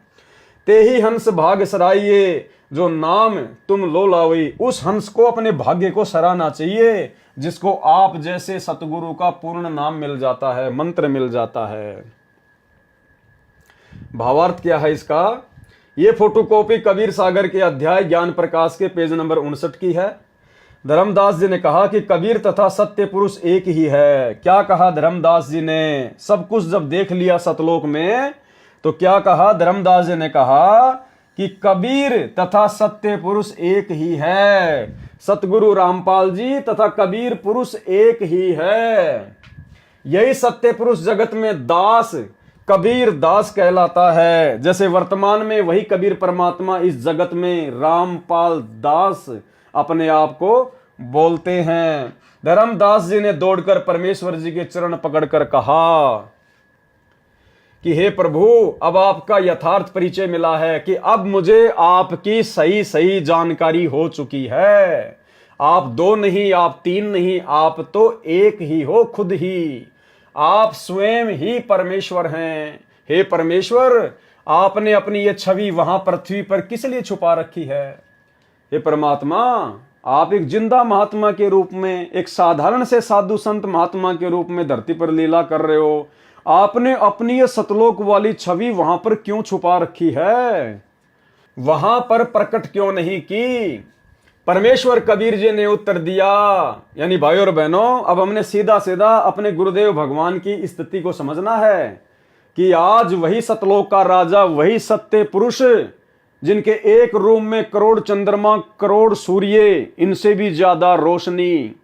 ते ही हंस भाग सराइये, जो नाम तुम लो लावई। उस हंस को अपने भाग्य को सराहना चाहिए जिसको आप जैसे सतगुरु का पूर्ण नाम मिल जाता है, मंत्र मिल जाता है। भावार्थ क्या है इसका? ये फोटोकॉपी कबीर सागर के अध्याय ज्ञान प्रकाश के पेज नंबर 59 की है। धर्मदास जी ने कहा कि कबीर तथा सत्य पुरुष एक ही है। क्या कहा धर्मदास जी ने? सब कुछ जब देख लिया सतलोक में तो क्या कहा धर्मदास जी ने? कहा कि कबीर तथा सत्य पुरुष एक ही है। सतगुरु रामपाल जी तथा कबीर पुरुष एक ही है। यही सत्य पुरुष जगत में दास, कबीर दास कहलाता है। जैसे वर्तमान में वही कबीर परमात्मा इस जगत में रामपाल दास अपने आप को बोलते हैं। धर्मदास जी ने दौड़कर परमेश्वर जी के चरण पकड़कर कहा कि हे प्रभु, अब आपका यथार्थ परिचय मिला है कि अब मुझे आपकी सही सही जानकारी हो चुकी है। आप दो नहीं, आप तीन नहीं, आप तो एक ही हो खुद ही। आप स्वयं ही परमेश्वर हैं। हे परमेश्वर, आपने अपनी ये छवि वहां पृथ्वी पर किस लिए छुपा रखी है? हे परमात्मा, आप एक जिंदा महात्मा के रूप में, एक साधारण से साधु संत महात्मा के रूप में धरती पर लीला कर रहे हो। आपने अपनी ये सतलोक वाली छवि वहां पर क्यों छुपा रखी है? वहां पर प्रकट क्यों नहीं की? परमेश्वर कबीर जी ने उत्तर दिया। यानी भाइयों और बहनों, अब हमने सीधा सीधा अपने गुरुदेव भगवान की स्थिति को समझना है कि आज वही सतलोक का राजा, वही सत्य पुरुष, जिनके एक रूम में करोड़ चंद्रमा, करोड़ सूर्य, इनसे भी ज्यादा रोशनी,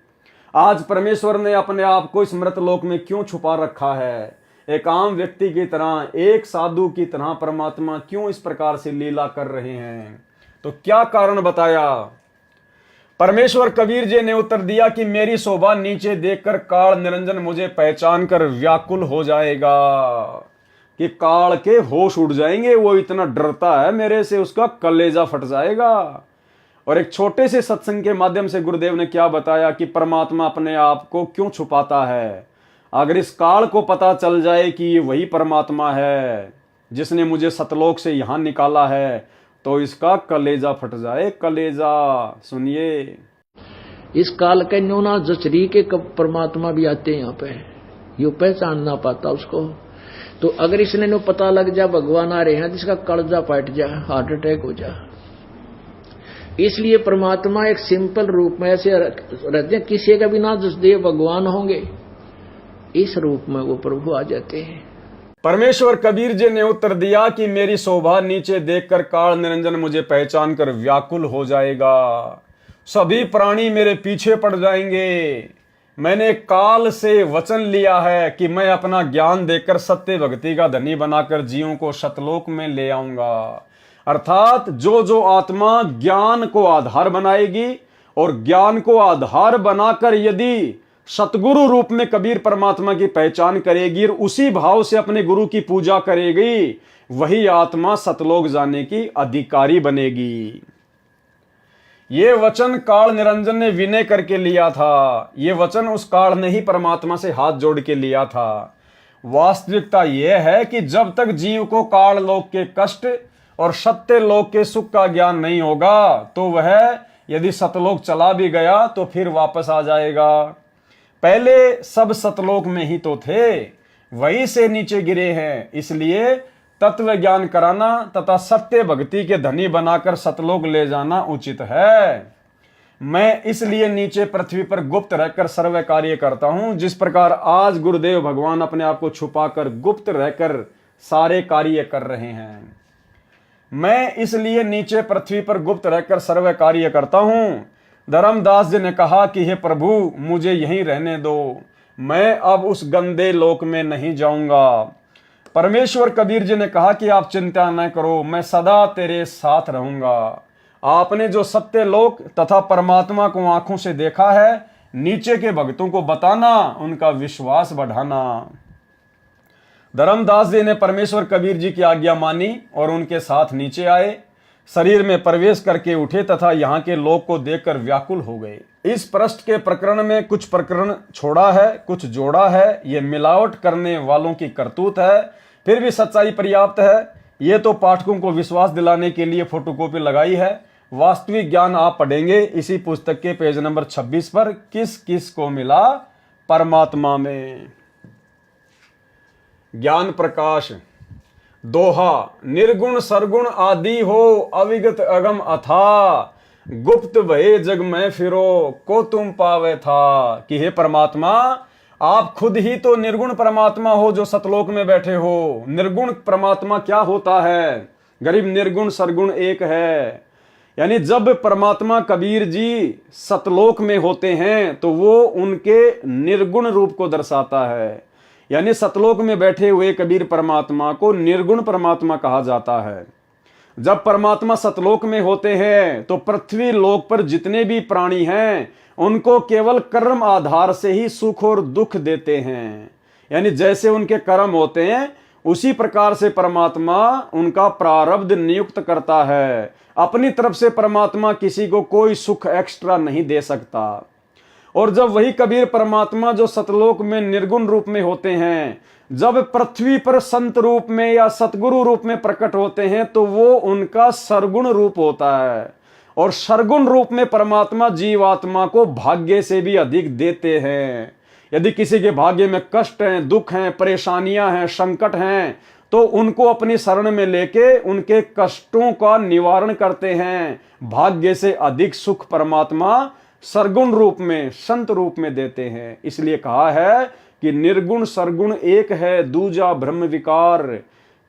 आज परमेश्वर ने अपने आप को इस मृतलोक में क्यों छुपा रखा है? एक आम व्यक्ति की तरह, एक साधु की तरह परमात्मा क्यों इस प्रकार से लीला कर रहे हैं? तो क्या कारण बताया? परमेश्वर कबीर जी ने उत्तर दिया कि मेरी शोभा नीचे देखकर काल निरंजन मुझे पहचान कर व्याकुल हो जाएगा, कि काल के होश उड़ जाएंगे। वो इतना डरता है मेरे से, उसका कलेजा फट जाएगा। और एक छोटे से सत्संग के माध्यम से गुरुदेव ने क्या बताया कि परमात्मा अपने आप को क्यों छुपाता है। अगर इस काल को पता चल जाए कि ये वही परमात्मा है जिसने मुझे सतलोक से यहां निकाला है, तो इसका कलेजा फट जाए, कलेजा। सुनिए, इस काल के न्यूना जचरी के परमात्मा भी आते हैं यहाँ पे, यू पहचान ना पाता उसको। तो अगर इसने नो पता लग जा भगवान आ रहे हैं, जिसका कलेजा फट जा, हार्ट अटैक हो जा। इसलिए परमात्मा एक सिंपल रूप में ऐसे रहते हैं, किसी का भी ना जसदेव भगवान होंगे, इस रूप में वो प्रभु आ जाते हैं। परमेश्वर कबीर जी ने उत्तर दिया कि मेरी शोभा नीचे देखकर काल निरंजन मुझे पहचान कर व्याकुल हो जाएगा। सभी प्राणी मेरे पीछे पड़ जाएंगे। मैंने काल से वचन लिया है कि मैं अपना ज्ञान देकर सत्य भक्ति का धनी बनाकर जीवों को सतलोक में ले आऊंगा। अर्थात जो जो आत्मा ज्ञान को आधार बनाएगी और ज्ञान को आधार बनाकर यदि सतगुरु रूप में कबीर परमात्मा की पहचान करेगी और उसी भाव से अपने गुरु की पूजा करेगी, वही आत्मा सतलोक जाने की अधिकारी बनेगी। ये वचन काल निरंजन ने विनय करके लिया था। ये वचन उस काल ने ही परमात्मा से हाथ जोड़ के लिया था। वास्तविकता यह है कि जब तक जीव को काल लोक के कष्ट और सत्य लोक के सुख का ज्ञान नहीं होगा तो वह यदि सतलोक चला भी गया तो फिर वापस आ जाएगा। पहले सब सतलोक में ही तो थे, वहीं से नीचे गिरे हैं। इसलिए तत्व ज्ञान कराना तथा सत्य भक्ति के धनी बनाकर सतलोक ले जाना उचित है। मैं इसलिए नीचे पृथ्वी पर गुप्त रहकर सर्व कार्य करता हूं, जिस प्रकार आज गुरुदेव भगवान अपने आप को छुपाकर गुप्त रहकर सारे कार्य कर रहे हैं। मैं इसलिए नीचे पृथ्वी पर गुप्त रहकर सर्व कार्य करता हूं। धर्मदास जी ने कहा कि हे प्रभु, मुझे यहीं रहने दो, मैं अब उस गंदे लोक में नहीं जाऊंगा। परमेश्वर कबीर जी ने कहा कि आप चिंता न करो, मैं सदा तेरे साथ रहूंगा। आपने जो सत्य लोक तथा परमात्मा को आंखों से देखा है, नीचे के भक्तों को बताना, उनका विश्वास बढ़ाना। धर्मदास जी ने परमेश्वर कबीर जी की आज्ञा मानी और उनके साथ नीचे आए, शरीर में प्रवेश करके उठे तथा यहाँ के लोक को देखकर व्याकुल हो गए। इस पृष्ठ के प्रकरण में कुछ प्रकरण छोड़ा है, कुछ जोड़ा है। ये मिलावट करने वालों की करतूत है, फिर भी सच्चाई पर्याप्त है। ये तो पाठकों को विश्वास दिलाने के लिए फोटोकॉपी लगाई है। वास्तविक ज्ञान आप पढ़ेंगे इसी पुस्तक के पेज नंबर 26 पर, किस किस को मिला परमात्मा में। ज्ञान प्रकाश दोहा, निर्गुण सरगुण आदि हो अविगत अगम अथा, गुप्त भये जग में फिरो को तुम पावे था। कि हे परमात्मा, आप खुद ही तो निर्गुण परमात्मा हो जो सतलोक में बैठे हो। निर्गुण परमात्मा क्या होता है? गरीब निर्गुण सरगुण एक है। यानी जब परमात्मा कबीर जी सतलोक में होते हैं तो वो उनके निर्गुण रूप को दर्शाता है। यानी सतलोक में बैठे हुए कबीर परमात्मा को निर्गुण परमात्मा कहा जाता है। जब परमात्मा सतलोक में होते हैं तो पृथ्वी लोक पर जितने भी प्राणी हैं उनको केवल कर्म आधार से ही सुख और दुख देते हैं। यानी जैसे उनके कर्म होते हैं उसी प्रकार से परमात्मा उनका प्रारब्ध नियुक्त करता है। अपनी तरफ से परमात्मा किसी को कोई सुख एक्स्ट्रा नहीं दे सकता। और जब वही कबीर परमात्मा जो सतलोक में निर्गुण रूप में होते हैं, जब पृथ्वी पर संत रूप में या सतगुरु रूप में प्रकट होते हैं तो वो उनका सरगुण रूप होता है। और सरगुण रूप में परमात्मा जीवात्मा को भाग्य से भी अधिक देते हैं। यदि किसी के भाग्य में कष्ट हैं, दुख हैं, परेशानियां हैं, संकट हैं, तो उनको अपनी शरण में लेके उनके कष्टों का निवारण करते हैं। भाग्य से अधिक सुख परमात्मा सरगुण रूप में, संत रूप में देते हैं। इसलिए कहा है कि निर्गुण सरगुण एक है, दूजा ब्रह्म विकार।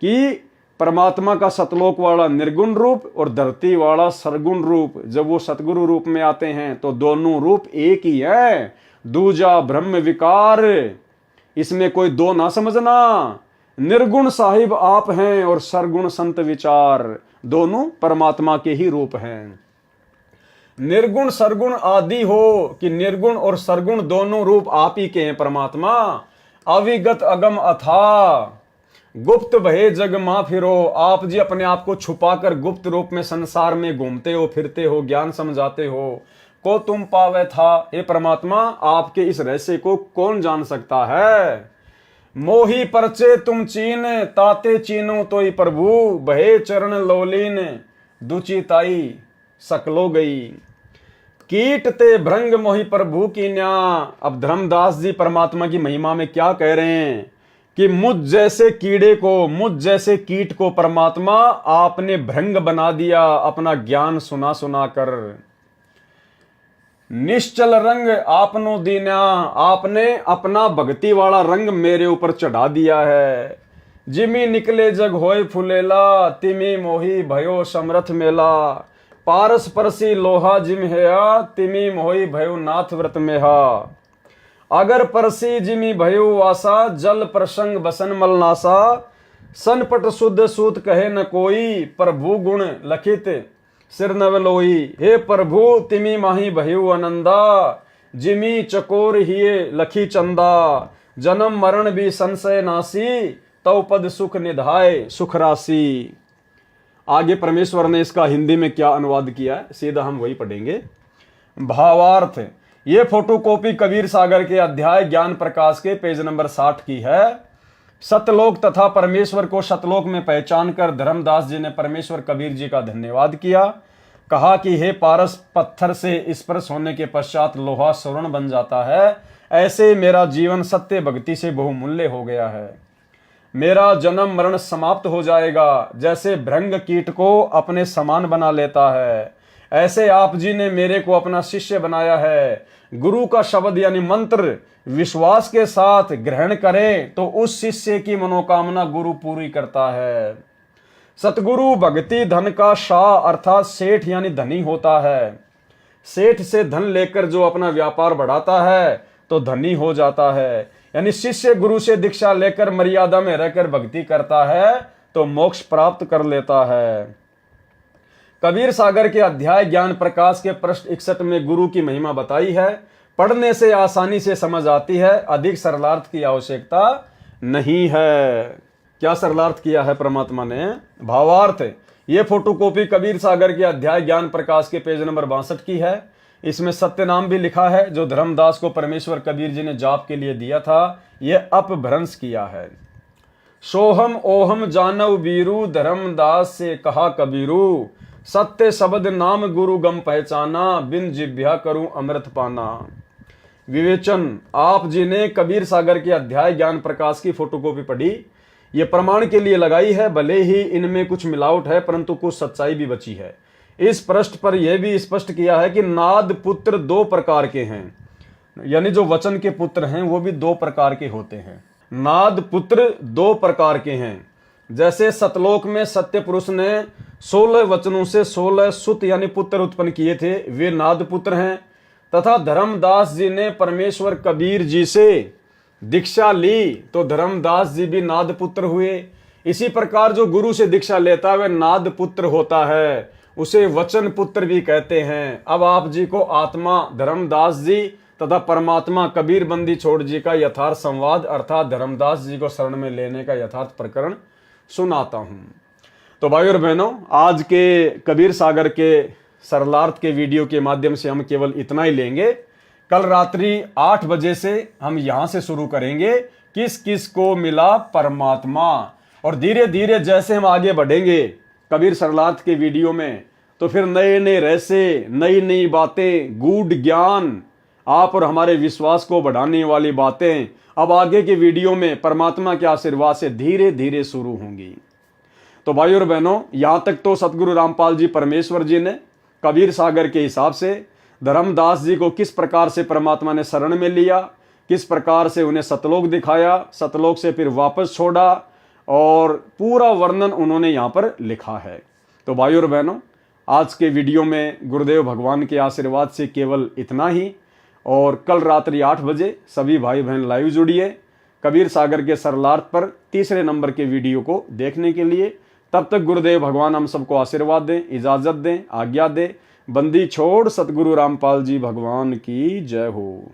कि परमात्मा का सतलोक वाला निर्गुण रूप और धरती वाला सरगुण रूप, जब वो सतगुरु रूप में आते हैं तो दोनों रूप एक ही है। दूजा ब्रह्म विकार, इसमें कोई दो ना समझना। निर्गुण साहिब आप हैं और सरगुण संत विचार, दोनों परमात्मा के ही रूप हैं। निर्गुण सरगुण आदि हो कि निर्गुण और सरगुण दोनों रूप आप ही के हैं परमात्मा। अविगत अगम अथा, गुप्त भये जग मा फिरो। आप जी अपने आप को छुपाकर गुप्त रूप में संसार में घूमते हो, फिरते हो, ज्ञान समझाते हो। को तुम पावे था, हे परमात्मा आपके इस रहस्य को कौन जान सकता है। मोही परचे तुम चीन, ताते चीनो तोई प्रभु, भये चरण लोलीन, दुचिताई सकलो गई। कीट ते भृंग मोहि प्रभु की न्या। अब धर्मदास जी परमात्मा की महिमा में क्या कह रहे हैं कि मुझ जैसे कीड़े को, मुझ जैसे कीट को परमात्मा आपने भृंग बना दिया अपना ज्ञान सुना सुना कर। निश्चल रंग आपनो दीना, आपने अपना भक्ति वाला रंग मेरे ऊपर चढ़ा दिया है। जिमी निकले जग होए फुलेला, तिमी मोही भयो समरथ मेला। पारस परसी लोहा जिम हेया, तिमी मोही भयो नाथ व्रत मेहा। अगर परसी जिमी भयो वासा, जल प्रसंग बसन मलनासा। सनपट शुद्ध सूत कहे न कोई, प्रभु गुण लखित सिर नवलोई। हे प्रभु तिमी माही भयो आनंदा, जिमी चकोर हिये लखी चंदा। जन्म मरण भी संशय नासी, तव पद सुख निधाय सुख राशि। आगे परमेश्वर ने इसका हिंदी में क्या अनुवाद किया है, सीधा हम वही पढ़ेंगे। भावार्थ, ये फोटोकॉपी कबीर सागर के अध्याय ज्ञान प्रकाश के पेज नंबर 60 की है। सतलोक तथा परमेश्वर को शतलोक में पहचान कर धर्मदास जी ने परमेश्वर कबीर जी का धन्यवाद किया। कहा कि हे पारस, पत्थर से स्पर्श होने के पश्चात लोहा स्वर्ण बन जाता है, ऐसे मेरा जीवन सत्य भक्ति से बहुमूल्य हो गया है। मेरा जन्म मरण समाप्त हो जाएगा, जैसे भृंग कीट को अपने समान बना लेता है, ऐसे आप जी ने मेरे को अपना शिष्य बनाया है। गुरु का शब्द यानी मंत्र विश्वास के साथ ग्रहण करें तो उस शिष्य की मनोकामना गुरु पूरी करता है। सतगुरु भक्ति धन का शाह अर्थात सेठ यानी धनी होता है। सेठ से धन लेकर जो अपना व्यापार बढ़ाता है तो धनी हो जाता है। यानी शिष्य गुरु से दीक्षा लेकर मर्यादा में रहकर भक्ति करता है तो मोक्ष प्राप्त कर लेता है। कबीर सागर के अध्याय ज्ञान प्रकाश के पृष्ठ 61 में गुरु की महिमा बताई है। पढ़ने से आसानी से समझ आती है, अधिक सरलार्थ की आवश्यकता नहीं है। क्या सरलार्थ किया है परमात्मा ने? भावार्थ, ये फोटोकॉपी कबीर सागर के अध्याय ज्ञान प्रकाश के पेज नंबर 62 की है। इसमें सत्य नाम भी लिखा है जो धर्मदास को परमेश्वर कबीर जी ने जाप के लिए दिया था, यह अपभ्रंश किया है। सोहम ओहम जानव बीरू, धर्मदास से कहा कबीरू, सत्य शब्द नाम गुरु गम पहचाना, बिन जिभ्या करूं अमृत पाना। विवेचन, आप जी ने कबीर सागर के अध्याय ज्ञान प्रकाश की फोटोकॉपी पढ़ी, ये प्रमाण के लिए लगाई है। भले ही इनमें कुछ मिलावट है परंतु कुछ सच्चाई भी बची है। इस पृष्ठ पर यह भी स्पष्ट किया है कि नाद पुत्र दो प्रकार के हैं, यानी जो वचन के पुत्र हैं वो भी दो प्रकार के होते हैं। नाद पुत्र दो प्रकार के हैं। जैसे सतलोक में सत्य पुरुष ने 16 वचनों से 16 सुत यानी पुत्र उत्पन्न किए थे, वे नाद पुत्र हैं। तथा धर्मदास जी ने परमेश्वर कबीर जी से दीक्षा ली तो धर्मदास जी भी नाद पुत्र हुए। इसी प्रकार जो गुरु से दीक्षा लेता है वह नाद पुत्र होता है, उसे वचन पुत्र भी कहते हैं। अब आप जी को आत्मा धर्मदास जी तथा परमात्मा कबीर बंदी छोड़ जी का यथार्थ संवाद अर्थात धर्मदास जी को शरण में लेने का यथार्थ प्रकरण सुनाता हूं। तो भाई और बहनों, आज के कबीर सागर के सरलार्थ के वीडियो के माध्यम से हम केवल इतना ही लेंगे। कल रात्रि 8 बजे से हम यहां से शुरू करेंगे किस किस को मिला परमात्मा, और धीरे धीरे जैसे हम आगे बढ़ेंगे कबीर सरलार्थ के वीडियो में तो फिर नए नए रहस्य, नई नई बातें, गूढ़ ज्ञान, आप और हमारे विश्वास को बढ़ाने वाली बातें अब आगे के वीडियो में परमात्मा के आशीर्वाद से धीरे धीरे शुरू होंगी। तो भाई और बहनों, यहां तक तो सतगुरु रामपाल जी परमेश्वर जी ने कबीर सागर के हिसाब से धर्मदास जी को किस प्रकार से परमात्मा ने शरण में लिया, किस प्रकार से उन्हें सतलोक दिखाया, सतलोक से फिर वापस छोड़ा, और पूरा वर्णन उन्होंने यहाँ पर लिखा है। तो भाई और बहनों, आज के वीडियो में गुरुदेव भगवान के आशीर्वाद से केवल इतना ही, और कल रात्रि 8 बजे सभी भाई बहन लाइव जुड़िए कबीर सागर के सरलार्थ पर तीसरे नंबर के वीडियो को देखने के लिए। तब तक गुरुदेव भगवान हम सबको आशीर्वाद दें, इजाजत दें, आज्ञा दें। बंदी छोड़ सतगुरु रामपाल जी भगवान की जय हो।